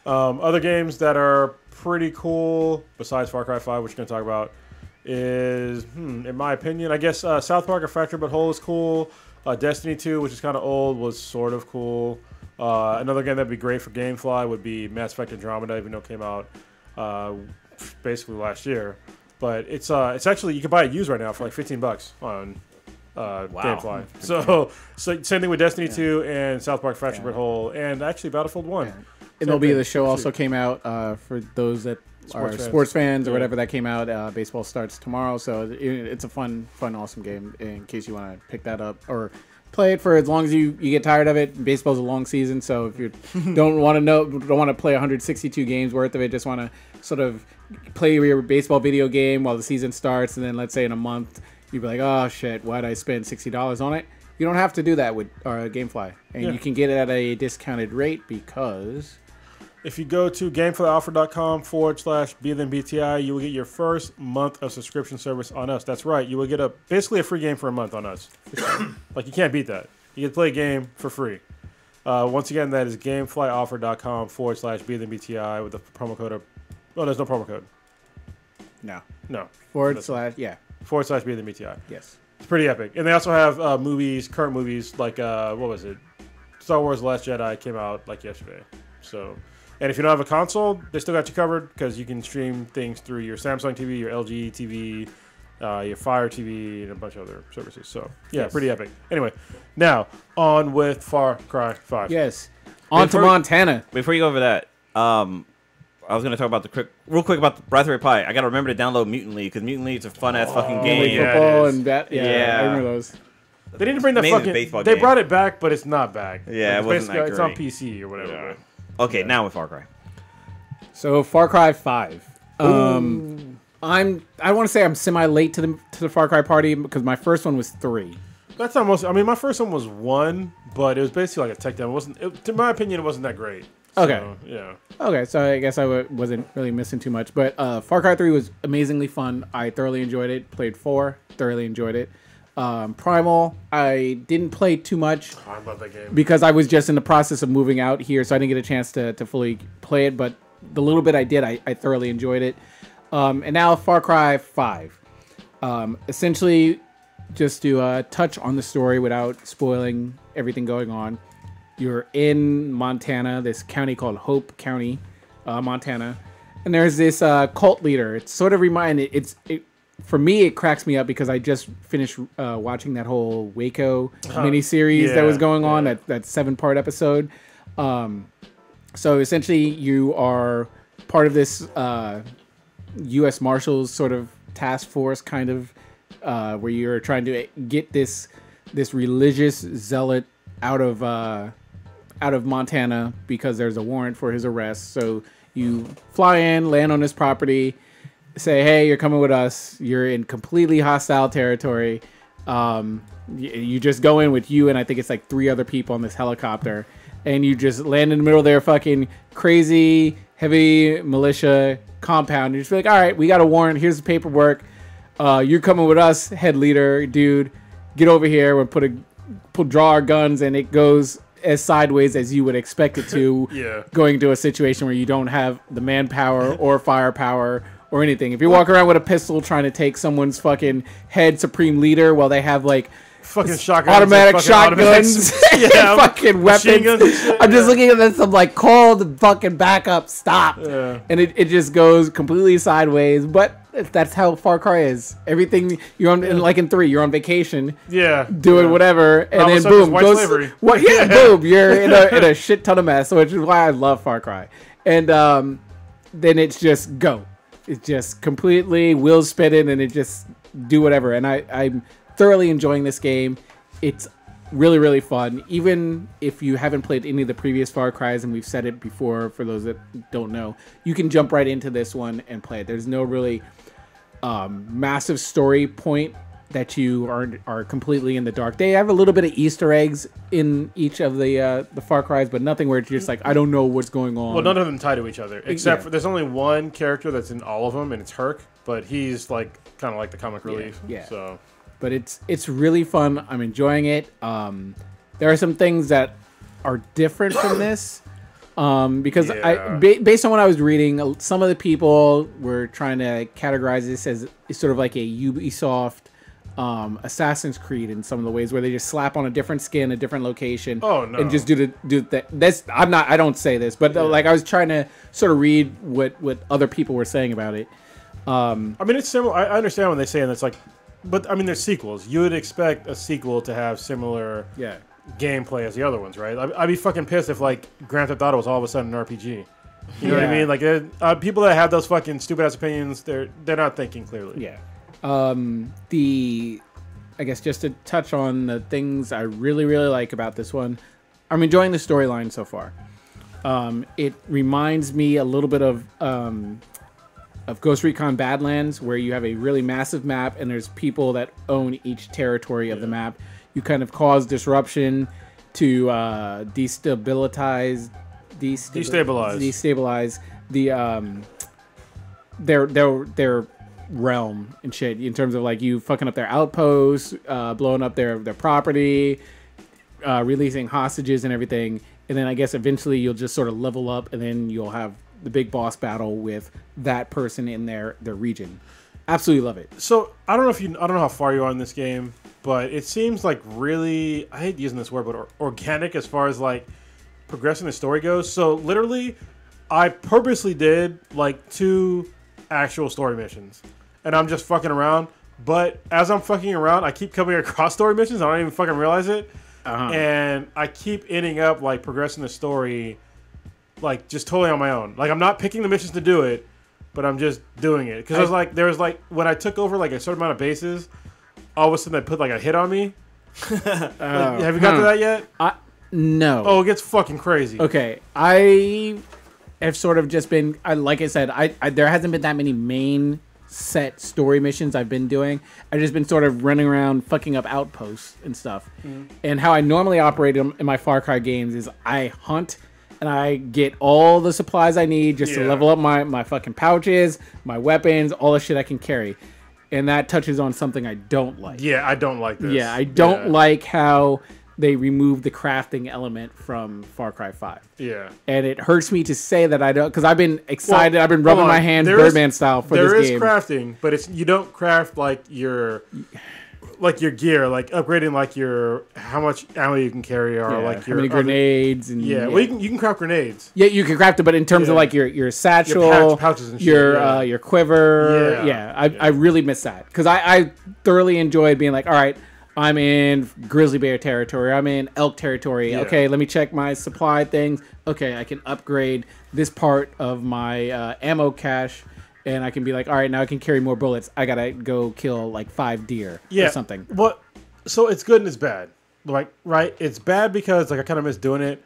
Other games that are pretty cool besides Far Cry 5, which we're going to talk about, is, in my opinion, I guess South Park: A Fractured But Whole is cool. Destiny 2, which is kind of old, was sort of cool. Another game that'd be great for GameFly would be Mass Effect Andromeda, even though it came out basically last year. But it's actually, you can buy it used right now for like $15 on GameFly. So same thing with Destiny 2 and South Park: Fractured But Whole, and actually Battlefield 1. Yeah. MLB The Show also came out for those that sports fans or whatever. That came out. Baseball starts tomorrow, so it's a fun, awesome game in case you want to pick that up or play it for as long as you get tired of it. Baseball's a long season, so if you don't want to play 162 games worth of it, just want to sort of play your baseball video game while the season starts, and then let's say in a month you'd be like, oh shit, why'd I spend $60 on it? You don't have to do that with GameFly, and you can get it at a discounted rate because if you go to gameflyoffer.com/BTI, you will get your first month of subscription service on us. That's right. You will get basically a free game for a month on us. Like, you can't beat that. You get to play a game for free. Once again, that is gameflyoffer.com/BTI with the promo code. There's no promo code. No. /BTI. Yes. It's pretty epic. And they also have current movies, like, what was it? Star Wars The Last Jedi came out, like, yesterday. So... And if you don't have a console, they still got you covered because you can stream things through your Samsung TV, your LG TV, your Fire TV, and a bunch of other services. So, yeah, pretty epic. Anyway, now, on with Far Cry 5. Yes. On to Montana. Before you go over that, I was going to talk about real quick about the Raspberry Pi. I got to remember to download Mutant League because Mutant League is a fun-ass fucking game. Football and that. Yeah, I remember those. They didn't bring that fucking... baseball They game. brought it back, but it's not back. Yeah, it wasn't that It's on great. PC or whatever. Yeah. Okay, now with Far Cry. So Far Cry 5. I want to say I'm semi late to the Far Cry party because my first one was 3. That's almost... I mean, my first one was 1, but it was basically like a tech demo. In my opinion, it wasn't that great. Okay. So, yeah. Okay, so I guess I wasn't really missing too much. But Far Cry 3 was amazingly fun. I thoroughly enjoyed it. Played 4, thoroughly enjoyed it. Primal, I didn't play too much. I love that game. Because I was just in the process of moving out here, so I didn't get a chance to fully play it. But the little bit I did, I thoroughly enjoyed it. And now Far Cry 5. Essentially, just to touch on the story without spoiling everything going on. You're in Montana, this county called Hope County, Montana. And there's this cult leader. It's sort of for me, it cracks me up because I just finished watching that whole Waco miniseries that was going on, that 7-part episode. So essentially, you are part of this U.S. Marshals sort of task force, kind of, where you're trying to get this religious zealot out of Montana because there's a warrant for his arrest. So you fly in, land on his property, say, hey, you're coming with us. You're in completely hostile territory. You just go in with you and I think it's like 3 other people on this helicopter, and you just land in the middle of their fucking crazy heavy militia compound. You're just like, all right, we got a warrant. Here's the paperwork. You're coming with us, head leader, dude. Get over here. We'll draw our guns, and it goes as sideways as you would expect it to. Going to a situation where you don't have the manpower or firepower or anything. If you walk around with a pistol trying to take someone's fucking head supreme leader while they have like fucking shotguns, automatic shotguns, fucking weapons. I'm just looking at this. I'm like, call the fucking backup, stop. And it just goes completely sideways. But that's how Far Cry is. Everything you're on, like in 3, you're on vacation, doing whatever, and then boom, goes. Boom, you're in a shit ton of mess. Which is why I love Far Cry. And then it's just go. It's just completely wheels spinning, and it just do whatever. And I'm thoroughly enjoying this game. It's really, really fun. Even if you haven't played any of the previous Far Cries, and we've said it before for those that don't know, you can jump right into this one and play it. There's no really massive story point that you are completely in the dark. They have a little bit of Easter eggs in each of the Far Cries, but nothing where it's just like, I don't know what's going on. Well, none of them tie to each other, except for there's only one character that's in all of them, and it's Herc, but he's like kind of like the comic relief. So, but it's really fun. I'm enjoying it. There are some things that are different from this. Because based on what I was reading, some of the people were trying to categorize this as sort of like a Ubisoft Assassin's Creed in some of the ways, where they just slap on a different skin, a different location, and just do that. That's I don't say this, but like I was trying to sort of read what other people were saying about it. I mean, it's similar. I understand when they say, and it's like, but I mean, there's sequels. You would expect a sequel to have similar gameplay as the other ones, right? I'd be fucking pissed if like Grand Theft Auto was all of a sudden an RPG. You know what I mean? Like people that have those fucking stupid ass opinions, they're not thinking clearly. I guess just to touch on the things I really, really like about this one, I'm enjoying the storyline so far. It reminds me a little bit of Ghost Recon Badlands, where you have a really massive map and there's people that own each territory of the map. You kind of cause disruption to destabilize their realm and shit, in terms of like you fucking up their outposts, blowing up their property, releasing hostages and everything. And then I guess eventually you'll just sort of level up, and then you'll have the big boss battle with that person in their region. Absolutely love it. So I don't know how far you are in this game, but it seems like really, I hate using this word, but organic as far as like progressing the story goes. So literally, I purposely did like 2 actual story missions, and I'm just fucking around. But as I'm fucking around, I keep coming across story missions. I don't even fucking realize it, and I keep ending up like progressing the story, like just totally on my own. Like I'm not picking the missions to do it, but I'm just doing it because there was like when I took over like a certain amount of bases, all of a sudden they put like a hit on me. Have you got to that yet? No. Oh, it gets fucking crazy. Okay, I have sort of just been, like I said, there hasn't been that many main set story missions I've been doing. I've just been sort of running around fucking up outposts and stuff. And how I normally operate in my Far Cry games is I hunt and I get all the supplies I need just to level up my fucking pouches, my weapons, all the shit I can carry. and that touches on something I don't like. Yeah, I don't like this. Yeah, I don't like how they removed the crafting element from Far Cry 5. Yeah. And it hurts me to say that I don't, because I've been excited. I've been rubbing hold on. my hands There Birdman is- style for this game. There is crafting, but you don't craft like your gear, like upgrading like your how much ammo you can carry or like how your many grenades and well you can craft grenades. Yeah, you can craft it, but in terms of like your satchel, Your pouches and shit, your quiver, I really miss that because I thoroughly enjoyed being like, all right, I'm in grizzly bear territory, I'm in elk territory. Yeah. Okay, let me check my supply things. Okay, I can upgrade this part of my ammo cache, and I can be like, all right, now I can carry more bullets. I gotta go kill like 5 deer or something. So it's good and it's bad. Like, right? It's bad because like I kind of miss doing it,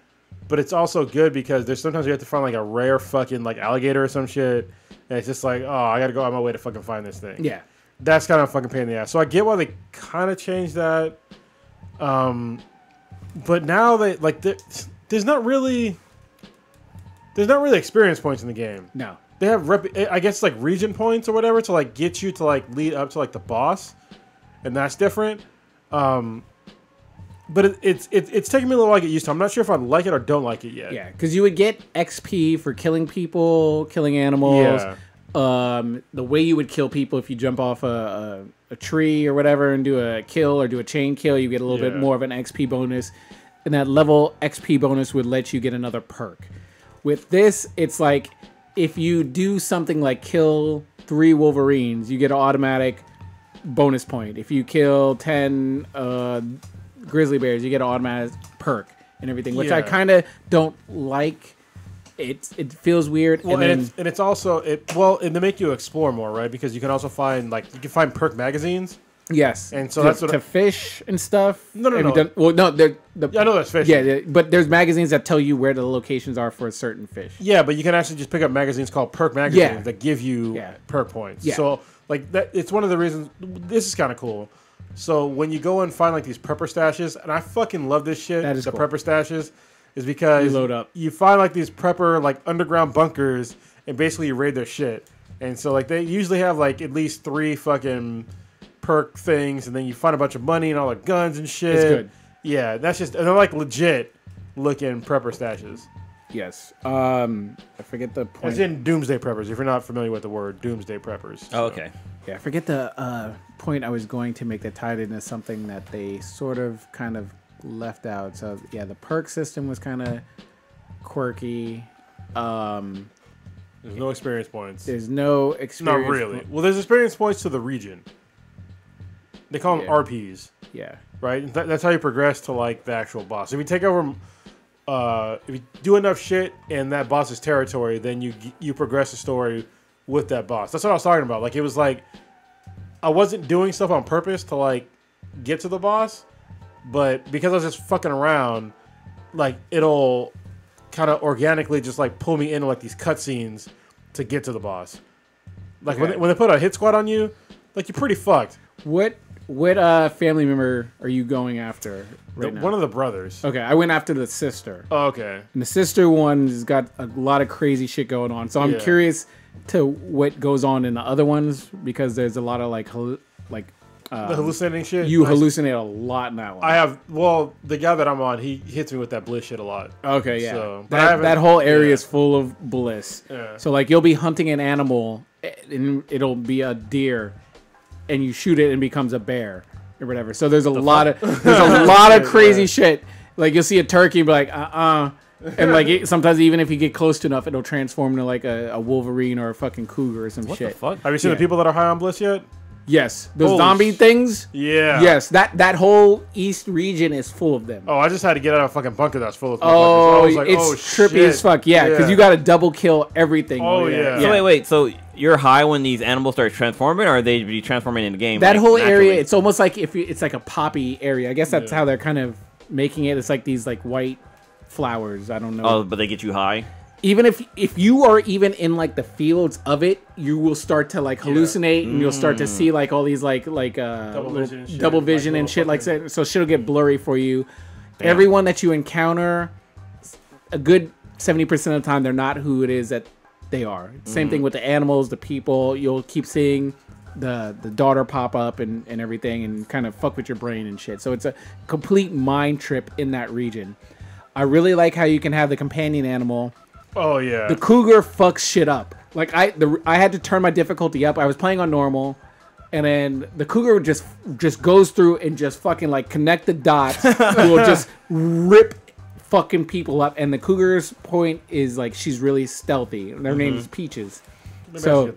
but it's also good because there's sometimes you have to find like a rare fucking like alligator or some shit, and it's just like, oh, I gotta go out my way to fucking find this thing. Yeah. That's kind of a fucking pain in the ass. So I get why they kind of changed that. But now they like there's not really experience points in the game. No. They have I guess like region points or whatever to like get you to like lead up to like the boss, and that's different. But it's taking me a little while to get used to. I'm not sure if I like it or don't like it yet. Yeah, because you would get XP for killing people, killing animals. Yeah. The way you would kill people if you jump off a tree or whatever and do a kill or do a chain kill, you get a little bit more of an XP bonus. And that level XP bonus would let you get another perk. With this, it's like if you do something like kill 3 wolverines, you get an automatic bonus point. If you kill 10 grizzly bears, you get an automatic perk and everything, which I kind of don't like. It feels weird. Well, and it's also and they make you explore more, right? Because you can also find perk magazines. yes, And so that's what to fish and stuff. No. Well, no, I know that's fish. yeah, but there's magazines that tell you where the locations are for a certain fish. Yeah, but you can actually just pick up magazines called perk magazines Yeah. that give you Yeah. perk points. Yeah. So like that, it's one of the reasons this is kind of cool. So when you go and find like these prepper stashes, and I fucking love this shit. That is the cool. prepper stashes is because You load up. You find like these prepper like underground bunkers, and basically you raid their shit. And so like they usually have like at least 3 fucking perk things, and then you find a bunch of money and all the guns and shit. It's good. Yeah, that's just, and they're like legit looking prepper stashes. Yes. I forget the point. As in doomsday preppers, if you're not familiar with the word doomsday preppers. Oh, okay. Yeah, I forget the point I was going to make that tied into something that they sort of kind of left out. So yeah, the perk system was kind of quirky. There's no experience points. There's no experience. Not really. Well, there's experience points to the region. They call them RPs, Yeah. right? That's how you progress to like the actual boss. If you take over, if you do enough shit in that boss's territory, then you progress the story with that boss. That's what I was talking about. Like it was like I wasn't doing stuff on purpose to like get to the boss, but because I was just fucking around, like it'll kind of organically just like pull me into like these cutscenes to get to the boss. Like when they put a hit squad on you, like you're pretty fucked. What family member are you going after right now? One of the brothers. Okay, I went after the sister. Oh, okay. And the sister one has got a lot of crazy shit going on. So I'm curious to what goes on in the other ones because there's a lot of the hallucinating shit. You hallucinate a lot in that one. I have. Well, the guy that I'm on, he hits me with that bliss shit a lot. Okay, yeah. So, but I that whole area yeah. is full of bliss. Yeah. So like you'll be hunting an animal and it'll be a deer and you shoot it and it becomes a bear or whatever. So there's a lot of crazy shit. Like you'll see a turkey and be like, and like sometimes even if you get close to enough, it'll transform into like a wolverine or a fucking cougar or some shit. The fuck? Have you seen the people that are high on bliss yet? Yes, those Holy zombie things. Yeah. Yes, that whole east region is full of them. Oh, I just had to get out of a fucking bunker that's full of. Oh, I was like, it's oh, trippy shit. as fuck. Yeah, because you got to double kill everything. Oh, yeah. So wait. So you're high when these animals start transforming, or are they be transforming in the game? That like, whole naturally? area, it's almost like it's like a poppy area. I guess that's how they're kind of making it. It's like these like white flowers. I don't know. Oh, but they get you high. Even if you are even in like the fields of it, you will start to like hallucinate and you'll start to see like all these like double vision and shit like that. So shit'll get blurry for you. Damn. Everyone that you encounter, a good 70% of the time, they're not who it is that they are. Same thing with the animals, the people. You'll keep seeing the daughter pop up and everything and kind of fuck with your brain and shit. So it's a complete mind trip in that region. I really like how you can have the companion animal. Oh yeah. The cougar fucks shit up. Like I had to turn my difficulty up. I was playing on normal, and then the cougar just goes through and just fucking like connect the dots. Will just rip fucking people up. And the cougar's point is like she's really stealthy. Their name is Peaches. So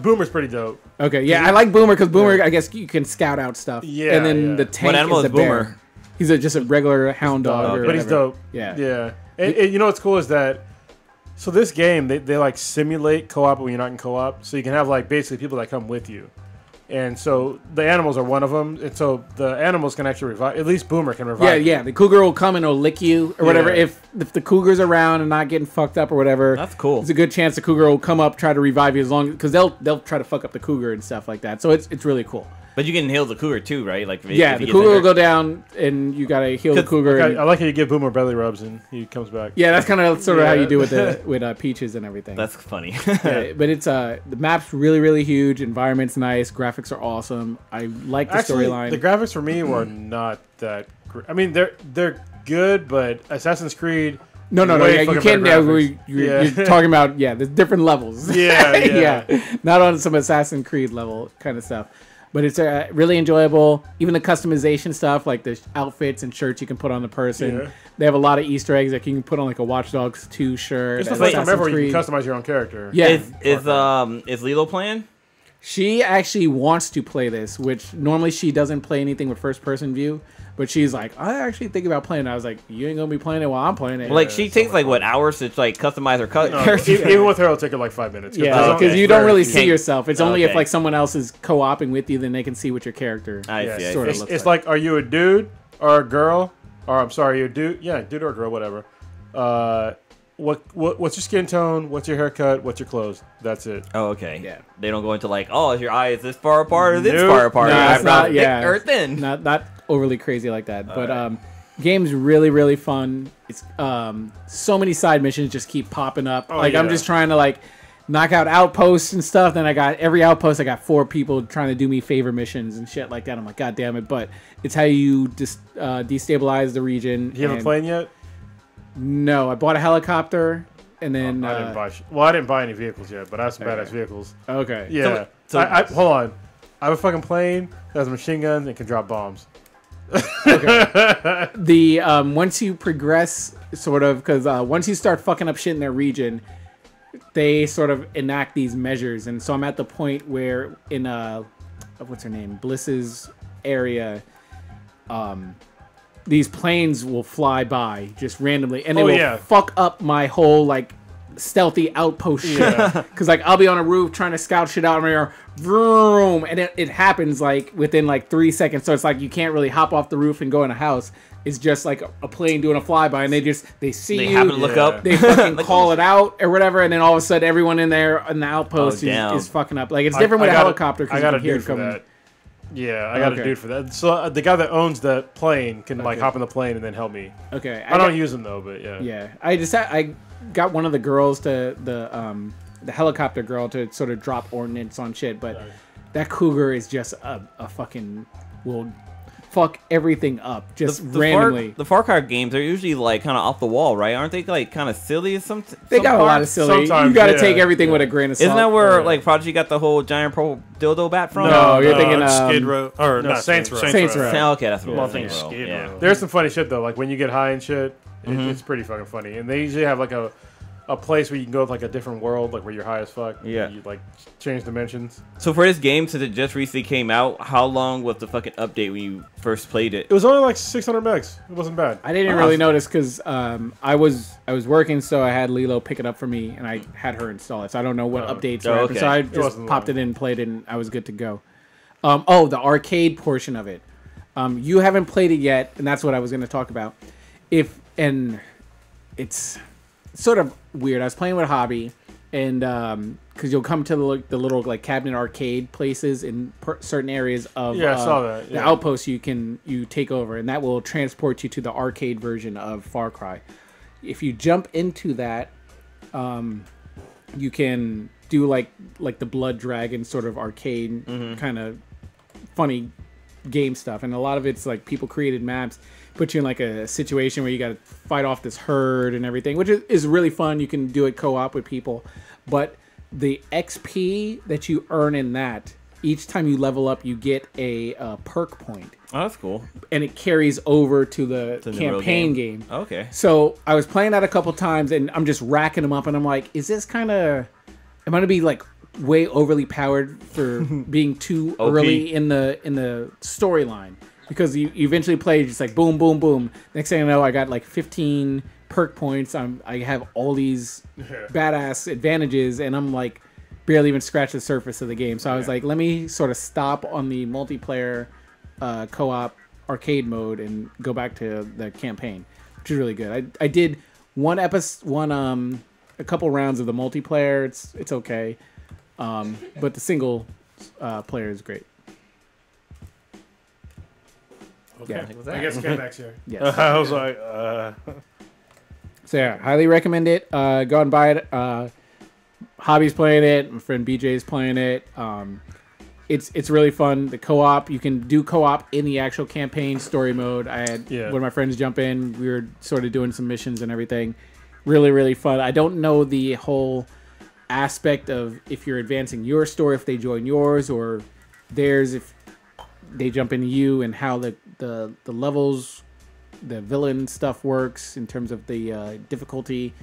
Boomer's pretty dope. Okay, yeah, I like Boomer because Boomer, I guess you can scout out stuff. Yeah, and then the tank What animal is is the bear. Boomer? He's just a regular hound dog, but he's dope. Yeah, yeah. And you know what's cool is that. So this game, they like simulate co-op when you're not in co-op. So you can have like basically people that come with you. And so the animals are one of them. And so the animals can actually revive. At least Boomer can revive. Yeah. The cougar will come and will lick you or whatever. Yeah. If the cougar's around and not getting fucked up or whatever. That's cool. There's a good chance the cougar will come up, try to revive you as long because they'll try to fuck up the cougar and stuff like that. So it's really cool. But you can heal the cougar too, right? Like Yeah, the cougar will go down and you gotta heal the cougar. I like how you give Boomer belly rubs and he comes back. Yeah, that's kind of sort of how you do with Peaches and everything. That's funny. Yeah, but it's the map's really, really huge. Environment's nice. Graphics are awesome. I like the storyline. The graphics for me were not that. I mean, they're good, but Assassin's Creed. No. Yeah, you can't. You're talking about there's different levels. Yeah. Not on some Assassin's Creed level kind of stuff. But it's really enjoyable. Even the customization stuff, like the outfits and shirts you can put on the person. Yeah. They have a lot of Easter eggs that you can put on like a Watch Dogs 2 shirt. It's the first time ever you can customize your own character. Yeah. Is Lilo playing? She actually wants to play this, which normally she doesn't play anything with first person view. But she's like, I actually think about playing it. I was like, you ain't gonna be playing it while I'm playing it. Well, like she takes like what hours to like customize her character. Even with her, it'll take her like 5 minutes. Yeah, because you don't really see can't- yourself. It's only if like someone else is co-oping with you, then they can see what your character sort of looks It's like, are you a dude or a girl? Or I'm sorry, you're a dude. Yeah, dude or a girl, whatever. What's your skin tone? What's your haircut? What's your clothes? That's it. Oh, okay. Yeah. They don't go into like, oh, is your eyes this far apart or this Nope. far apart? No, it's not. Thick Yeah, or thin. Not overly crazy like that. But game's really, really fun. It's so many side missions just keep popping up. I'm just trying to like knock out outposts and stuff. Then I got every outpost. I got 4 people trying to do me favor missions and shit like that. I'm like, God damn it! But it's how you just destabilize the region. You have a plane yet? No, I bought a helicopter and then I didn't buy. I didn't buy any vehicles yet, but I have some badass vehicles. Okay. Yeah. So- I hold on. I have a fucking plane that has machine guns and can drop bombs. The once you progress, sort of, because once you start fucking up shit in their region, they sort of enact these measures, and so I'm at the point where in what's her name, Bliss's area, these planes will fly by just randomly, and they will fuck up my whole like stealthy outpost shit. Because like I'll be on a roof trying to scout shit out, and I'm vroom, and it happens like within like 3 seconds. So it's like you can't really hop off the roof and go in a house. It's just like a plane doing a flyby, and they see They you. happen to look up. They fucking call it out or whatever, and then all of a sudden everyone in there in the outpost damn. is fucking up. Like it's different with a helicopter because I you got can a hear dude it for coming. that. Yeah, I got a dude for that. So the guy that owns the plane can like hop in the plane and then help me. Okay, I don't use him though, but yeah. Yeah, I got one of the girls to the helicopter girl to sort of drop ordnance on shit, but that cougar is just a fucking will fuck everything up just randomly. The Far Cry games are usually like kind of off the wall, right? Aren't they like kind of silly? They got a lot of silly. You got to take everything with a grain of salt. Isn't that where like Prodigy got the whole giant purple dildo bat from? No, you're thinking Skid Row or no, not Saints Row. Saints Row. Okay, that's what I I'm think thinking. Skid Yeah. Row. There's some funny shit though. Like when you get high and shit, it's pretty fucking funny. And they usually have like a place where you can go to like a different world, like where you're high as fuck. Yeah. You like change dimensions. So for this game, since it just recently came out, how long was the fucking update when you first played it? It was only like 600 megs. It wasn't bad. I didn't really notice because I was working, so I had Lilo pick it up for me, and I had her install it. So I don't know what updates were happening. okay. So I It just wasn't popped long. it in, played it, and I was good to go. The arcade portion of it. You haven't played it yet, and that's what I was going to talk about. It's sort of weird. I was playing with Hobby, and because you'll come to the little like cabinet arcade places in certain areas of Yeah, I saw that. the Yeah. outpost you take over, and that will transport you to the arcade version of Far Cry. If you jump into that, you can do like the Blood Dragon sort of arcade kind of funny game stuff, and a lot of it's like people created maps, put you in like a situation where you got to fight off this herd and everything, which is really fun. You can do it co-op with people, but the XP that you earn in that, each time you level up, you get a perk point. Oh, that's cool. And it carries over to the campaign game. Okay. So I was playing that a couple times, and I'm just racking them up, and I'm like, is this kind of... Am I going to be like way overly powered for being too early in the storyline? Because you eventually play just like boom, boom, boom. Next thing I know, I got like 15 perk points. I have all these badass advantages, and I'm like barely even scratch the surface of the game. So I was like, let me sort of stop on the multiplayer co-op arcade mode and go back to the campaign, which is really good. I did a couple rounds of the multiplayer. It's okay, but the single player is great. Okay. Yeah. I guess K-Max here. Yes. I was like, So yeah, highly recommend it. Go and buy it. Hobby's playing it. My friend BJ's playing it. It's really fun. The co-op, you can do co-op in the actual campaign story mode. I had one of my friends jump in. We were sort of doing some missions and everything. Really, really fun. I don't know the whole aspect of if you're advancing your story, if they join yours, or theirs, if they jump into you, and how the levels, the villain stuff works in terms of the difficulty.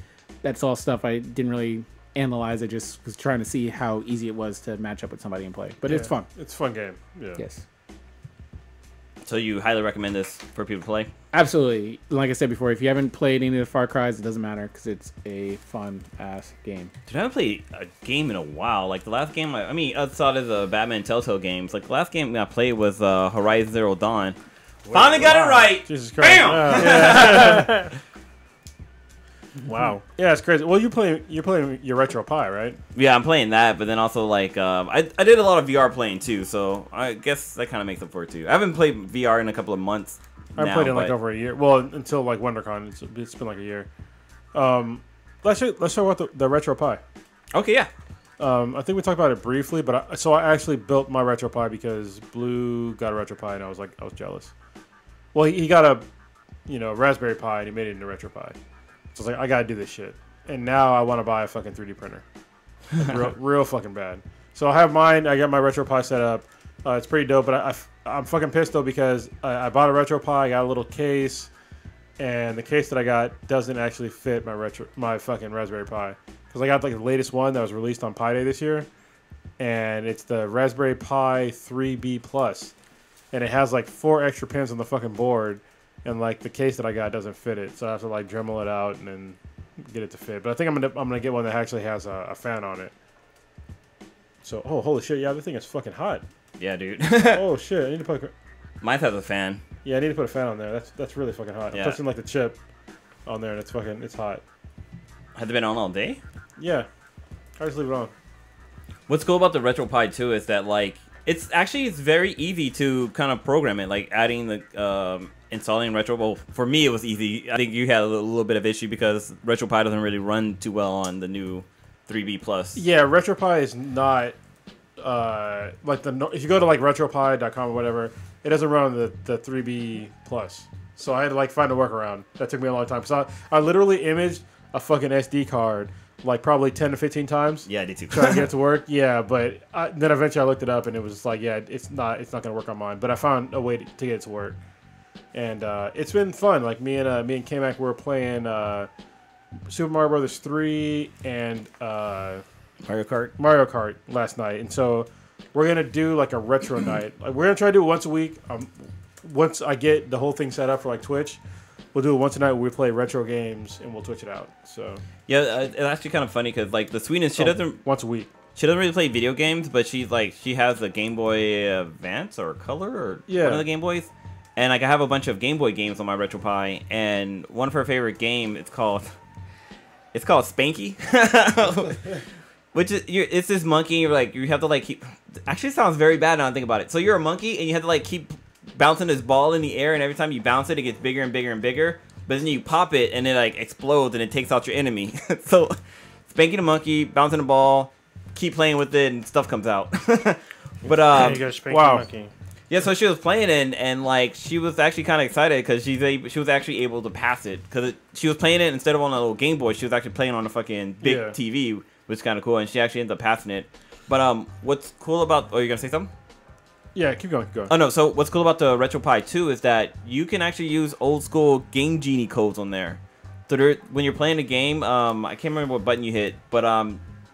That's all stuff I didn't really analyze. I just was trying to see how easy it was to match up with somebody and play. But it's fun. It's a fun game. Yeah. Yes. So you highly recommend this for people to play? Absolutely. Like I said before, if you haven't played any of the Far Cry's, it doesn't matter because it's a fun-ass game. Dude, I haven't played a game in a while. Like, the last game, I mean, outside of the Batman Telltale games, like, the last game I played was Horizon Zero Dawn. Finally got it right! Jesus Christ. Bam! Yeah. Wow. Yeah, it's crazy. Well, you're playing your Retro Pie, right? Yeah, I'm playing that, but then also, like, I did a lot of VR playing, too, so I guess that kind of makes up for it, too. I haven't played VR in a couple of months. I played it like over a year. Well, until like WonderCon, it's been like a year. Let's talk about the Retro Pie. Okay, yeah. I think we talked about it briefly, but I actually built my Retro Pie because Blue got a Retro Pie, and I was jealous. Well, he got a Raspberry Pi, and he made it into Retro Pie. So I was like, I gotta do this shit. And now I want to buy a fucking 3D printer, like real fucking bad. So I have mine. I got my Retro Pie set up. It's pretty dope, but I'm fucking pissed though because I bought a Retro Pie. I got a little case, and the case that I got doesn't actually fit my fucking Raspberry Pi because I got like the latest one that was released on Pi Day this year, and it's the Raspberry Pi 3B Plus, and it has like 4 extra pins on the fucking board, and like the case that I got doesn't fit it, so I have to like Dremel it out and then get it to fit. But I think I'm gonna get one that actually has a fan on it. So holy shit, yeah, the thing is fucking hot. Yeah, dude. Oh shit, I need to put. Mine has a fan. Yeah, I need to put a fan on there. That's really fucking hot. Yeah. I'm touching like the chip on there, and it's hot. Has it been on all day? Yeah, I just leave it on. What's cool about the Retro Pi 2 is that, like, it's very easy to kind of program it, like adding the installing Retro. Well, for me it was easy. I think you had a little bit of issue because Retro Pi doesn't really run too well on the new 3B Plus. Yeah, Retro Pi is not like if you go to like retropie.com or whatever, it doesn't run on the 3B Plus. So I had to like find a workaround. That took me a long time. So I literally imaged a fucking SD card like probably 10 to 15 times. Yeah, I did too. Trying to get it to work. Yeah, but then eventually I looked it up and it was just like, yeah, it's not gonna work on mine. But I found a way to get it to work, and it's been fun. Like me and K-Mac were playing Super Mario Brothers 3 and Mario Kart last night, and so we're gonna do like a retro night. Like, we're gonna try to do it once a week. Once I get the whole thing set up for like Twitch, we'll do it once a night where we play retro games and we'll Twitch it out. So yeah, it's actually kind of funny because like the sweetness, she doesn't once a week. She doesn't really play video games, but she has a Game Boy Advance or Color or one of the Game Boys, and like I have a bunch of Game Boy games on my Retro Pi, and one of her favorite game it's called Spanky. Which is, it's this monkey. You have to like keep. Actually, it sounds very bad now I think about it. So you're a monkey and you have to like keep bouncing this ball in the air, and every time you bounce it, it gets bigger and bigger and bigger. But then you pop it and it like explodes and it takes out your enemy. So spanking the monkey, bouncing the ball, keep playing with it and stuff comes out. But There you go, spank wow. the monkey. yeah, so she was playing it, and like she was actually kind of excited because she was actually able to pass it because she was playing it instead of on a little Game Boy, she was actually playing on a fucking big Yeah. TV, which is kind of cool, and she actually ended up passing it. But what's cool about? Oh, you gonna say something? Yeah, keep going, keep going. Oh no, so what's cool about the RetroPie 2 is that you can actually use old school Game Genie codes on there. So when you're playing a game, I can't remember what button you hit, but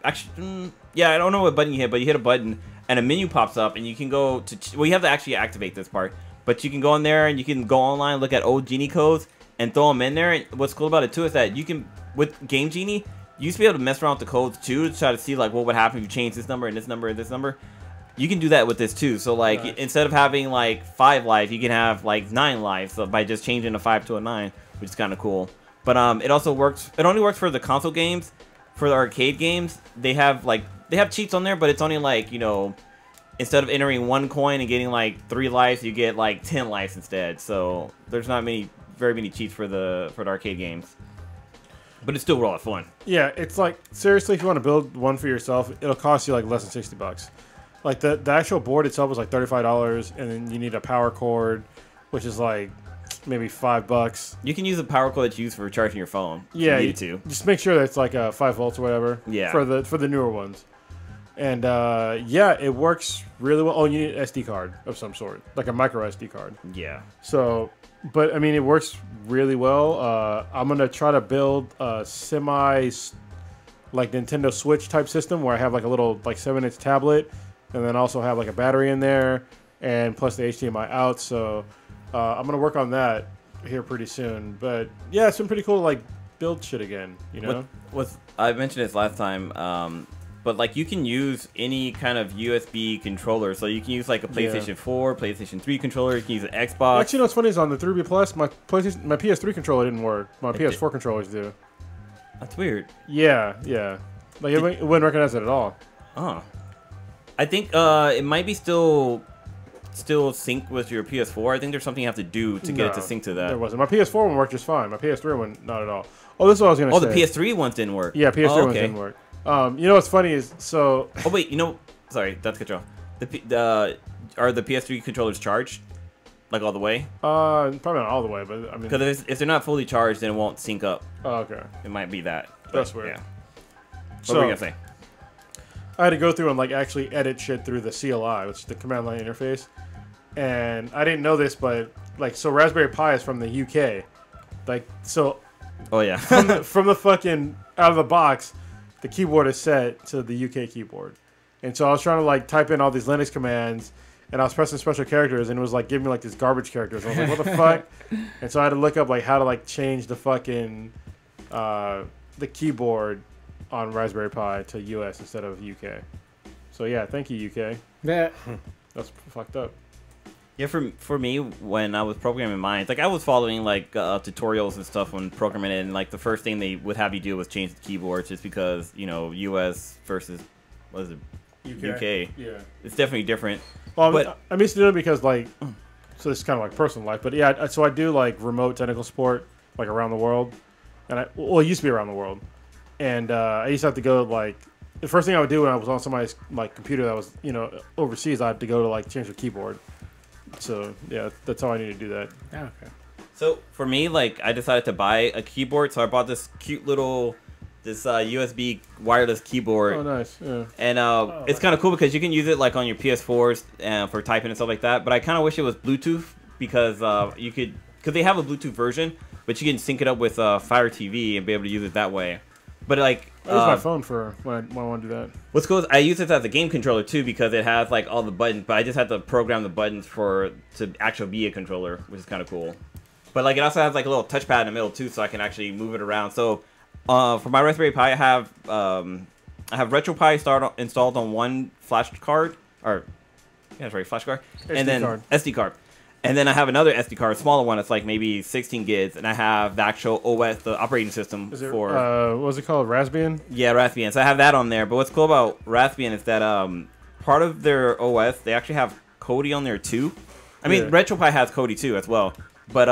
actually, yeah, I don't know what button you hit, but you hit a button and a menu pops up, and you can go to, well, you have to actually activate this part, but you can go in there and you can go online, look at old Genie codes, and throw them in there. And what's cool about it too is that you can, with Game Genie, you used to be able to mess around with the codes too to try to see like what would happen if you change this number and this number and this number. You can do that with this too. So like instead of having like 5 life, you can have like 9 lives by just changing a 5 to a 9, which is kind of cool. But it also works. It only works for the console games. For the arcade games, they have cheats on there, but it's only like, you know, instead of entering 1 coin and getting like 3 lives, you get like 10 lives instead. So there's not very many cheats for the arcade games. But it's still a lot of fun. Yeah, it's like, seriously, if you want to build one for yourself, it'll cost you like less than $60. Like the actual board itself is like $35, and then you need a power cord, which is like maybe $5. You can use the power cord that you use for charging your phone. Yeah, if you need to. Just make sure that it's like 5 volts or whatever. Yeah. For the newer ones. And yeah, it works really well. Oh, you need an SD card of some sort, like a micro SD card. Yeah. So, but I mean, it works really well. I'm gonna try to build a like Nintendo Switch type system where I have like a little like 7-inch tablet, and then also have like a battery in there, and plus the HDMI out. So I'm gonna work on that here pretty soon. But yeah, it's been pretty cool to like build shit again. You know, I mentioned this last time. But like you can use any kind of USB controller, so you can use like a PlayStation 4, PlayStation 3 controller. You can use an Xbox. Actually, you know what's funny is on the 3B Plus, my PS3 controller didn't work. My PS4 controllers do. That's weird. Yeah, yeah. Like it wouldn't recognize it at all. Oh, I think it might be still sync with your PS4. I think there's something you have to do to get it to sync to that. There wasn't. My PS4 one worked just fine. My PS3 one not at all. Oh, this is what I was gonna say. Oh, the PS3 ones didn't work. Yeah, PS3 ones didn't work. You know what's funny is so. Oh wait, you know, sorry, that's cut you off. Are the PS3 controllers charged, like all the way? Probably not all the way, but I mean. Because if they're not fully charged, then it won't sync up. Oh, okay. It might be that. That's weird. Yeah. What were you gonna say? I had to go through and like actually edit shit through the CLI, which is the command line interface, and I didn't know this, but like so Raspberry Pi is from the UK, like so. Oh yeah. from the fucking out of the box. The keyboard is set to the UK keyboard. And so I was trying to like type in all these Linux commands, and I was pressing special characters, and it was like giving me like these garbage characters. I was like, what the fuck? And so I had to look up like how to like change the fucking the keyboard on Raspberry Pi to US instead of UK. So yeah, thank you UK. Yeah. That's fucked up. Yeah, for me, when I was programming mine, like I was following like tutorials and stuff when programming it, and like the first thing they would have you do was change the keyboard, just because, you know, US versus what is it, UK. Yeah, it's definitely different. Well, but I'm used to doing it because like, so it's kind of like personal life. But yeah, so I do like remote technical support like around the world, and it used to be around the world, and I used to have to go like. The first thing I would do when I was on somebody's like computer that was, you know, overseas, I had to go to like change the keyboard. So yeah, that's how I need to do that. Yeah, okay. So for me, like I decided to buy a keyboard, so I bought this cute little USB wireless keyboard. Oh, nice. Yeah. And it's kind of cool because you can use it like on your PS4s for typing and stuff like that. But I kind of wish it was Bluetooth because because they have a Bluetooth version, but you can sync it up with Fire TV and be able to use it that way. But like, I use my phone for when I want to do that. What's cool is I use this as a game controller too because it has like all the buttons, but I just have to program the buttons to actually be a controller, which is kind of cool. But like, it also has like a little touchpad in the middle too, so I can actually move it around. So for my Raspberry Pi, I have RetroPie installed on one flash card, or yeah, that's right, flash card, and then SD card. And then I have another SD card, a smaller one. It's like maybe 16 gigs, and I have the actual OS, the operating system for. What's it called? Raspbian? Yeah, Raspbian. So I have that on there. But what's cool about Raspbian is that part of their OS, they actually have Kodi on there too. I mean, RetroPie has Kodi too as well. But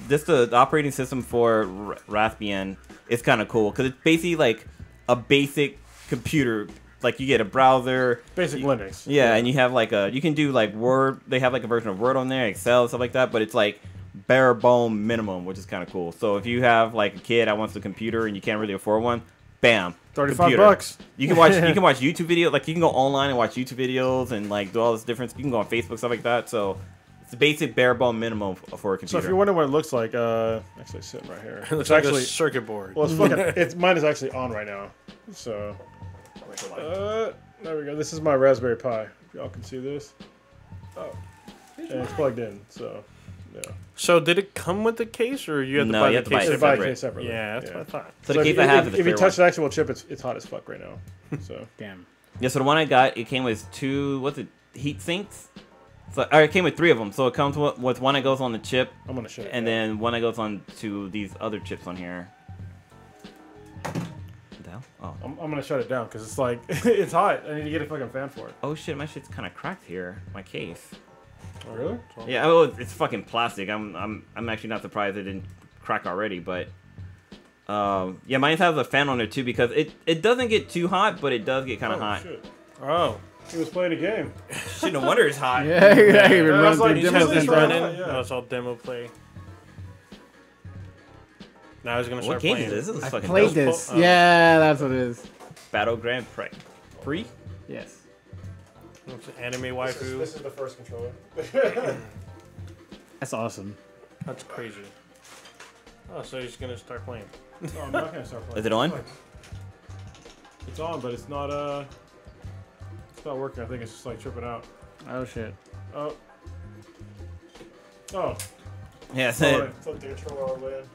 the operating system for Raspbian is kind of cool because it's basically like a basic computer like you get a browser, Basic Linux. yeah, and you have like you can do like Word. They have like a version of Word on there, Excel, stuff like that. But it's like bare bone minimum, which is kind of cool. So if you have like a kid that wants a computer and you can't really afford one, bam, $35. You can watch YouTube videos. Like you can go online and watch YouTube videos and like do all this different. You can go on Facebook, stuff like that. So it's the basic bare bone minimum for a computer. So if you're wondering what it looks like, actually it's sitting right here. It looks like a circuit board. Well, it's fucking. Mine is actually on right now. So there we go. This is my Raspberry Pi. If y'all can see this. Oh, and it's plugged in. So yeah. So did it come with the case, or you have to No, buy you the have to buy case? it You buy a separate. case separately. Yeah, that's what I thought. So the case I have is if a you clear touch one. the actual chip, it's hot as fuck right now. So Damn. Yeah, so the one I got, it came with heat sinks? So, or it came with 3 of them. So it comes with one that goes on the chip, I'm gonna show you. and then one that goes on to these other chips on here. Down? Oh. I'm gonna shut it down because it's like it's hot. I need to get a fucking fan for it. Oh shit, my shit's kind of cracked here. My case. Oh really? Yeah, oh, it's fucking plastic. I'm actually not surprised it didn't crack already, but yeah, mine has a fan on there too because it doesn't get too hot, but it does get kind of hot. Shit. Oh, He was playing a game. Shit, no wonder it's hot. Yeah, yeah, he Yeah, been I was running like, through he's demos just this and running. running. Yeah. No, it's all demo play. Now he's gonna start What game playing. is this? This is I fucking played dope. this. Oh. Yeah, that's what it is. Battle Grand Prix. Free? Yes. It's an anime This waifu. is the first controller. That's awesome. That's crazy. Oh, so he's gonna start playing. No, I'm not gonna start playing. Is it on? It's on, but it's not working. I think it's just like tripping out. Oh shit. Oh. Oh. Yeah, that's Oh, it. the controller all the way in.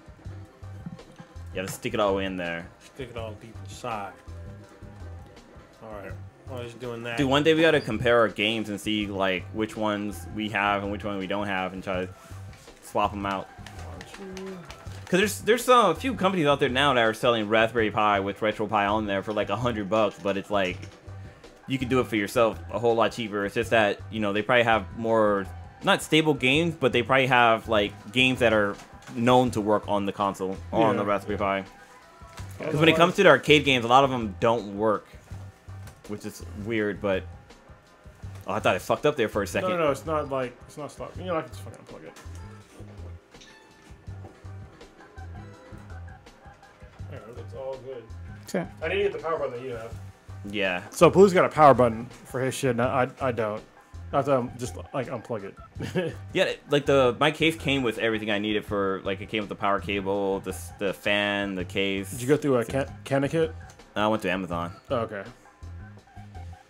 You gotta stick it all the way in there. Stick it all deep inside. All right. While he's doing that. Dude, one day we gotta compare our games and see like which ones we have and which one we don't have and try to swap them out. Cause there's a few companies out there now that are selling Raspberry Pi with RetroPie on there for like $100, but it's like you could do it for yourself a whole lot cheaper. It's just that they probably have more not stable games, but they probably have like games that are known to work on the console or on the Raspberry Pi. Because when it comes to the arcade games, a lot of them don't work, which is weird. But I thought it fucked up there for a second. No, it's not like it's not stopped. I can just fucking unplug it. It's all good. Okay. I need to get the power button that you have. Yeah. So Blue's got a power button for his shit, and I don't. I have to just like unplug it. Yeah, like my case came with everything I needed for like it came with the power cable, the fan, the case. Did you go through a Canikit? I went to Amazon. Oh, okay.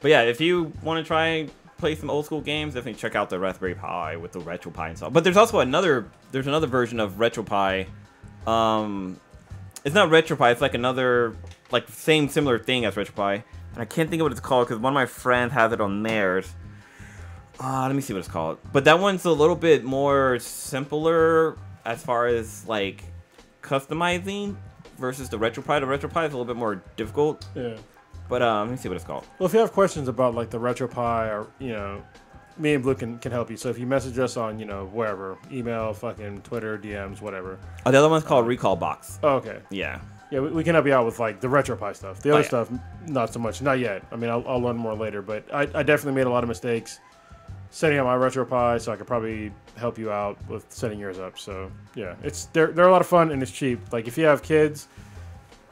But yeah, if you want to try play some old school games, definitely check out the Raspberry Pi with the RetroPie and stuff. But there's also another version of RetroPie. It's not RetroPie. It's like another like same similar thing as RetroPie, and I can't think of what it's called because one of my friends has it on theirs. Let me see what it's called. But that one's a little bit more simpler as far as like customizing versus the RetroPie. The RetroPie is a little bit more difficult. Yeah. But let me see what it's called. Well, if you have questions about like the RetroPie, or me and Blue can help you. So if you message us on wherever, email, fucking Twitter, DMs, whatever. Oh, the other one's called Recall Box. Oh, okay. Yeah. Yeah, we can help you out with like the RetroPie stuff. The other yeah. stuff, not so much. Not yet. I mean, I'll learn more later. But I definitely made a lot of mistakes setting up my RetroPie, so I could probably help you out with setting yours up. So yeah, they're a lot of fun and it's cheap. Like if you have kids,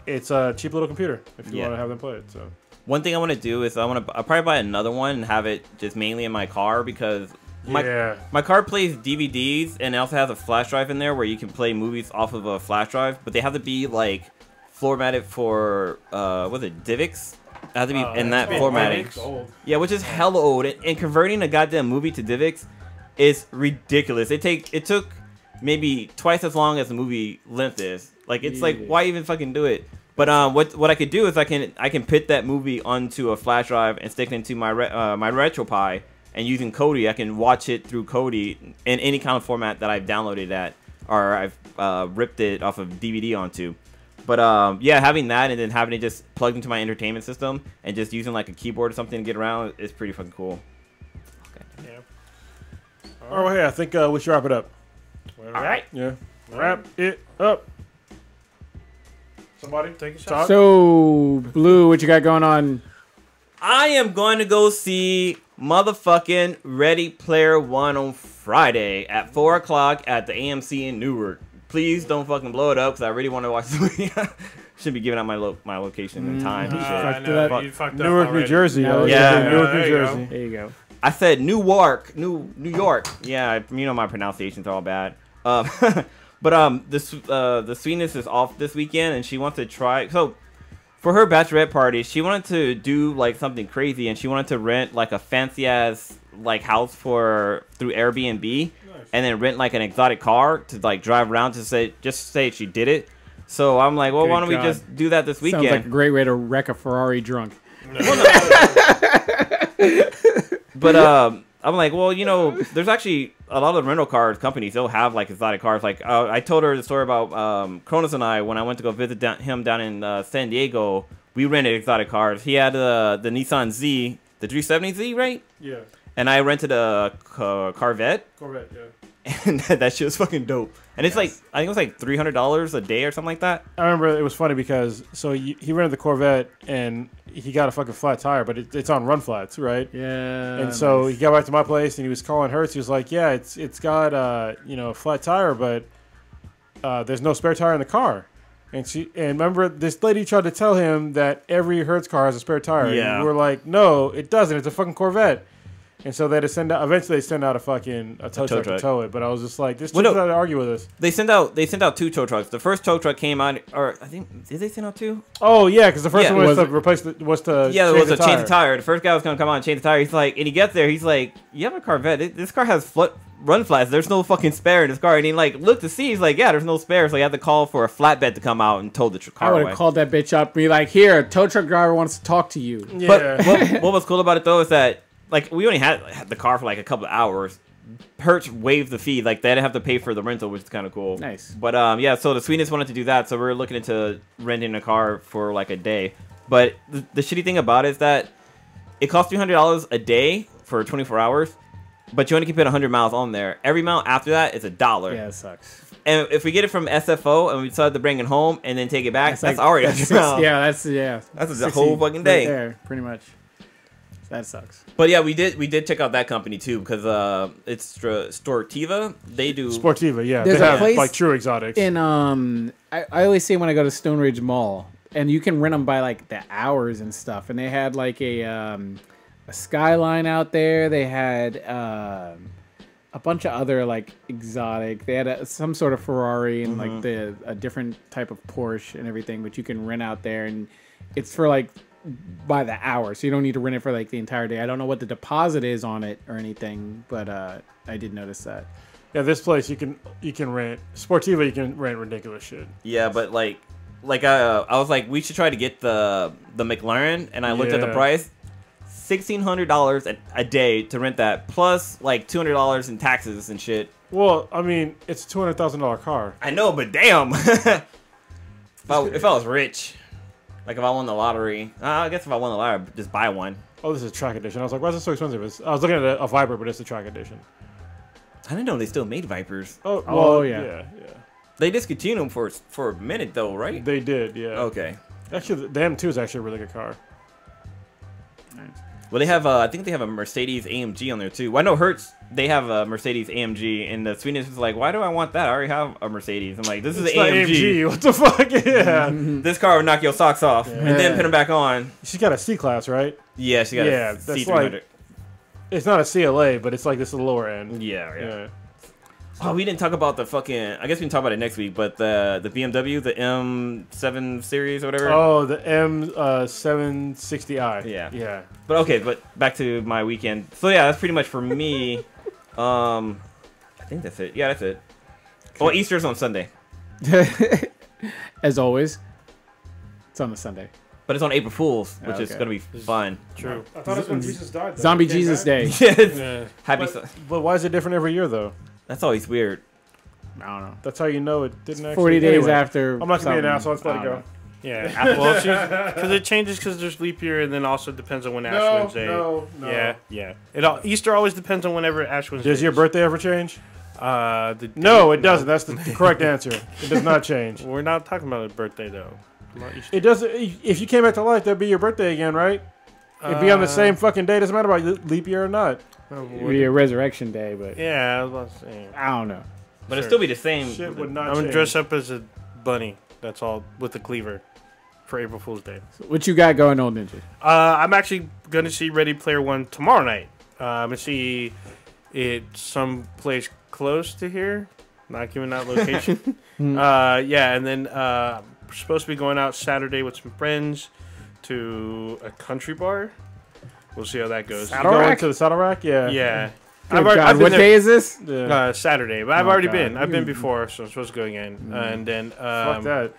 it's a cheap little computer if you want to have them play it. So one thing I want to do is I'll probably buy another one and have it just mainly in my car because my car plays DVDs and it also has a flash drive in there where you can play movies off of a flash drive, but they have to be like formatted for DivX. It has to be in that formatting. Yeah, which is hella old. And converting a goddamn movie to DivX is ridiculous. It took maybe twice as long as the movie length is. Like it's like why even fucking do it? But what I could do is I can put that movie onto a flash drive and stick it into my my RetroPie, and using Kodi I can watch it through Kodi in any kind of format that I've downloaded that or I've ripped it off of DVD onto. But yeah, having that and then having it just plugged into my entertainment system and just using like a keyboard or something to get around is pretty fucking cool. Yeah. All right, well, hey, I think we should wrap it up. All right. Yeah. Wrap it up. Somebody Take a shot. So, Blue, what you got going on? I am going to go see motherfucking Ready Player One on Friday at 4 o'clock at the AMC in Newark. Please don't fucking blow it up because I really want to watch the movie. Should be giving out my location and time and shit. I know, you fucked up Newark, New already. Jersey. No, yeah. Newark, New There you go. Jersey. There you go. I said Newark, New York. Yeah, you know my pronunciations are all bad. But the Sweetness is off this weekend, and she wants to try. So for her bachelorette party, she wanted to do like something crazy, and she wanted to rent like a fancy ass like house through Airbnb, and then rent like an exotic car to like drive around to say she did it. So I'm like, well, Good why don't we God. just do that this weekend? Sounds like a great way to wreck a Ferrari drunk. But I'm like, well, you know, there's actually a lot of rental car companies. They'll have like exotic cars. Like I told her the story about Cronus and I when I went to go visit him down in San Diego. We rented exotic cars. He had the Nissan Z, the 370Z, right? Yeah. And I rented a Corvette, Corvette, yeah. and that shit was fucking dope. And it's like, I think it was like $300 a day or something like that. I remember it was funny because he rented the Corvette and he got a fucking flat tire, but it's on run flats, right? Yeah. And so he got back to my place and he was calling Hertz. He was like, "Yeah, it's got a flat tire, but there's no spare tire in the car." And remember this lady tried to tell him that every Hertz car has a spare tire. Yeah. And we're like, "No, it doesn't. It's a fucking Corvette." And so they had to eventually they send out a tow truck to tow it. But I was just like, this chick tried to argue with us. They sent out 2 tow trucks. The first tow truck came out, or I think, did they send out 2? Oh yeah, because the first Yeah. one was Was to replace the Yeah, there was a change the tire. The first guy was gonna come out and change the tire. He's like, and he gets there, he's like, "You have a Corvette? This car has run flats. There's no fucking spare in this car." And he like looked to see. He's like, "Yeah, there's no spare." So he had to call for a flatbed to come out and tow the I car would away. have called that bitch up and be like, "Here, a tow truck driver wants to talk to you." Yeah. But what was cool about it though is that like we only had the car for like a couple of hours. Hertz waived the fee, like they didn't have to pay for the rental, which is kind of cool. Nice. But yeah, so the Sweetness wanted to do that, so we were looking into renting a car for like a day. But the shitty thing about it is that it costs $300 a day for 24 hours, but you only can put 100 miles on there. Every mile after that is $1. Yeah, it sucks. And if we get it from SFO and we decide to bring it home and then take it back, that's already that's 100 miles. That's a whole fucking day. right there, pretty much. That sucks. But yeah, we did check out that company too because it's Sportiva. They do Sportiva, yeah. There's they a have place like true exotics. In I always see when I go to Stone Ridge Mall, and you can rent them by like the hours and stuff. And they had like a Skyline out there. They had a bunch of other like exotic. They had some sort of Ferrari and like a different type of Porsche and everything, but you can rent out there, and it's for like by the hour, so you don't need to rent it for like the entire day. I don't know what the deposit is on it or anything, but I did notice that. Yeah, this place you can rent Sportiva. You can rent ridiculous shit. Yeah, but like I was like, we should try to get the McLaren, and I looked at the price, $1,600 a day to rent that, plus like $200 in taxes and shit. Well, I mean, it's a $200,000 car. I know, but damn, if I was rich, like if I won the lottery, I guess if I won the lottery, I'd just buy one. Oh, this is a track edition. I was like, why is it so expensive? I was looking at a Viper, but it's a track edition. I didn't know they still made Vipers. Oh, Oh, well, yeah. yeah. They discontinued them for a minute though, right? They did, yeah. Okay. Actually, the M2 is actually a really good car. Well, they have I think they have a Mercedes AMG on there too. Well, I know Hertz, they have a Mercedes AMG, and the Sweetness is like, why do I want that? I already have a Mercedes. I'm like, this is It's an not AMG. What the fuck? Yeah. This car would knock your socks off and then put them back on. She's got a C-Class, right? Yeah, she got Yeah, a that's C300. like- It's not a CLA, but it's like this lower end. Yeah. Oh, we didn't talk about the fucking. I guess we can talk about it next week. But the BMW, the M7 series or whatever. Oh, the M760i. Yeah. But okay, but back to my weekend. So yeah, that's pretty much for me. I think that's it. Yeah, that's it. Oh, Easter's on Sunday, As always, it's on a Sunday. but it's on April Fools, which is Okay. gonna be fun. True. I thought it was when Jesus died. though. Zombie It came Jesus back. Day. Yeah. Happy. But why is it different every year, though? That's always weird. I don't know. That's how you know it didn't actually. 40 days Anyway, after. I'm not going to be an asshole. Let's let I it don't go. know. Yeah. Well, because it changes because there's leap year, and then also depends on when Ash Wednesday. no. Yeah. Easter always depends on whenever Ash Wednesday. Does your birthday ever change? No, It doesn't. That's the correct answer. It does not change. We're not talking about a birthday though. Not Easter. It doesn't. If you came back to life, that'd be your birthday again, right? It'd be on the same fucking day. Doesn't matter about leap year or not. It'd be a resurrection day, but Yeah, I was about to say. I don't know. But it'd still be the same. Shit would not I'm gonna change. dress up as a bunny. That's all, with a cleaver for April Fool's Day. What you got going on, Ninja? I'm actually gonna see Ready Player One tomorrow night. I'm gonna see it someplace close to here. Not giving out location. Yeah, and then we're supposed to be going out Saturday with some friends to a country bar. We'll see how that goes. Saddle Going Rack? to the Saddle Rack? Yeah. Yeah. Good God, what day is this? Yeah. Saturday, but I've Oh, already God. been. I've been before, so I'm supposed to go again. And then Fuck that.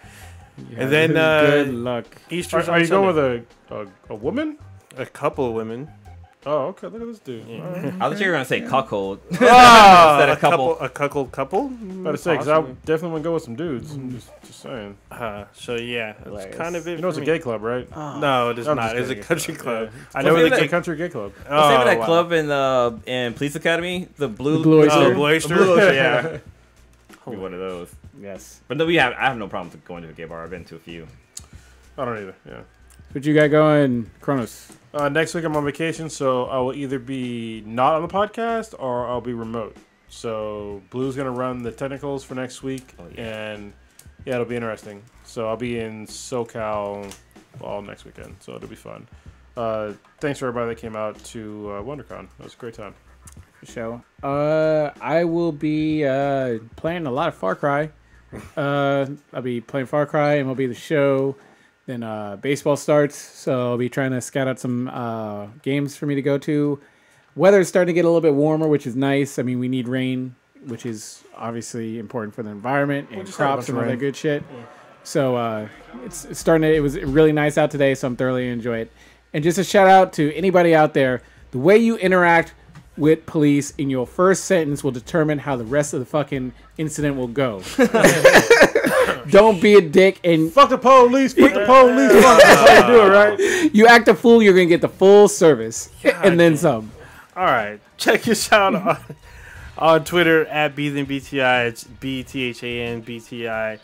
And then good luck. Easter's Are on you going Sunday. with a woman? A couple of women. Oh, okay. Look at this dude. Yeah. All right. I thought you were gonna say cuckold. Oh, Instead of a couple. About to say, because I Possibly. definitely want to go with some dudes. I'm just saying. So yeah, that's Hilarious. kind of it. You know, it's for a me. gay club, right? No, it is I'm not. just It's a kidding. country club. Yeah. I know What's where the the name gay of Country gay club. What's the name of that wow. club in Police Academy? The Blue Blue Oyster. Oh, Blue Oyster. Blue Oyster, yeah. Be one of those. Yes. But no, I have no problem going to a gay bar. I've been to a few. I don't either. Yeah. What you got going, Kronos? Next week I'm on vacation, so I will either be not on the podcast or I'll be remote. So Blue's gonna run the technicals for next week, and yeah, it'll be interesting. So I'll be in SoCal all next weekend, so it'll be fun. Thanks for everybody that came out to WonderCon. It was a great time. Show. I will be playing a lot of Far Cry. I'll be playing Far Cry, and will be the show. Then baseball starts, so I'll be trying to scout out some games for me to go to. Weather's starting to get a little bit warmer, which is nice. I mean, we need rain, which is obviously important for the environment and just had a crops bunch and of all that rain. good shit. So it's starting to. It was really nice out today, so I'm thoroughly enjoying it. And just a shout out to anybody out there: the way you interact with police in your first sentence will determine how the rest of the fucking incident will go. Don't be a dick and Fuck the police! Fuck the police! Fuck. That's how you do it, right? you act a fool, you're gonna get the full service and then some. All right, check us out on Twitter at BThanBTI. It's BTHANBTI.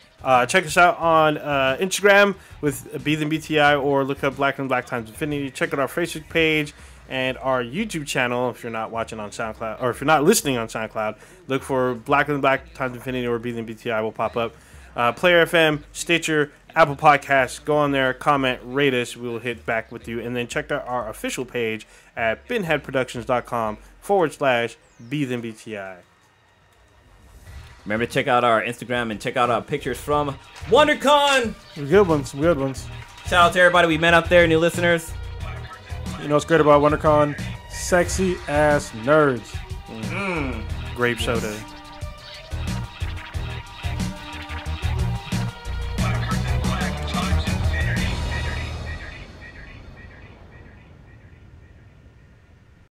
Check us out on Instagram with BThanBTI, or look up Black and Black Times Infinity. Check out our Facebook page and our YouTube channel. If you're not watching on SoundCloud, or if you're not listening on SoundCloud, look for Black and Black Times Infinity or BThanBTI will pop up. Player FM, Stitcher, Apple Podcasts. Go on there, comment, rate us. We will hit back with you. And then check out our official page at binheadproductions.com/BThanBTI. Remember to check out our Instagram and check out our pictures from WonderCon. Some good ones. Some good ones. Shout out to everybody we met out there, new listeners. You know what's great about WonderCon? Sexy ass nerds. Grape soda.